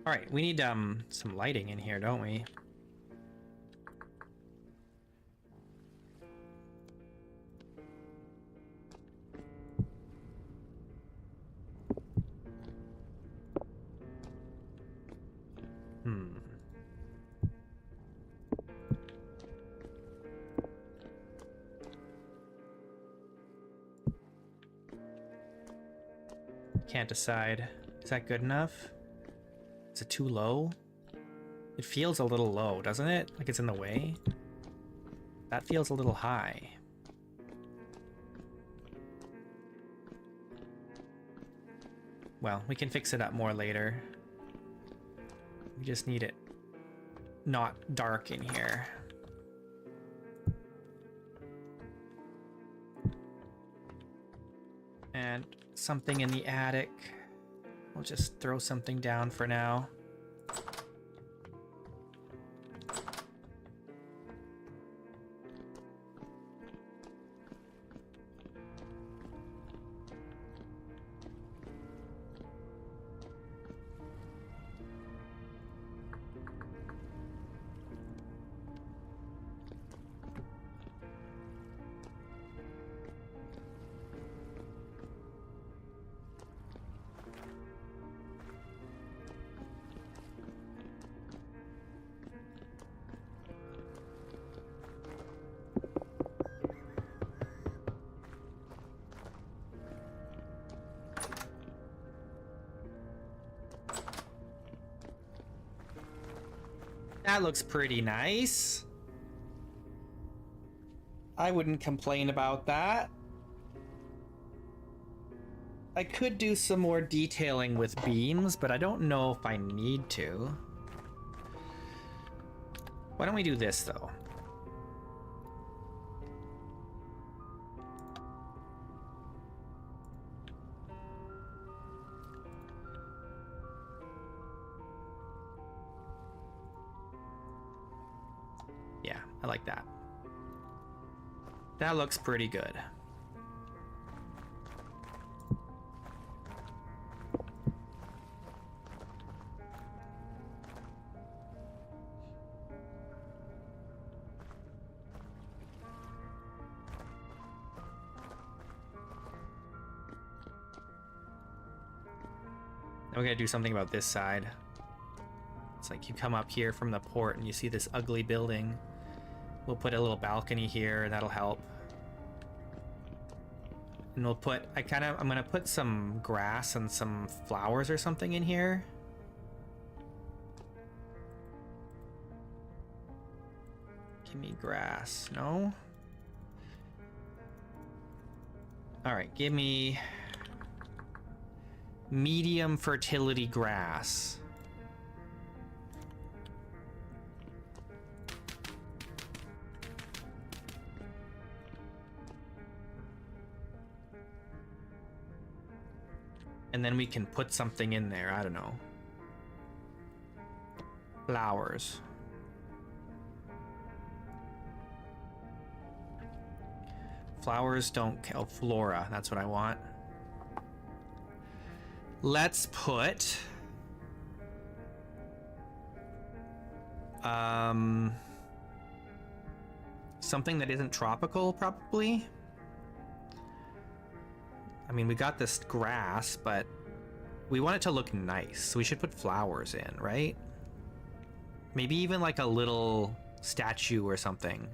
All right, we need some lighting in here, don't we? Can't decide. Is that good enough? Is it too low? It feels a little low, doesn't it? Like it's in the way? That feels a little high. Well, we can fix it up more later. We just need it not dark in here. And something in the attic. We'll just throw something down for now. That looks pretty nice. I wouldn't complain about that. I could do some more detailing with beams, but I don't know if I need to. Why don't we do this, though? Yeah, I like that. That looks pretty good. Now we gotta do something about this side. It's like you come up here from the port and you see this ugly building. We'll put a little balcony here, that'll help. And we'll put, I'm gonna put some grass and some flowers or something in here. Give me grass, no? All right, give me medium fertility grass. And then we can put something in there, I don't know. Flowers. Flowers don't kill flora, that's what I want. Let's put something that isn't tropical, probably. I mean, we got this grass, but we want it to look nice, so we should put flowers in, right? Maybe even like a little statue or something.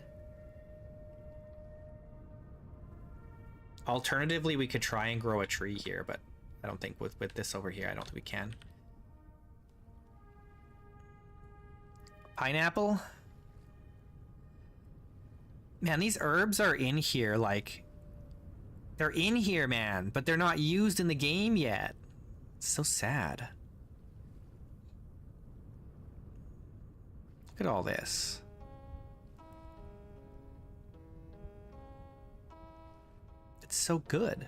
Alternatively, we could try and grow a tree here, but I don't think with this over here, I don't think we can. Pineapple? Man, these herbs are in here, like... They're in here, man, but they're not used in the game yet. It's so sad. Look at all this. It's so good.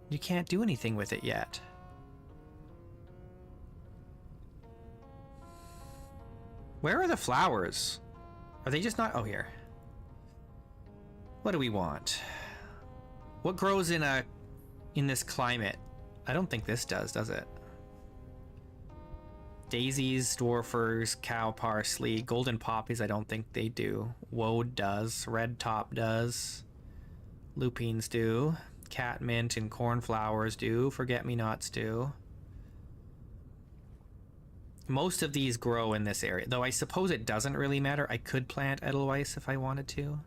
You can't do anything with it yet. Where are the flowers? Are they just not? Oh, here. What do we want? What grows in this climate? I don't think this does it? Daisies, dwarfers, cow parsley, golden poppies, I don't think they do. Woad does, red top does, lupines do, catmint and cornflowers do, forget-me-nots do. Most of these grow in this area, though I suppose it doesn't really matter. I could plant edelweiss if I wanted to.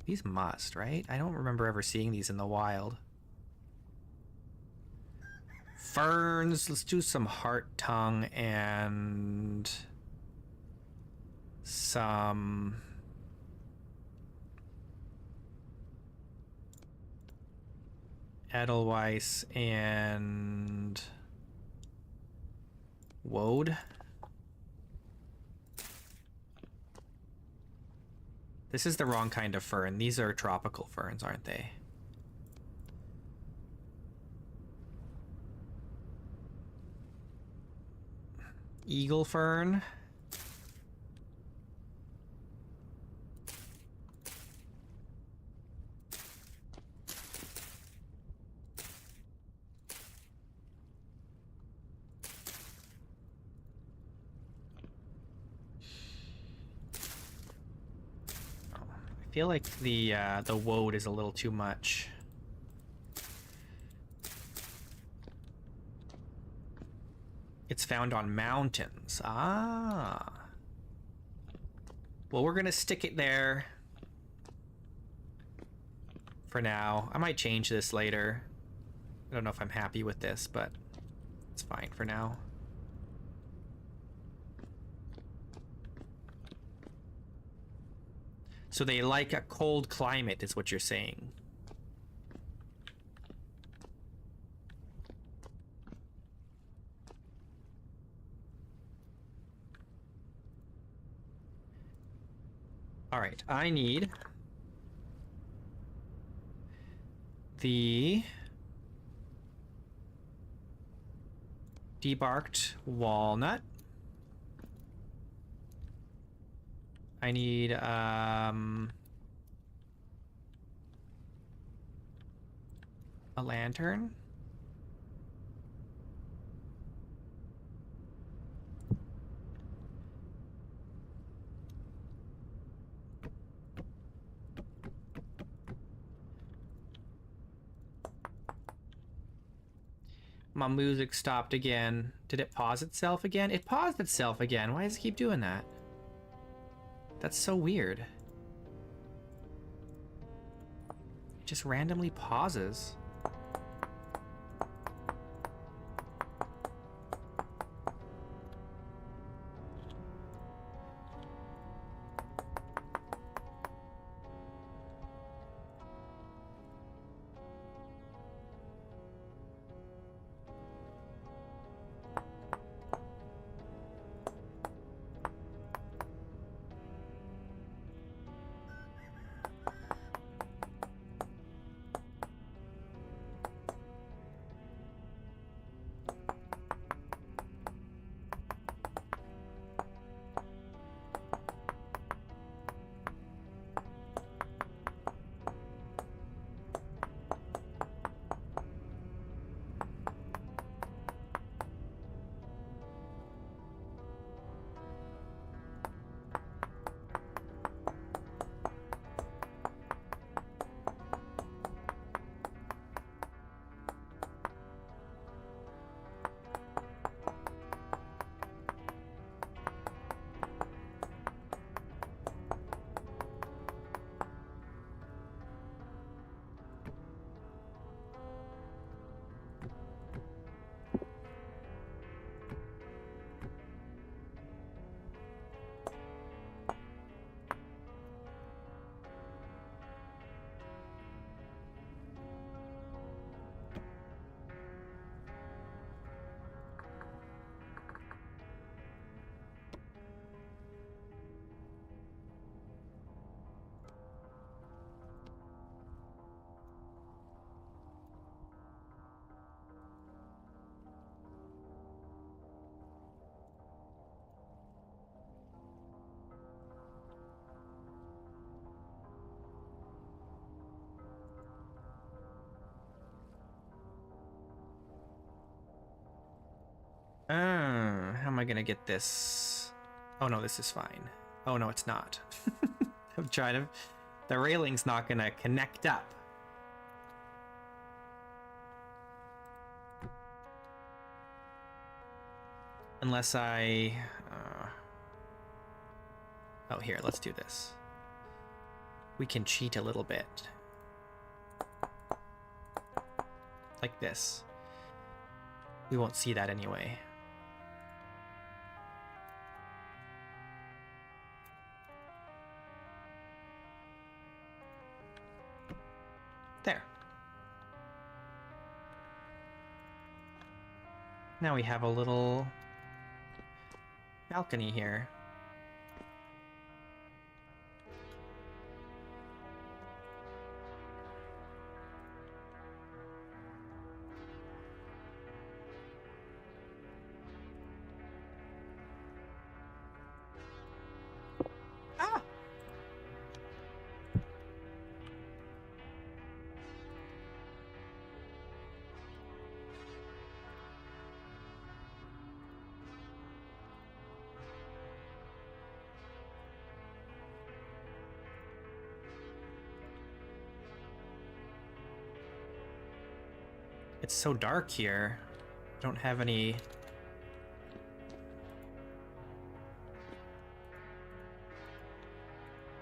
These must, right? I don't remember ever seeing these in the wild. Ferns, let's do some heart tongue and some edelweiss and woad. This is the wrong kind of fern. These are tropical ferns, aren't they? Eagle fern. I feel like the woad is a little too much. It's found on mountains. Ah. Well, we're gonna stick it there for now. I might change this later. I don't know if I'm happy with this, but it's fine for now. So they like a cold climate, is what you're saying. All right, I need the debarked walnut. I need a lantern. My music stopped again. Did it pause itself again? It paused itself again. Why does it keep doing that? That's so weird. It just randomly pauses. How am I gonna get this? Oh no, this is fine. Oh no, it's not. I'm trying to... The railing's not gonna connect up. Unless I... Oh, here, let's do this. We can cheat a little bit. Like this. We won't see that anyway. There. Now we have a little balcony here. Ah! It's so dark here. I don't have any...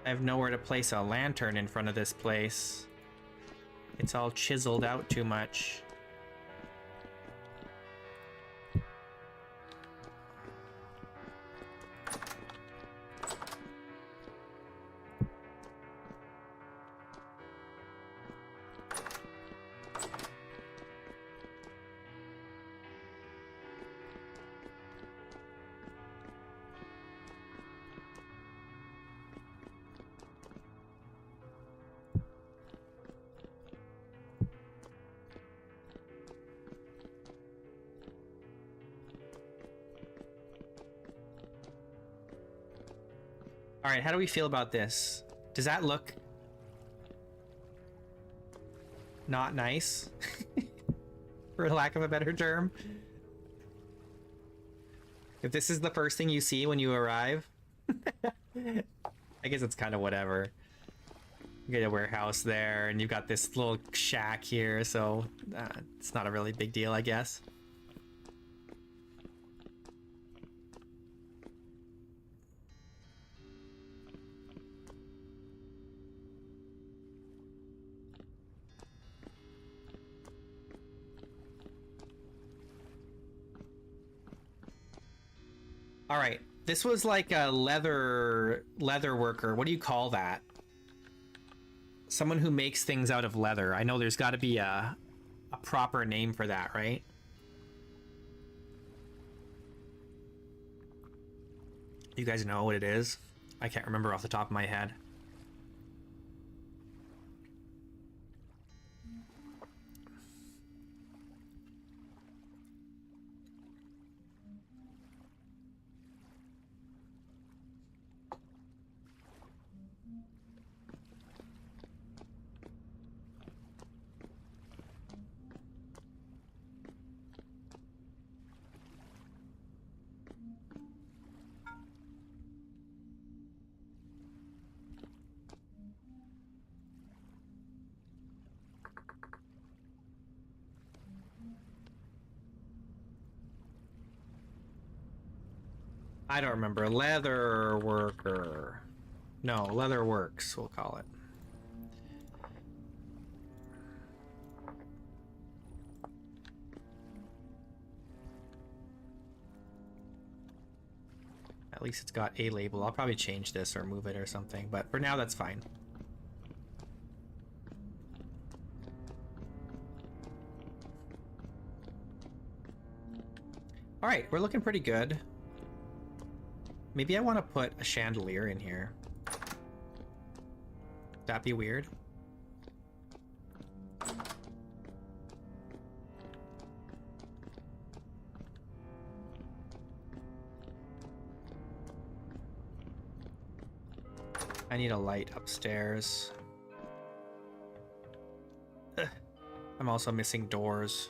I have nowhere to place a lantern in front of this place. It's all chiseled out too much. All right, how do we feel about this? Does that look not nice? For lack of a better term. If this is the first thing you see when you arrive, I guess it's kind of whatever. You get a warehouse there, and you've got this little shack here, so it's not a really big deal, I guess. All right, this was like a leather worker. What do you call that? Someone who makes things out of leather. I know there's got to be a proper name for that, right? You guys know what it is? I can't remember off the top of my head. I don't remember. Leather worker. No, leather works, we'll call it. At least it's got a label. I'll probably change this or move it or something, but for now that's fine. All right, we're looking pretty good. Maybe I want to put a chandelier in here. That'd be weird. I need a light upstairs. Ugh. I'm also missing doors.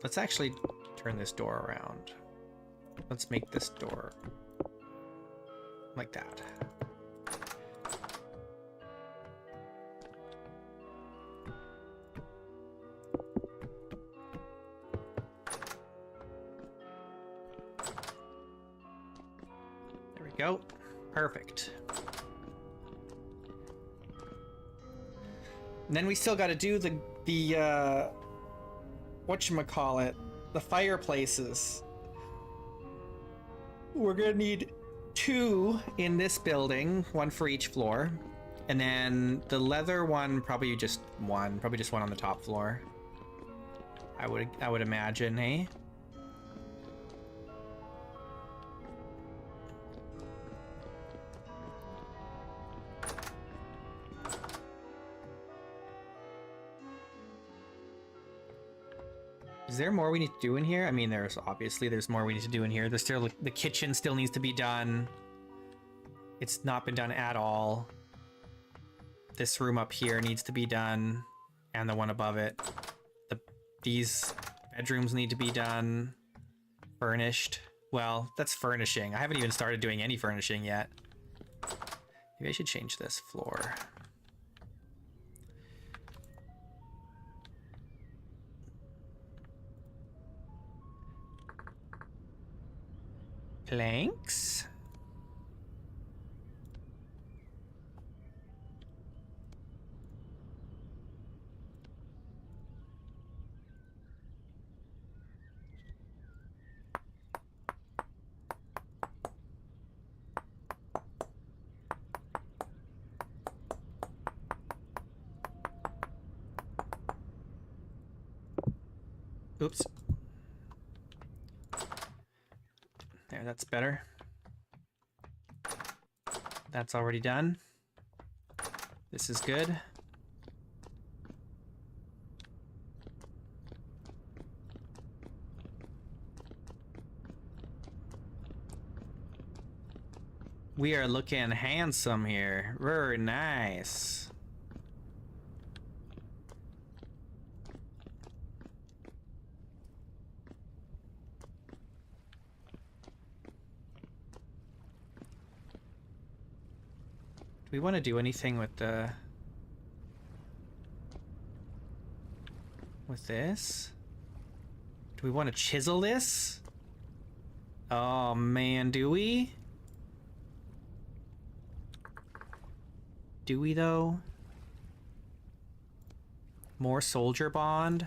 Let's actually turn this door around. Let's make this door like that. There we go. Perfect. And then we still got to do the whatchamacallit, the fireplaces. We're gonna need 2 in this building, 1 for each floor. And then the leather one, probably just one on the top floor. I would imagine, hey? Is there more we need to do in here? I mean, there's more we need to do in here. There's still, the kitchen still needs to be done. It's not been done at all. This room up here needs to be done, and the one above it. These bedrooms need to be done. Furnished. Well, that's furnishing. I haven't even started doing any furnishing yet. Maybe I should change this floor. Planks. Oops. There, that's better. That's already done. This is good. We are looking handsome here. Very nice. Do we want to do anything with the... with this? Do we want to chisel this? Oh man, do we? Do we though? More soldier bond?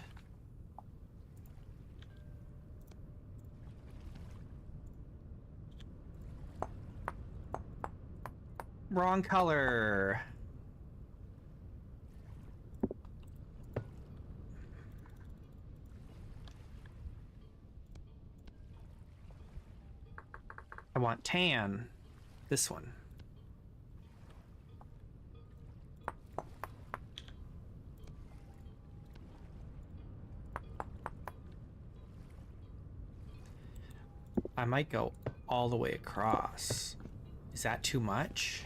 Wrong color. I want tan. This one. I might go all the way across. Is that too much?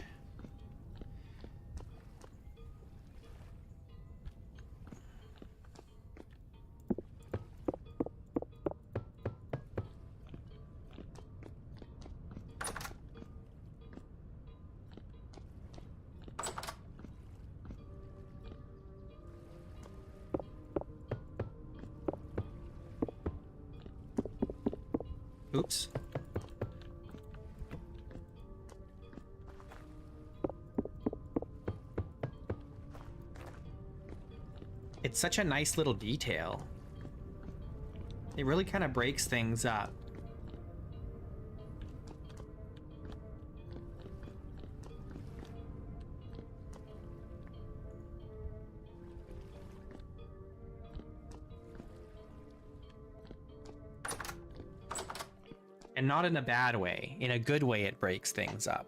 Oops. It's such a nice little detail. It really kind of breaks things up. And not in a bad way. In a good way, it breaks things up.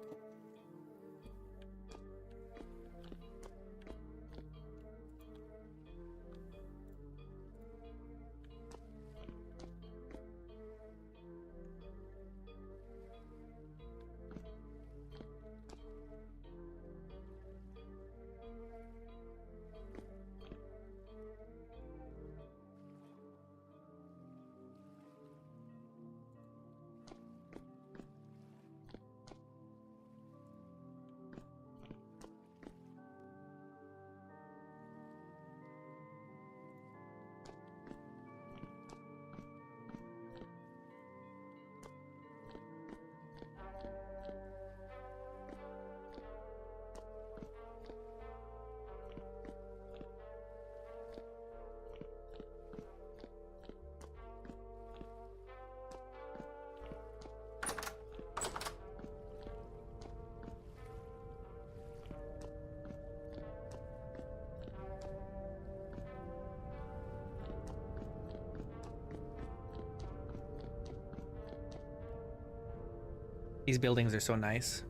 These buildings are so nice.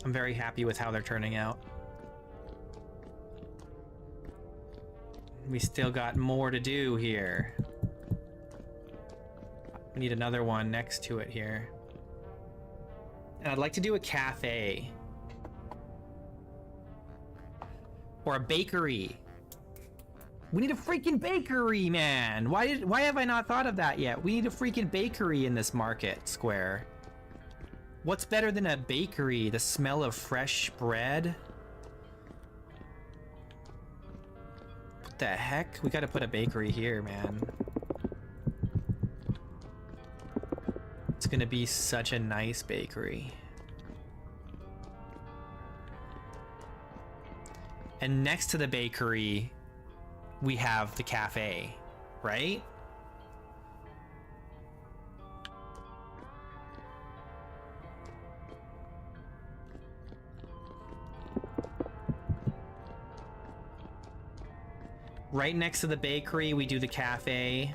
I'm very happy with how they're turning out. We still got more to do here. We need another one next to it here. And I'd like to do a cafe. Or a bakery. We need a freaking bakery, man! Why have I not thought of that yet? We need a freaking bakery in this market square. What's better than a bakery? The smell of fresh bread? What the heck? We gotta put a bakery here, man. It's gonna be such a nice bakery. And next to the bakery, we have the cafe, right? Right next to the bakery, we do the cafe.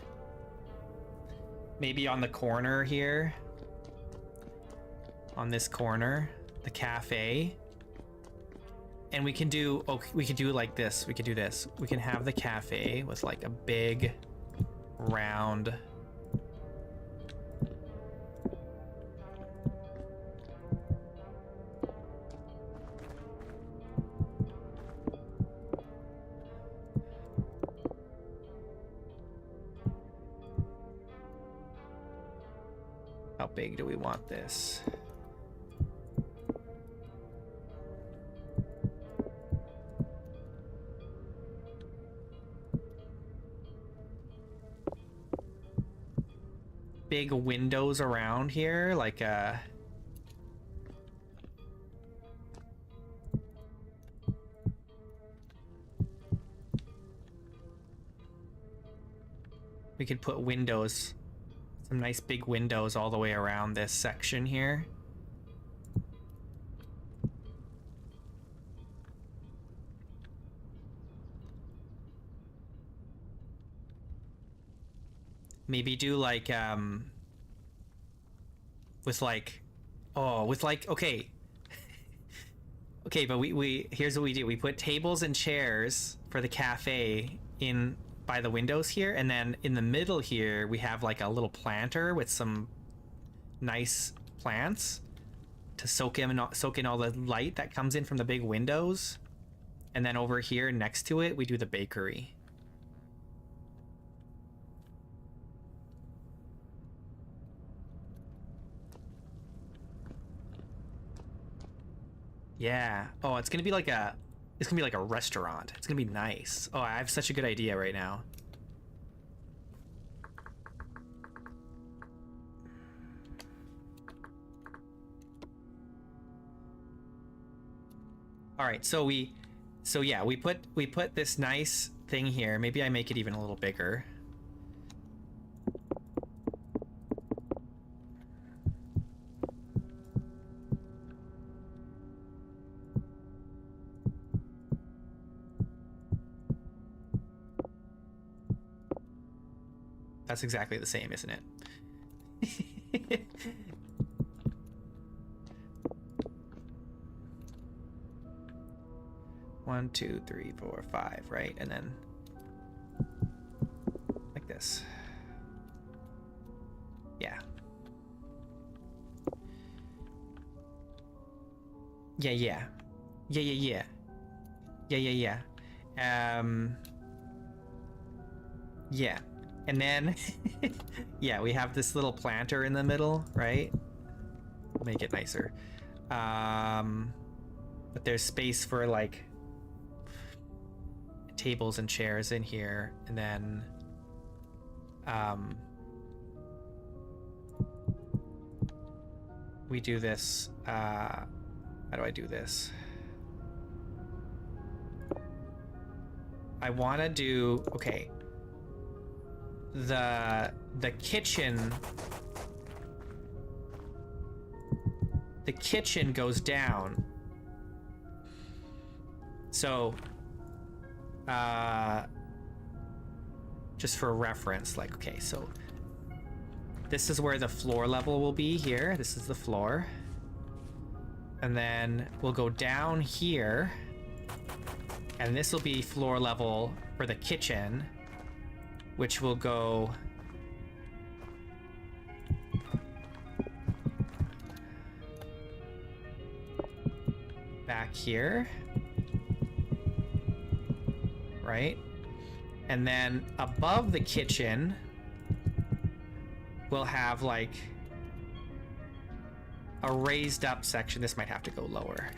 Maybe on the corner here. On this corner, the cafe. And we can do, oh, we could do it like this. We could do this. We can have the cafe with like a big round big do we want this? Big windows around here, like we could put windows, some nice big windows all the way around this section here. Maybe do like with like, oh, with like, okay. Okay, but we here's what we do. We put tables and chairs for the cafe in by the windows here, and then in the middle here we have like a little planter with some nice plants to soak in all the light that comes in from the big windows. And then over here next to it we do the bakery. Yeah. Oh, it's gonna be like a restaurant. It's gonna be nice. Oh, I have such a good idea right now. All right, so yeah, we put this nice thing here. Maybe I make it even a little bigger. That's exactly the same, isn't it? 1, 2, 3, 4, 5, right? And then like this. Yeah. Yeah, yeah. Yeah, yeah, yeah. Yeah, yeah, yeah. Yeah. And then, yeah, we have this little planter in the middle, right? We'll make it nicer. But there's space for like tables and chairs in here, and then we do this. How do I do this? I want to do, okay, the kitchen goes down, so just for reference, like, okay, so this is where the floor level will be here. This is the floor, and then we'll go down here, and this will be floor level for the kitchen, which will go back here, right? And then above the kitchen, we'll have like a raised up section. This might have to go lower,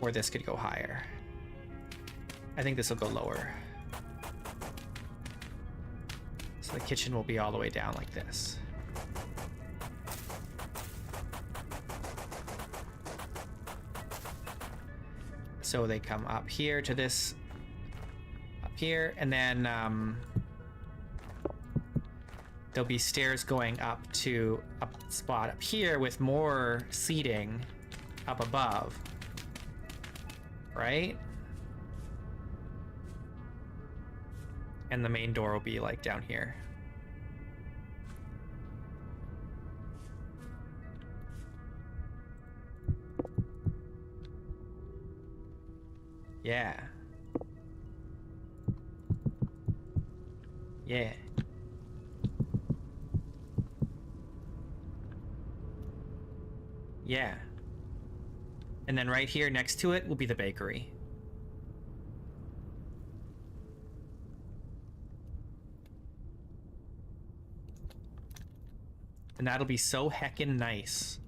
or this could go higher. I think this will go lower. So the kitchen will be all the way down like this. So they come up here to this, up here, and then there'll be stairs going up to a spot up here with more seating up above, right? And the main door will be like down here. Yeah. Yeah. Yeah. And then right here next to it will be the bakery. And that'll be so heckin' nice.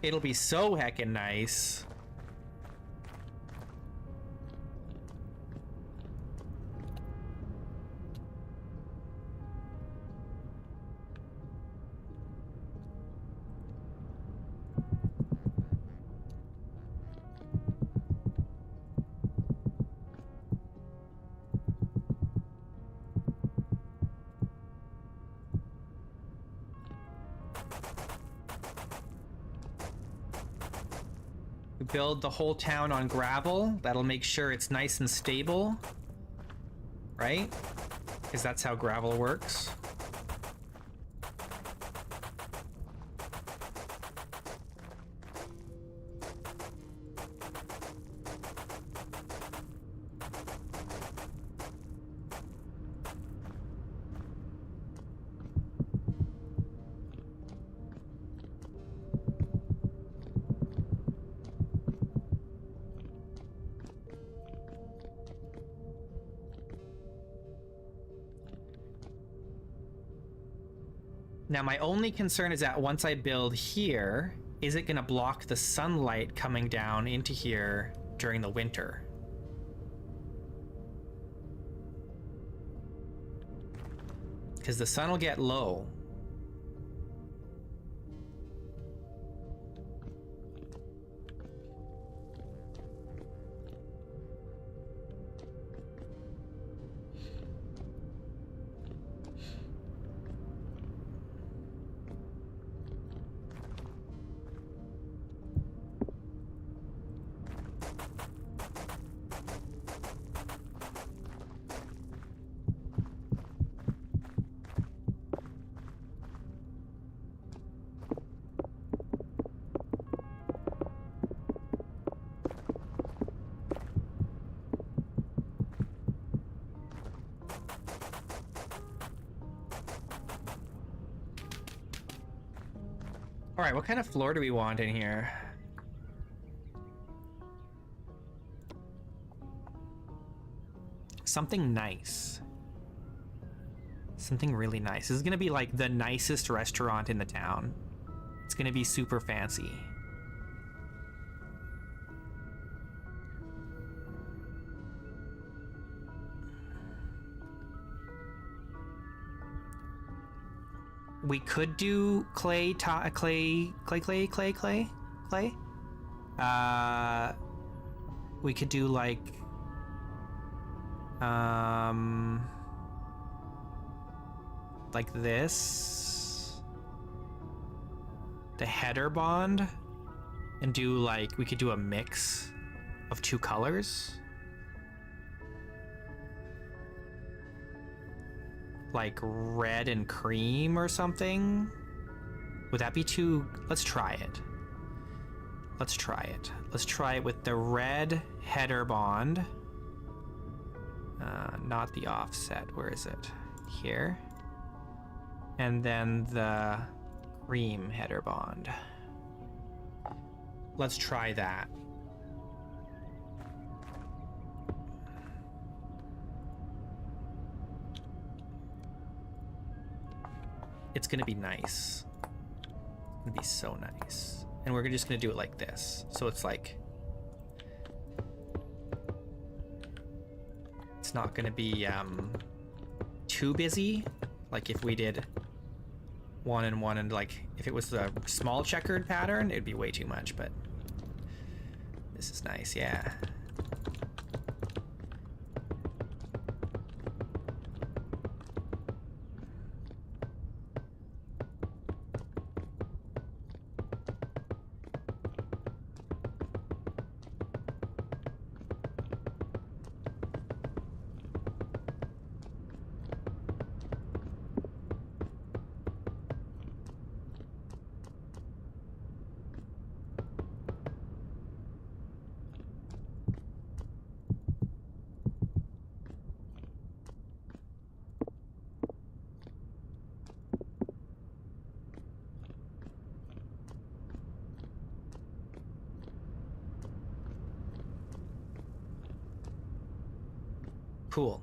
It'll be so heckin' nice. We build the whole town on gravel. That'll make sure it's nice and stable. Right? Because that's how gravel works. Now, my only concern is that once I build here, is it going to block the sunlight coming down into here during the winter? Because the sun will get low. All right, what kind of floor do we want in here? Something nice. Something really nice. This is gonna be like the nicest restaurant in the town. It's gonna be super fancy. We could do clay. We could do like, like this, the header bond, and do like, we could do a mix of two colors. Like red and cream or something. Would that be too... Let's try it. Let's try it. Let's try it with the red header bond. Not the offset. Where is it? Here. And then the cream header bond. Let's try that. It's gonna be nice. It's gonna be so nice. And we're just gonna do it like this. So it's like, it's not gonna be too busy. Like if we did one and one, and like if it was a small checkered pattern, it'd be way too much, but this is nice, yeah. cool.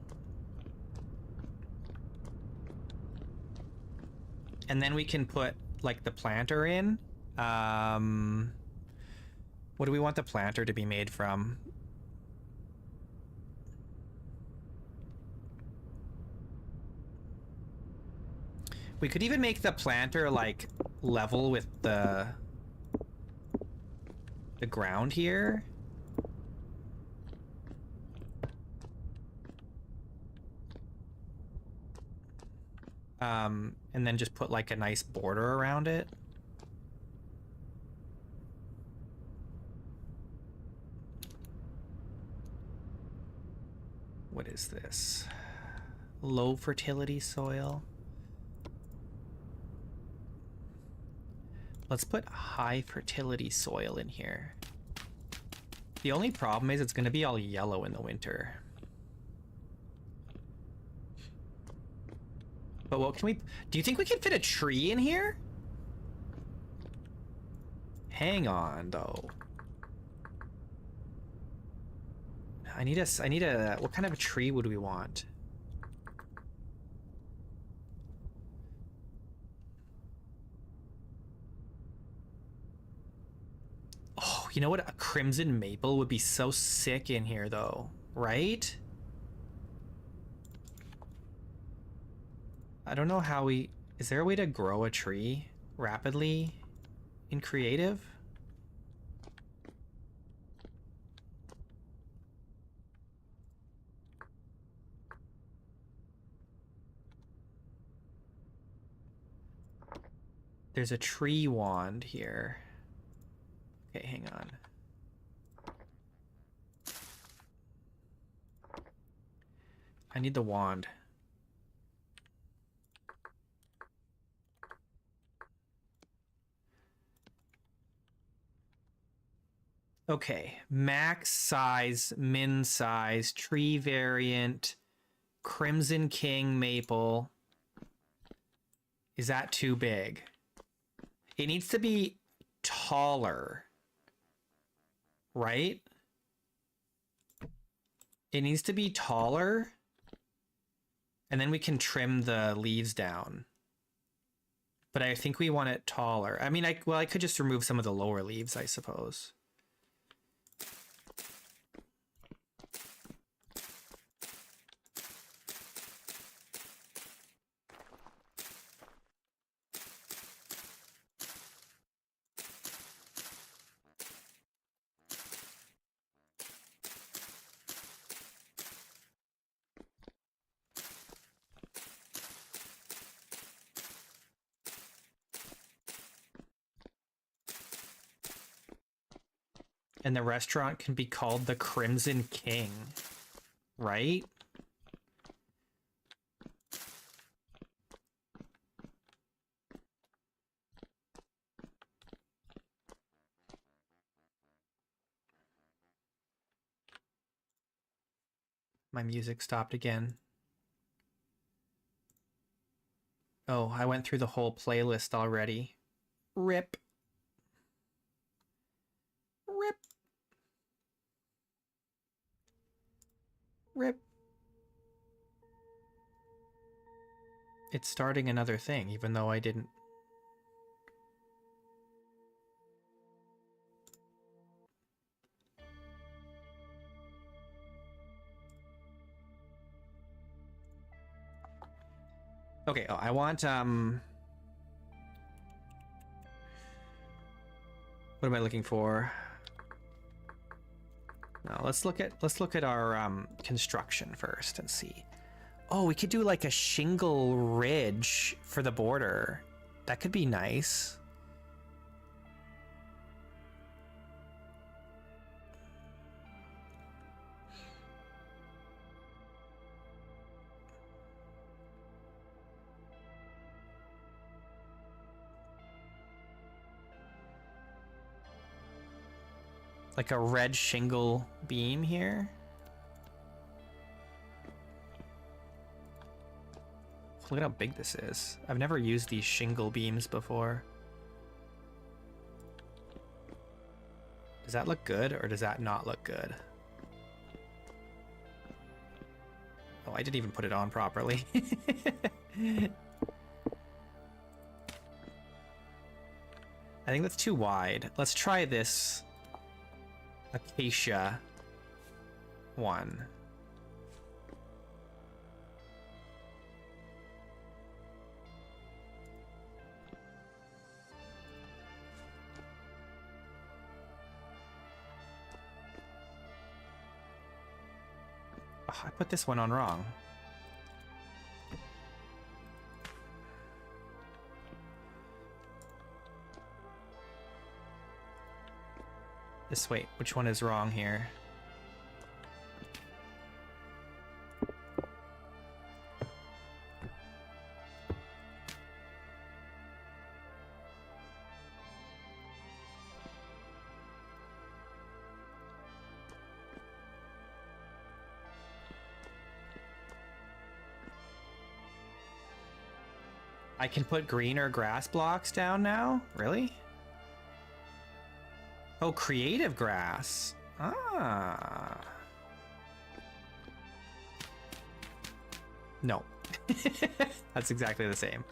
And then we can put like the planter in. What do we want the planter to be made from? We could even make the planter like level with the ground here. And then just put like a nice border around it. What is this? Low fertility soil. Let's put high fertility soil in here. The only problem is it's going to be all yellow in the winter. But what can we... Do you think we can fit a tree in here? Hang on, though. I need a... What kind of a tree would we want? Oh, you know what? A crimson maple would be so sick in here, though. Right? I don't know how we... Is there a way to grow a tree rapidly in creative? There's a tree wand here. Okay, hang on. I need the wand. Okay, max size, min size, tree variant, Crimson King maple. Is that too big? It needs to be taller, right? It needs to be taller, and then we can trim the leaves down. But I think we want it taller. I mean, I could just remove some of the lower leaves, I suppose. And the restaurant can be called the Crimson King, right? My music stopped again. Oh, I went through the whole playlist already. Rip. Rip. Rip. It's starting another thing, even though I didn't. Okay, oh, I want, what am I looking for? No, let's look at our construction first and see. Oh, we could do like a shingle ridge for the border. That could be nice. Like a red shingle beam here. Look at how big this is. I've never used these shingle beams before. Does that look good or does that not look good? I didn't even put it on properly. I think that's too wide. Let's try this acacia one. Oh, I put this one on wrong. This, wait, which one is wrong here? I can put greener grass blocks down now? Really? Oh, creative grass. Ah. No. That's exactly the same.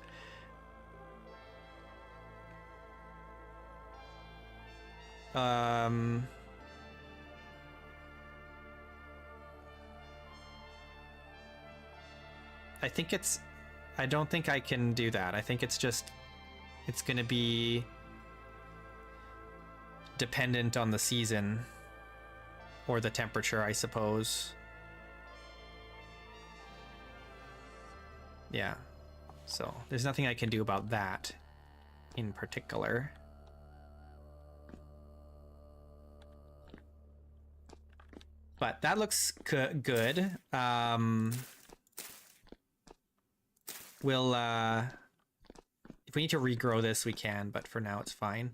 I think it's... I don't think I can do that. I think it's just... It's gonna be... dependent on the season. Or the temperature, I suppose. Yeah. So, there's nothing I can do about that in particular. But that looks good. We'll, if we need to regrow this, we can, but for now it's fine.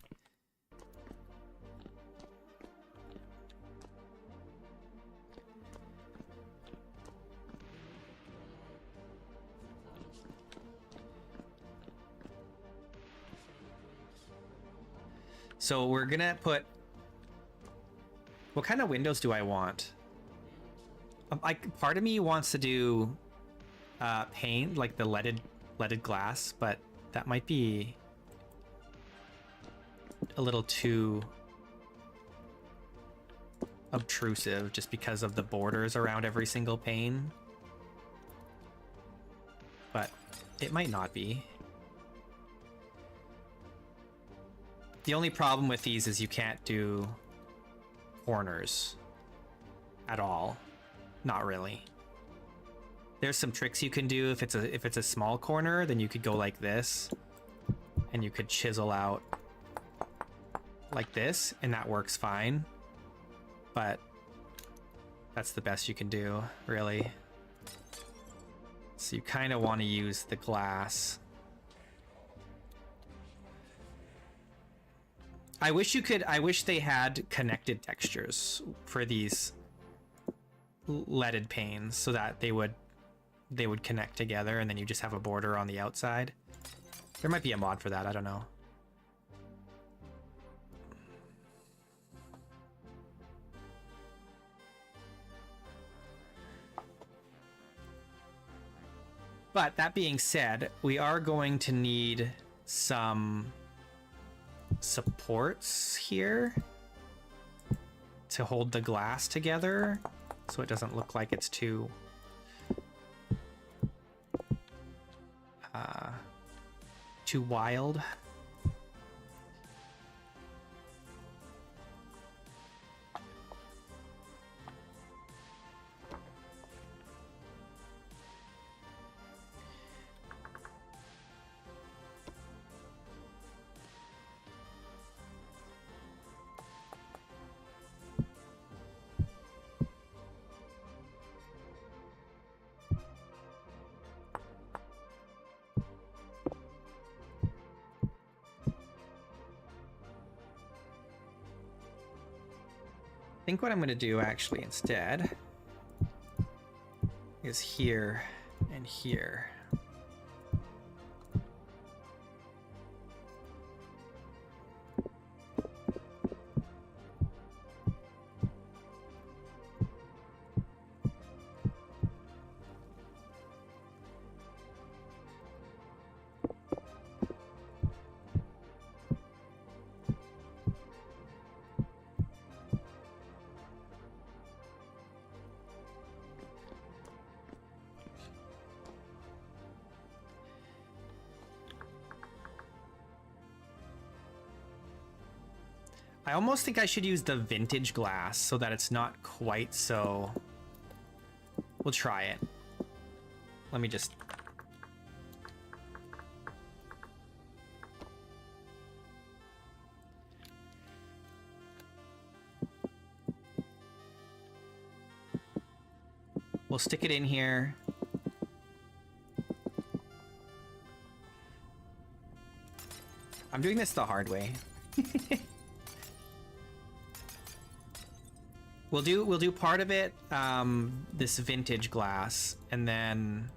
So we're gonna put... What kind of windows do I want? Part of me wants to do pane, like the leaded glass, but that might be a little too obtrusive just because of the borders around every single pane. But it might not be. The only problem with these is you can't do corners at all. Not really. There's some tricks you can do. If it's a small corner, then you could go like this, and you could chisel out like this, and that works fine. But that's the best you can do, really. So you kind of want to use the glass. I wish they had connected textures for these leaded panes so that they would connect together and then you just have a border on the outside. There might be a mod for that, I don't know. But that being said, we are going to need some supports here to hold the glass together so it doesn't look like it's too wild. I think what I'm going to do actually instead is here and here. I almost think I should use the vintage glass so that it's not quite so... We'll try it. Let me just... We'll stick it in here. I'm doing this the hard way. We'll do part of it, this vintage glass, and then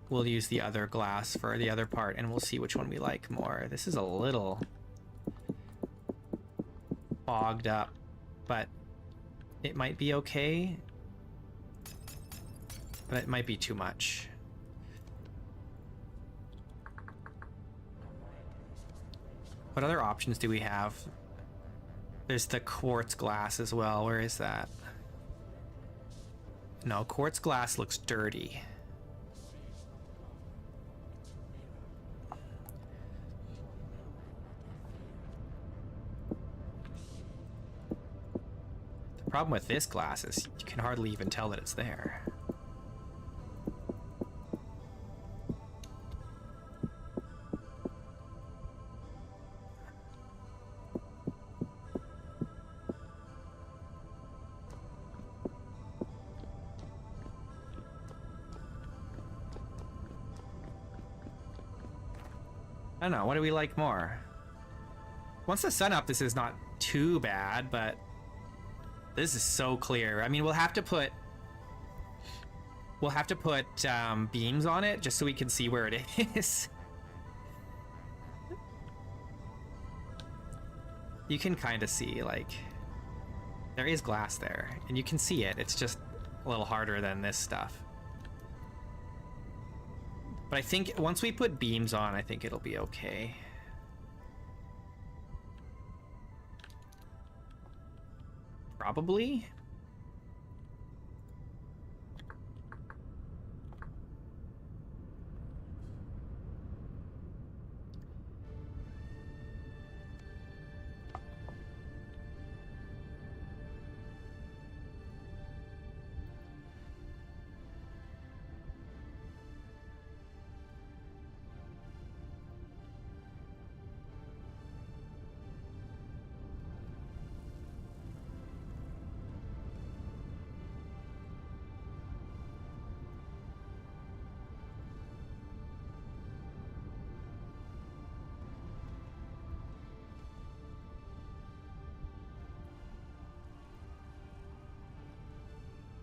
we'll use the other glass for the other part, and we'll see which one we like more. This is a little bogged up, but it might be okay. But it might be too much. What other options do we have? There's the quartz glass as well. Where is that? No, quartz glass looks dirty. The problem with this glass is you can hardly even tell that it's there. I don't know, what do we like more? Once the sun up, this is not too bad, but this is so clear. I mean, we'll have to put beams on it just so we can see where it is. You can kind of see, like, there is glass there, and you can see it. It's just a little harder than this stuff. But I think once we put beams on, I think it'll be okay. Probably.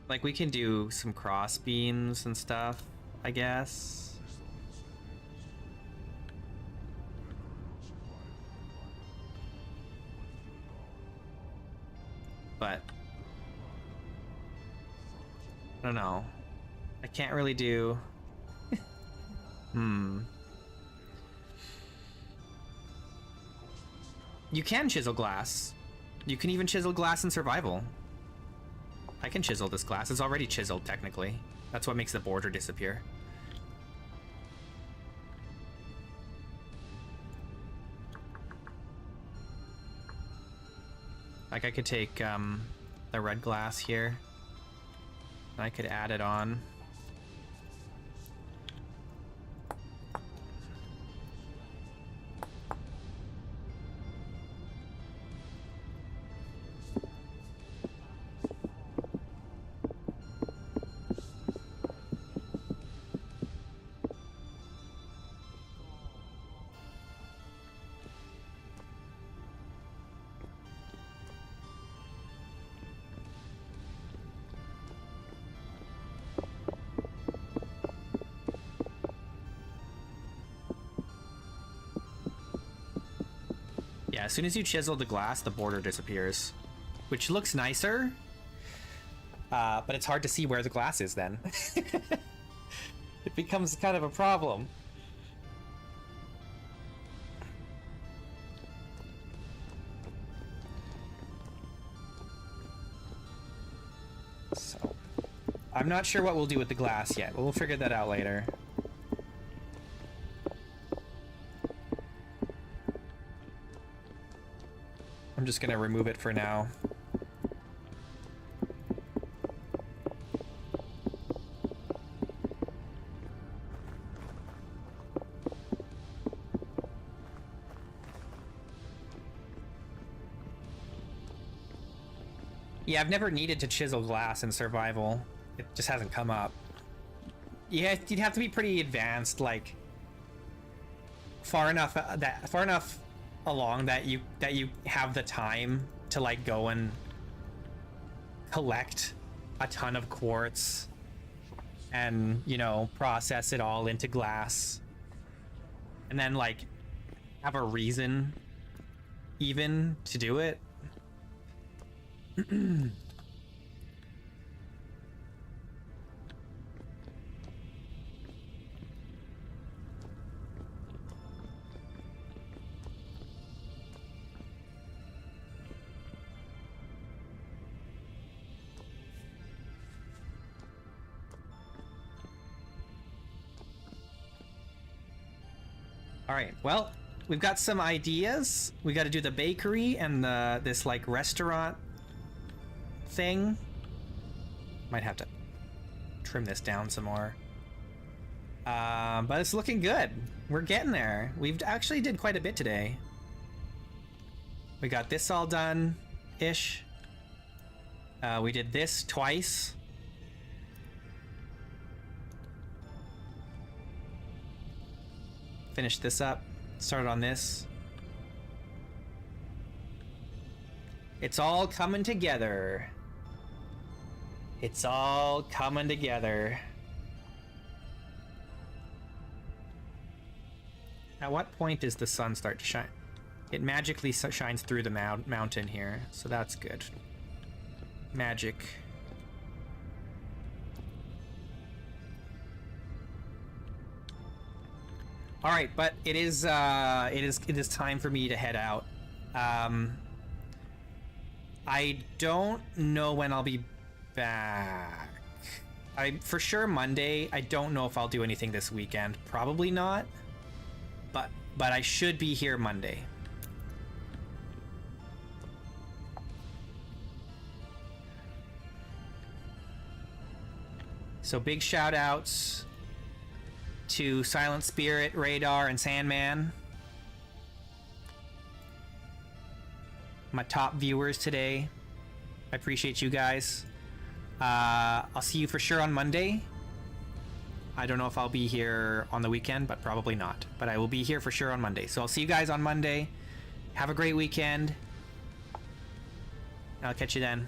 Like, we can do some cross beams and stuff, I guess. But I don't know. I can't really do... You can chisel glass. You can even chisel glass in survival. I can chisel this glass. It's already chiseled, technically. That's what makes the border disappear. Like, I could take the red glass here, and I could add it on. Yeah, as soon as you chisel the glass, the border disappears, which looks nicer, but it's hard to see where the glass is then. It becomes kind of a problem. So, I'm not sure what we'll do with the glass yet, but we'll figure that out later. just gonna remove it for now. Yeah, I've never needed to chisel glass in survival. It just hasn't come up. Yeah, you'd have to be pretty advanced, like far enough along that you have the time to like go and collect a ton of quartz and, you know, process it all into glass, and then like have a reason even to do it. All right, well, we've got some ideas. We got to do the bakery and this like restaurant thing. Might have to trim this down some more. But it's looking good. We're getting there. We've actually did quite a bit today. We got this all done-ish. We did this twice. Finished this up. Started on this. It's all coming together. It's all coming together. At what point does the sun start to shine? It magically shines through the mountain here, so that's good. Magic. All right, but it is time for me to head out. I don't know when I'll be back. For sure Monday. I don't know if I'll do anything this weekend. Probably not. But I should be here Monday. So big shout outs to Silent Spirit, Radar, and Sandman. My top viewers today. I appreciate you guys. I'll see you for sure on Monday. I don't know if I'll be here on the weekend, but probably not. But I will be here for sure on Monday. So I'll see you guys on Monday. Have a great weekend. I'll catch you then.